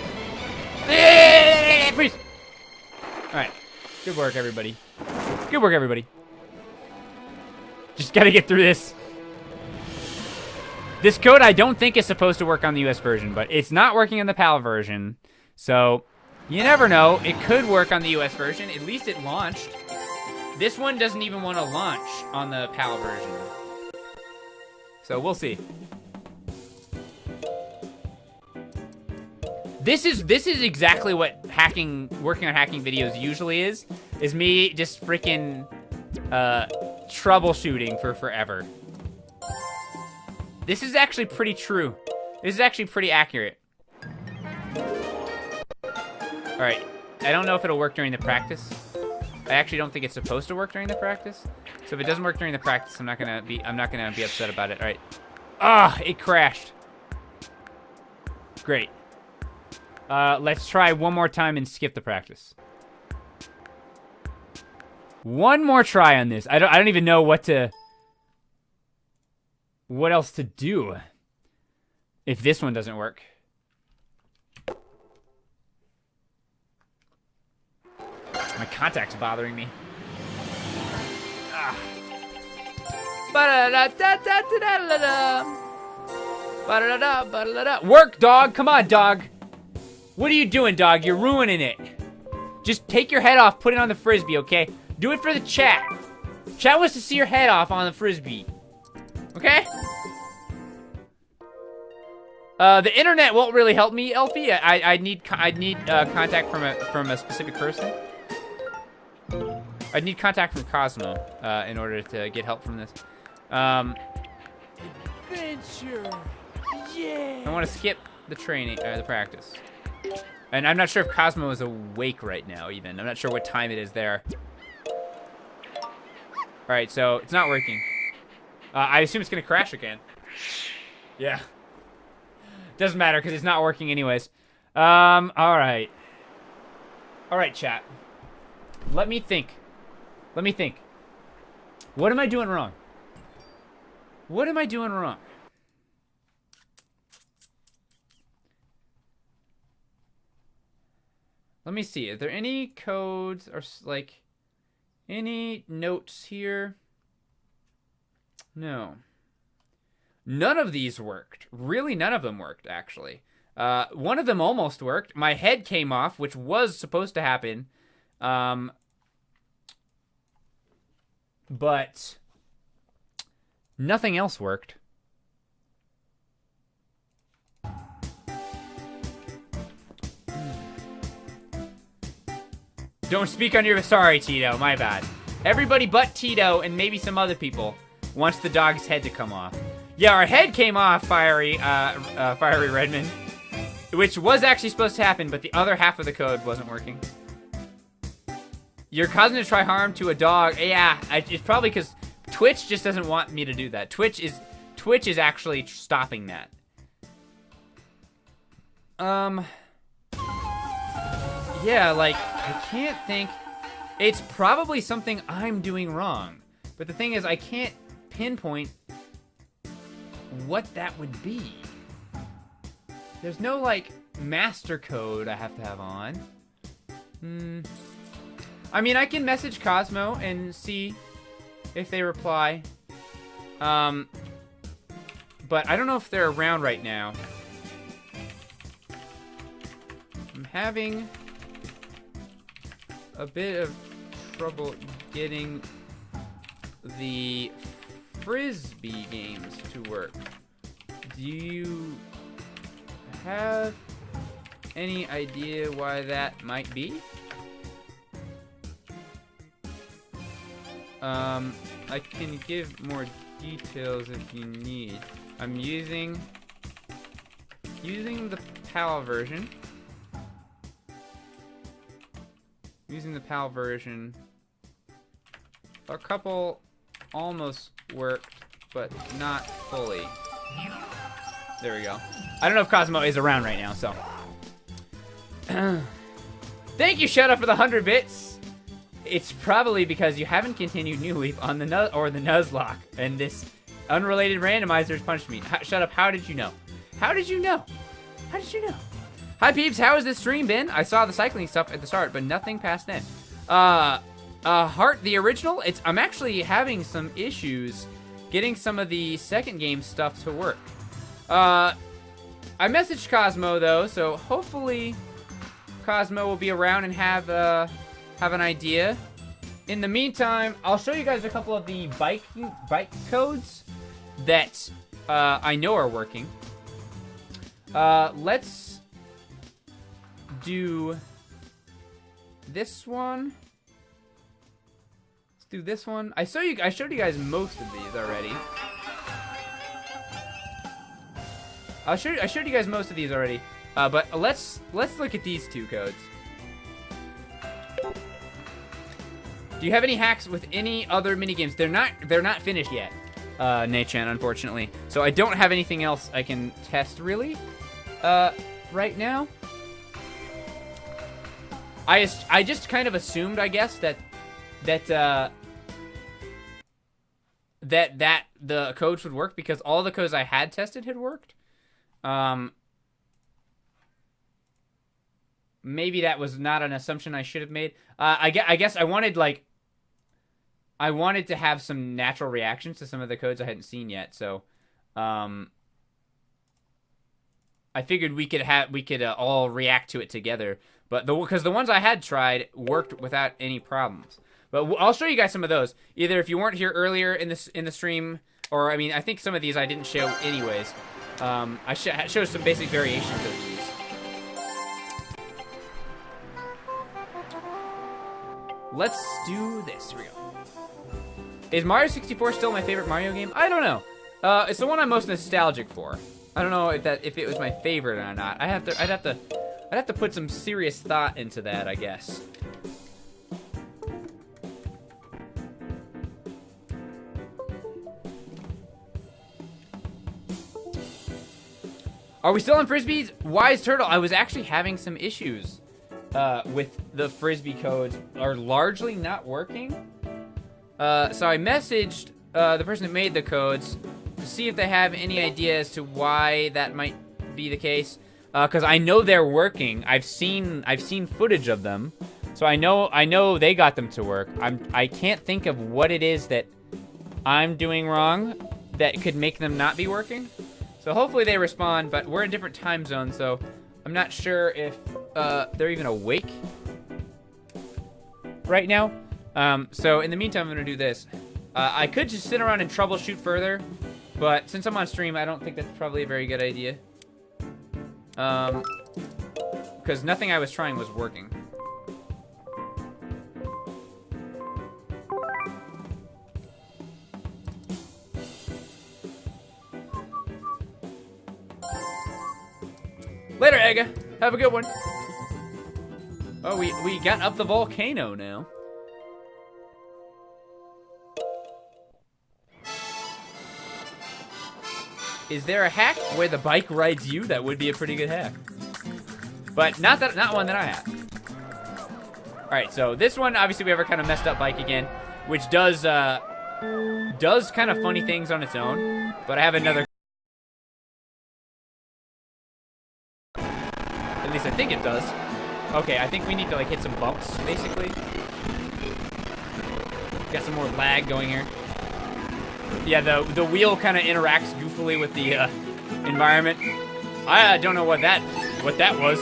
Freeze! Alright. Good work, everybody. Good work, everybody. Just gotta get through this. This code I don't think is supposed to work on the US version, but it's not working on the PAL version. So, you never know. It could work on the US version. At least it launched. This one doesn't even want to launch on the PAL version. So, we'll see. This is exactly what working on hacking videos usually is me just freaking troubleshooting for forever. This is actually pretty true. This is actually pretty accurate. All right, I don't know if it'll work during the practice. I actually don't think it's supposed to work during the practice. So if it doesn't work during the practice, I'm not gonna be upset about it. All right. Ah, it crashed. Great. Let's try one more time and skip the practice. One more try on this. I don't even know what else to do if this one doesn't work. My contact's bothering me. Ah. Work, dog. Come on, dog. What are you doing, dog? You're ruining it. Just take your head off, put it on the Frisbee, okay? Do it for the chat. Chat wants to see your head off on the Frisbee. Okay? The internet won't really help me, Elfie. I need contact from a specific person. I need contact from Cosmo in order to get help from this. Adventure. Yeah. I want to skip the training, the practice. And I'm not sure if Cosmo is awake right now, even. I'm not sure what time it is there. Alright, so it's not working. I assume it's going to crash again. Yeah. Doesn't matter, because it's not working anyways. Alright. Alright, chat. Let me think. Let me think. What am I doing wrong? What am I doing wrong? Let me see. Are there any codes or like any notes here? No. None of these worked. Really, none of them worked, actually. One of them almost worked. My head came off, which was supposed to happen. But nothing else worked. Don't speak on your... Sorry, Tito. My bad. Everybody but Tito and maybe some other people wants the dog's head to come off. Yeah, our head came off, Fiery Redmond. Which was actually supposed to happen, but the other half of the code wasn't working. You're causing to try harm to a dog. Yeah, it's probably because Twitch just doesn't want me to do that. Twitch is actually stopping that. Yeah, like... I can't think. It's probably something I'm doing wrong. But the thing is, I can't pinpoint what that would be. There's no, like, master code I have to have on. I mean, I can message Cosmo and see if they reply. But I don't know if they're around right now. I'm having a bit of trouble getting the Frisbee games to work. Do you have any idea why that might be? I can give more details if you need. I'm using the PAL version. Using the PAL version. A couple almost worked, but not fully. There we go. I don't know if Cosmo is around right now, so. Thank you, Shadow, for the 100 bits. It's probably because you haven't continued New Leaf on the Nuzlocke, and this unrelated randomizer's punched me. Shut up, how did you know? How did you know? How did you know? Hi, peeps, how has this stream been? I saw the cycling stuff at the start, but nothing past then. Heart, the original, I'm actually having some issues getting some of the second game stuff to work. I messaged Cosmo, though, so hopefully Cosmo will be around and have an idea. In the meantime, I'll show you guys a couple of the bike codes that I know are working. Let's do this one. Let's do this one. I showed you guys most of these already. I showed you guys most of these already. But let's look at these two codes. Do you have any hacks with any other minigames? They're not finished yet, Nachan, unfortunately. So I don't have anything else I can test really, right now. I just kind of assumed, I guess, that the codes would work because all the codes I had tested had worked. Maybe that was not an assumption I should have made. I guess I wanted to have some natural reactions to some of the codes I hadn't seen yet. So, I figured we could all react to it together. But because the ones I had tried worked without any problems. But I'll show you guys some of those. Either if you weren't here earlier in the stream, or I mean, I think some of these I didn't show anyways. I showed some basic variations of these. Let's do this. Here we go. Is Mario 64 still my favorite Mario game? I don't know. It's the one I'm most nostalgic for. I don't know if it was my favorite or not. I'd have to put some serious thought into that, I guess. Are we still on Frisbees? Wise Turtle, I was actually having some issues with the Frisbee codes are largely not working. So I messaged the person that made the codes to see if they have any idea as to why that might be the case. Because I know they're working. I've seen footage of them, so I know they got them to work. I can't think of what it is that I'm doing wrong that could make them not be working. So hopefully they respond, but we're in different time zones, so I'm not sure if they're even awake right now. So in the meantime, I'm gonna do this. I could just sit around and troubleshoot further, but since I'm on stream, I don't think that's probably a very good idea. Because nothing I was trying was working. Later, Aga. Have a good one. Oh, we got up the volcano now. Is there a hack where the bike rides you? That would be a pretty good hack. But not one that I have. Alright, so this one, obviously we have our kind of messed up bike again, which does kind of funny things on its own, but I have another... At least I think it does. Okay, I think we need to like hit some bumps, basically. Got some more lag going here. Yeah, the wheel kind of interacts goofily with the environment. I don't know what that was.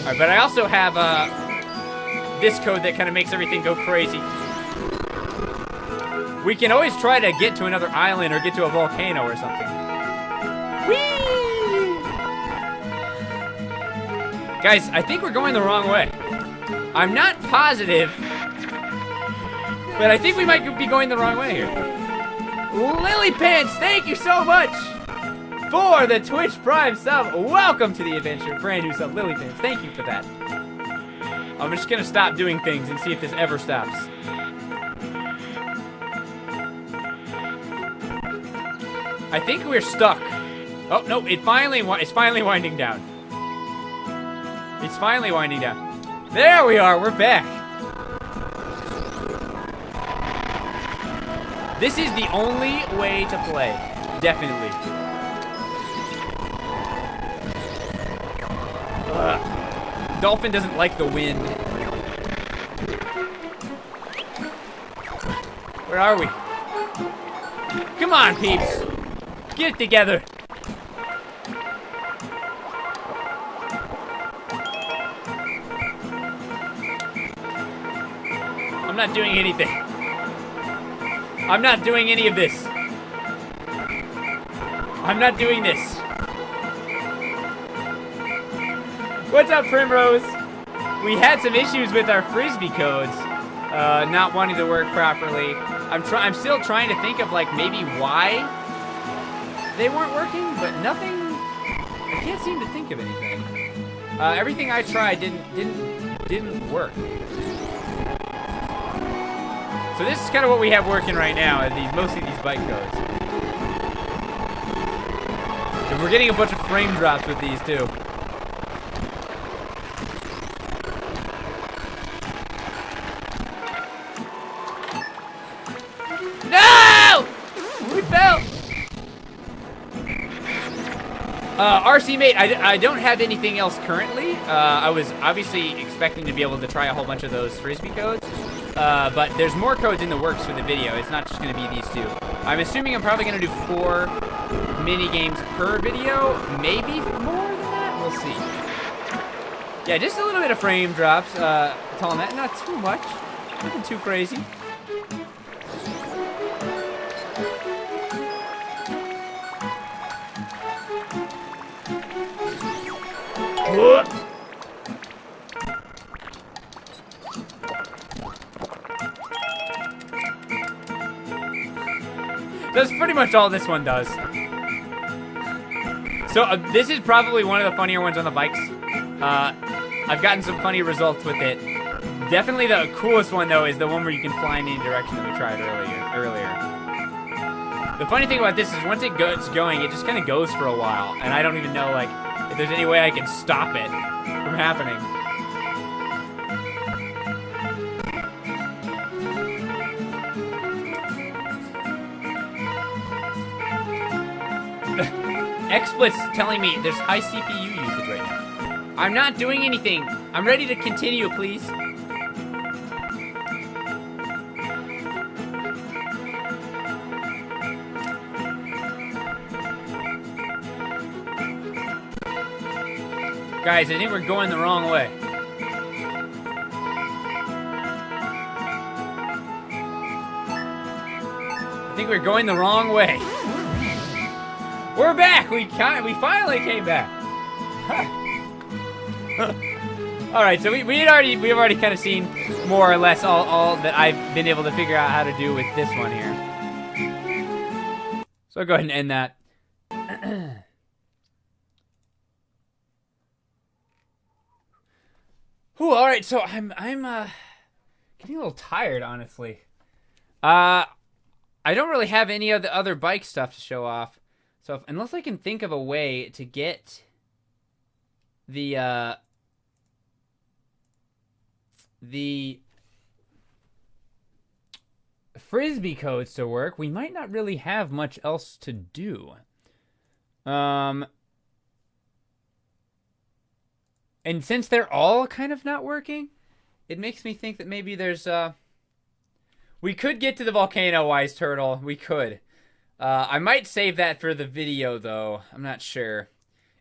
Alright, but I also have this code that kind of makes everything go crazy. We can always try to get to another island or get to a volcano or something. Whee! Guys, I think we're going the wrong way. I'm not positive, but I think we might be going the wrong way here. Lily Pants, thank you so much for the Twitch Prime sub. Welcome to the adventure. Brand new sub, Lily Pants. Thank you for that. I'm just gonna stop doing things and see if this ever stops. I think we're stuck. Oh no! It's finally winding down. It's finally winding down. There we are. We're back. This is the only way to play. Definitely. Dolphin doesn't like the wind. Where are we? Come on, peeps. Get it together. I'm not doing anything. I'm not doing any of this. I'm not doing this. What's up, Primrose? We had some issues with our Frisbee codes not wanting to work properly. I'm still trying to think of like maybe why they weren't working, but nothing. I can't seem to think of anything. Everything I tried didn't work. So this is kind of what we have working right now, mostly these bike codes. And we're getting a bunch of frame drops with these too. No! We fell! RC Mate, I don't have anything else currently. I was obviously expecting to be able to try a whole bunch of those Frisbee codes. But there's more codes in the works for the video. It's not just going to be these two. I'm assuming I'm probably going to do 4 mini games per video. Maybe more than that. We'll see. Yeah, just a little bit of frame drops. Telling that, not too much. Nothing too crazy. That's pretty much all this one does. So this is probably one of the funnier ones on the bikes. I've gotten some funny results with it. Definitely the coolest one though is the one where you can fly in any direction that we tried earlier. The funny thing about this is once it gets going, it just kind of goes for a while, and I don't even know like if there's any way I can stop it from happening. XSplit's telling me there's high CPU usage right now. I'm not doing anything. I'm ready to continue, please. Guys, I think we're going the wrong way. I think we're going the wrong way. We're back. We finally came back. All right, so we've already kind of seen more or less all that I've been able to figure out how to do with this one here. So I'll go ahead and end that. Whew, all right, so I'm getting a little tired, honestly. I don't really have any of the other bike stuff to show off. So unless I can think of a way to get the the Frisbee codes to work, we might not really have much else to do. And since they're all kind of not working, it makes me think that maybe there's we could get to the volcano, Wise Turtle. We could. I might save that for the video, though. I'm not sure.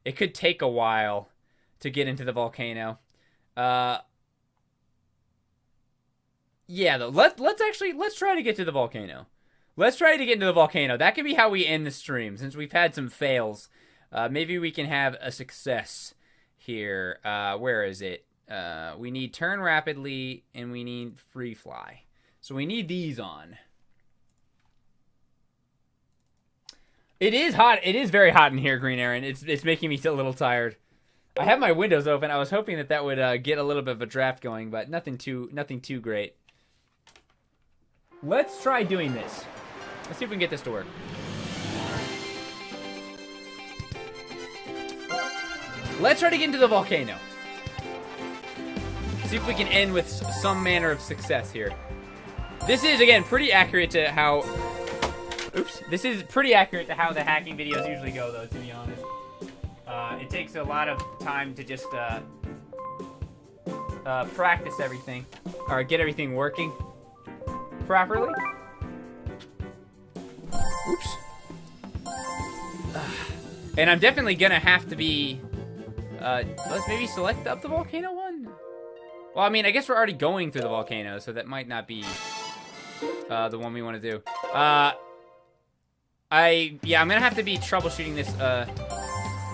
It could take a while to get into the volcano. Yeah, though. Let's try to get to the volcano. Let's try to get into the volcano. That could be how we end the stream, since we've had some fails. Maybe we can have a success here. Where is it? We need turn rapidly, and we need free fly. So we need these on. It is hot. It is very hot in here, Green Aaron. It's making me a little tired. I have my windows open. I was hoping that would get a little bit of a draft going, but nothing too great. Let's try doing this. Let's see if we can get this to work. Let's try to get into the volcano. See if we can end with some manner of success here. This is, again, pretty accurate to how... Oops. This is pretty accurate to how the hacking videos usually go, though, to be honest. It takes a lot of time to just practice everything. Or get everything working properly. Oops. And I'm definitely gonna have to be... let's maybe select up the volcano one? Well, I mean, I guess we're already going through the volcano, so that might not be the one we want to do. Yeah, I'm gonna have to be troubleshooting this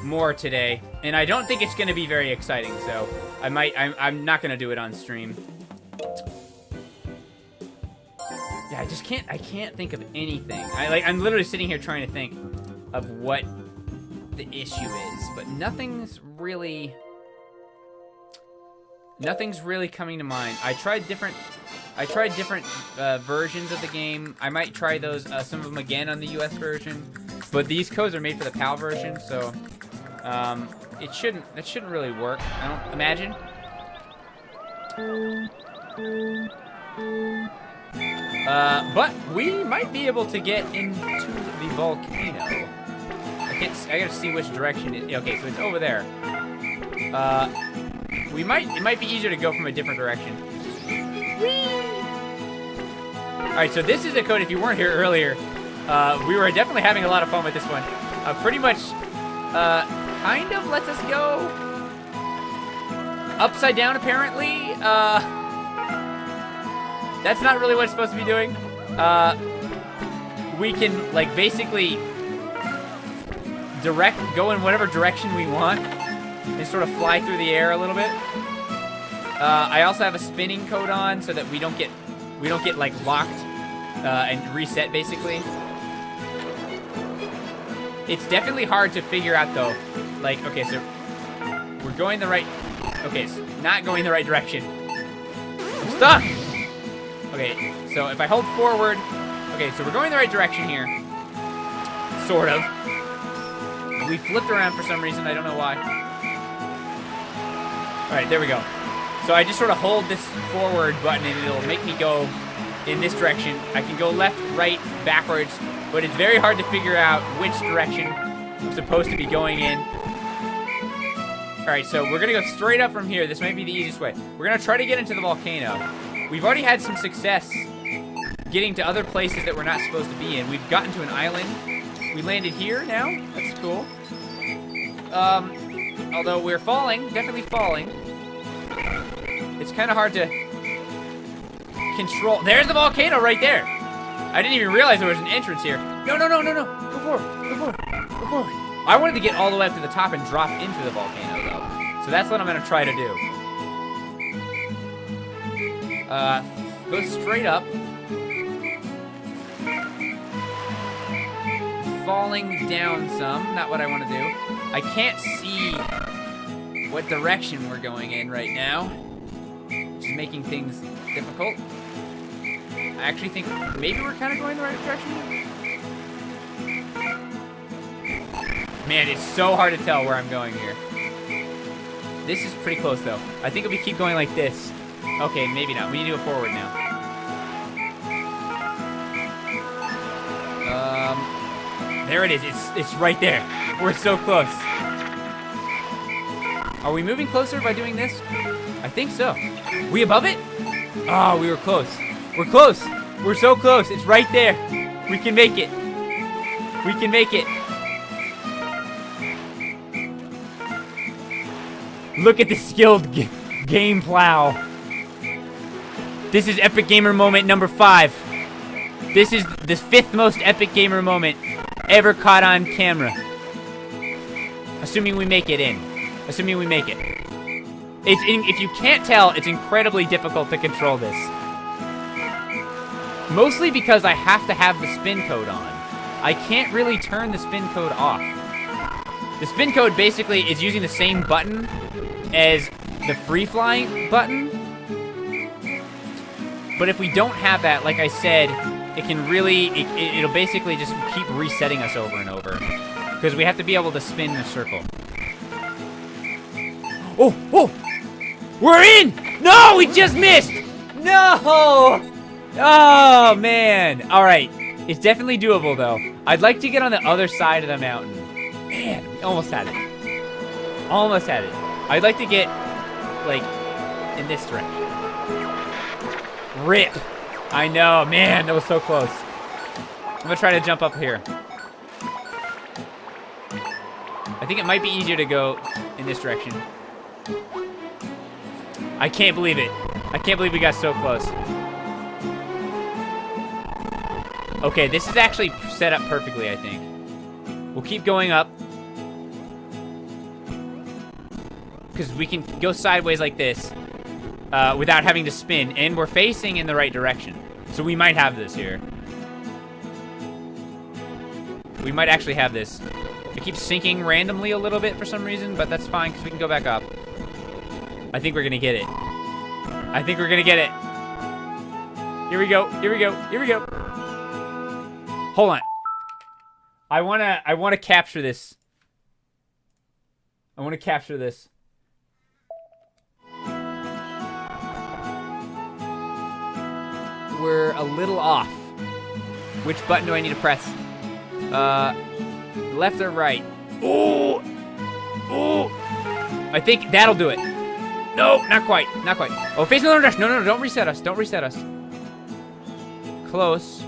more today, and I don't think it's gonna be very exciting. So I'm not gonna do it on stream. Yeah, I can't think of anything. I'm literally sitting here trying to think of what the issue is, but nothing's really coming to mind. I tried different versions of the game. I might try those some of them again on the US version, but these codes are made for the PAL version, so it shouldn't really work, I don't imagine. But we might be able to get into the volcano. I gotta see which direction it... Okay, so it's over there. It might be easier to go from a different direction. Alright, so this is a code, if you weren't here earlier, we were definitely having a lot of fun with this one. Pretty much, kind of lets us go upside down, apparently. That's not really what it's supposed to be doing. We can, like, basically go in whatever direction we want and sort of fly through the air a little bit. I also have a spinning code on so that we don't get like locked and reset, basically. It's definitely hard to figure out though. Like, okay, so we're going the right... Okay, so not going the right direction. I'm stuck! Okay, so if I hold forward... Okay, so we're going the right direction here. Sort of. We flipped around for some reason, I don't know why. Alright, there we go. So I just sort of hold this forward button and it'll make me go in this direction. I can go left, right, backwards, but it's very hard to figure out which direction I'm supposed to be going in. Alright, so we're gonna go straight up from here. This might be the easiest way. We're gonna try to get into the volcano. We've already had some success getting to other places that we're not supposed to be in. We've gotten to an island. We landed here now. That's cool. Although we're falling, definitely falling. It's kind of hard to control. There's the volcano right there. I didn't even realize there was an entrance here. No. Go forward. I wanted to get all the way up to the top and drop into the volcano, though. So that's what I'm going to try to do. Go straight up. Falling down some. Not what I want to do. I can't see what direction we're going in right now, which is making things difficult. I actually think maybe we're kind of going the right direction. Man, it's so hard to tell where I'm going here. This is pretty close, though. I think if we keep going like this, Okay, maybe not. We need to go forward now. There it is. It's right there. We're so close. Are we moving closer by doing this? I think so. We above it? Oh, we were close. We're close. We're so close. It's right there. We can make it. We can make it. Look at the skilled game plow. This is Epic Gamer moment number 5. This is the 5th most Epic Gamer moment ever caught on camera. Assuming we make it in. Assuming we make it. If you can't tell, it's incredibly difficult to control this. Mostly because I have to have the spin code on. I can't really turn the spin code off. The spin code basically is using the same button as the free flying button. But if we don't have that, like I said, it can really, it'll basically just keep resetting us over and over. Because we have to be able to spin the circle. Oh, oh! We're in! No, we just missed! No! Oh, man. All right. It's definitely doable, though. I'd like to get on the other side of the mountain. Man, we almost had it. Almost had it. I'd like to get, like, in this direction. Rip. I know, man, that was so close. I'm gonna try to jump up here. I think it might be easier to go in this direction. I can't believe it. I can't believe we got so close. Okay, this is actually set up perfectly, I think. We'll keep going up. Because we can go sideways like this. Without having to spin, and we're facing in the right direction. So we might have this here. We might actually have this. It keeps sinking randomly a little bit for some reason, but that's fine because we can go back up. I think we're gonna get it. I think we're gonna get it. Here we go, here we go, here we go. Hold on. I wanna capture this. I wanna capture this. We're a little off. Which button do I need to press? Left or right? Ooh! Ooh! I think that'll do it. No, not quite. Not quite. Oh, face another direction. No, no, no, don't reset us. Don't reset us. Close.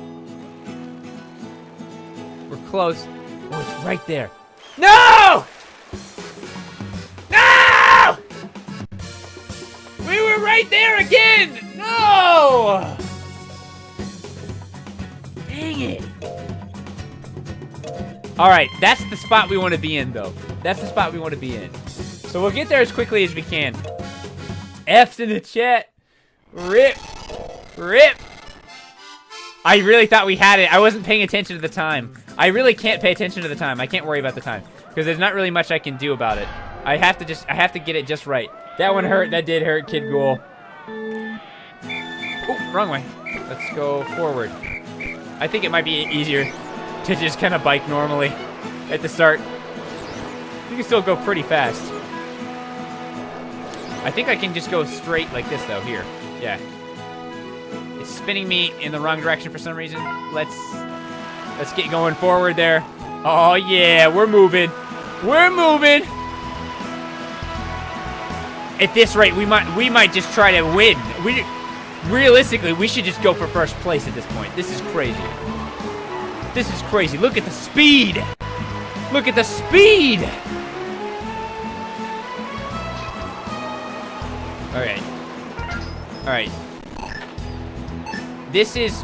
We're close. Oh, it's right there. No! No! We were right there again! No! Dang it. Alright, that's the spot we want to be in, though. That's the spot we want to be in. So we'll get there as quickly as we can. F's in the chat. Rip. Rip. I really thought we had it. I wasn't paying attention to the time. I really can't pay attention to the time. I can't worry about the time. Because there's not really much I can do about it. I have to get it just right. That one hurt. That did hurt, Kid Ghoul. Oh, wrong way. Let's go forward. I think it might be easier to just kind of bike normally at the start. You can still go pretty fast. I think I can just go straight like this, though, here. Yeah. It's spinning me in the wrong direction for some reason. Let's get going forward there. Oh, yeah, we're moving. We're moving. At this rate, we might just try to win. Realistically, we should just go for first place at this point. This is crazy. This is crazy. Look at the speed. Look at the speed. All right. All right. This is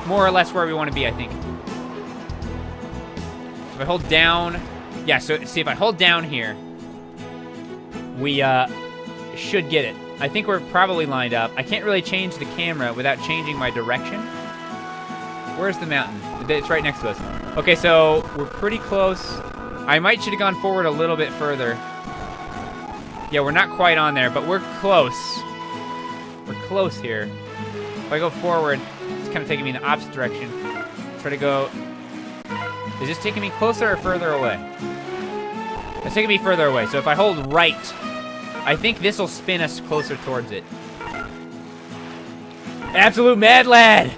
more or less where we want to be, I think. If I hold down, yeah, so see, if I hold down here, we should get it. I think we're probably lined up. I can't really change the camera without changing my direction. Where's the mountain? It's right next to us. Okay, so we're pretty close. I should have gone forward a little bit further. Yeah, we're not quite on there, but we're close. We're close here. If I go forward, it's kind of taking me in the opposite direction. Try to go. Is this taking me closer or further away? It's taking me further away. So if I hold right, I think this will spin us closer towards it. Absolute mad lad.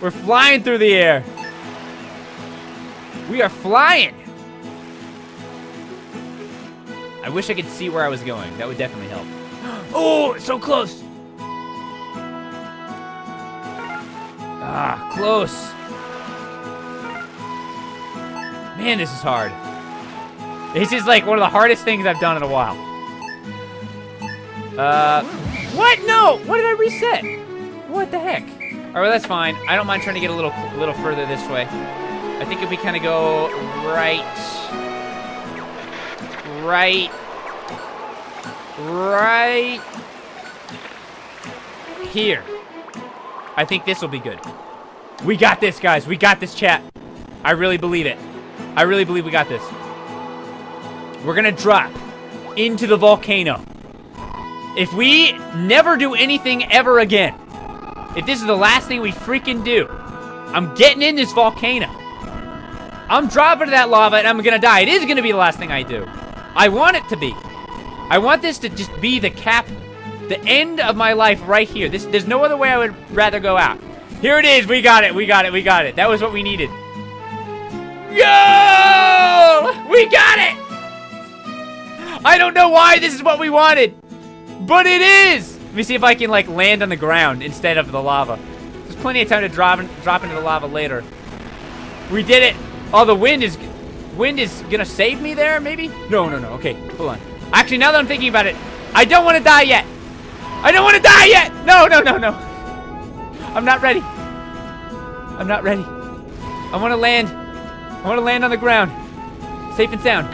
We're flying through the air. We are flying. I wish I could see where I was going. That would definitely help. Oh, so close. Ah, close. Man, this is hard. This is like one of the hardest things I've done in a while. What? No! What did I reset? What the heck? All right, well, that's fine. I don't mind trying to get a little further this way. I think if we kind of go right here. I think this will be good. We got this, guys. We got this, chat. I really believe it. I really believe we got this. We're gonna drop into the volcano. If we never do anything ever again, if this is the last thing we freaking do, I'm getting in this volcano. I'm dropping to that lava and I'm gonna die. It is gonna be the last thing I do. I want it to be. I want this to just be the cap, the end of my life right here. There's no other way I would rather go out. Here it is. We got it. We got it. We got it. That was what we needed. Yo! We got it! I don't know why this is what we wanted, but it is! Let me see if I can, like, land on the ground instead of the lava. There's plenty of time to drop into the lava later. We did it! Oh, the wind is gonna save me there, maybe? No. Okay, hold on. Actually, now that I'm thinking about it, I don't want to die yet! I don't want to die yet! No! I'm not ready. I'm not ready. I want to land. I want to land on the ground. Safe and sound.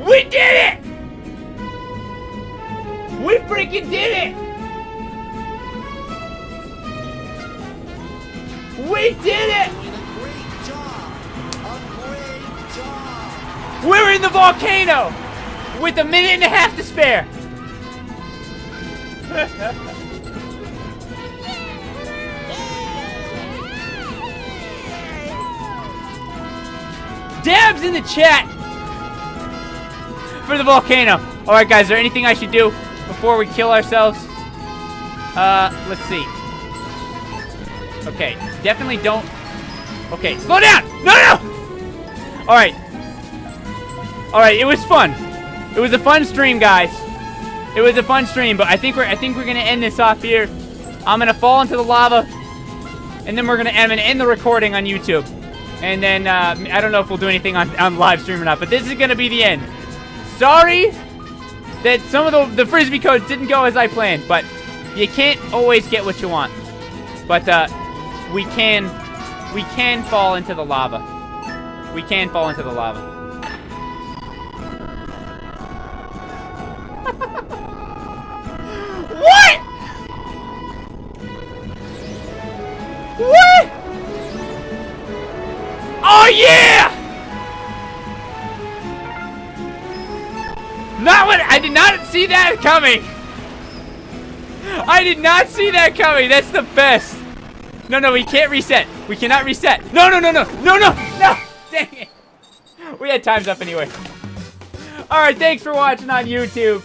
We did it! We freaking did it! We did it! Great job! A great job! We're in the volcano! With a minute and a half to spare! Dabs in the chat for the volcano. Alright guys, is there anything I should do before we kill ourselves? Let's see. Okay, definitely don't. Okay, slow down! No! Alright. Alright, it was fun. It was a fun stream, guys. It was a fun stream, but I think we're gonna end this off here. I'm gonna fall into the lava, and then I'm gonna end the recording on YouTube. And then I don't know if we'll do anything on live stream or not, but this is gonna be the end. Sorry that some of the Frisbee codes didn't go as I planned, but you can't always get what you want. But we can fall into the lava. We can fall into the lava. What? What? Oh yeah! Not what I did not see that coming. I did not see that coming. That's the best. No, we can't reset. We cannot reset. No. Dang it. We had times up anyway. Alright, thanks for watching on YouTube.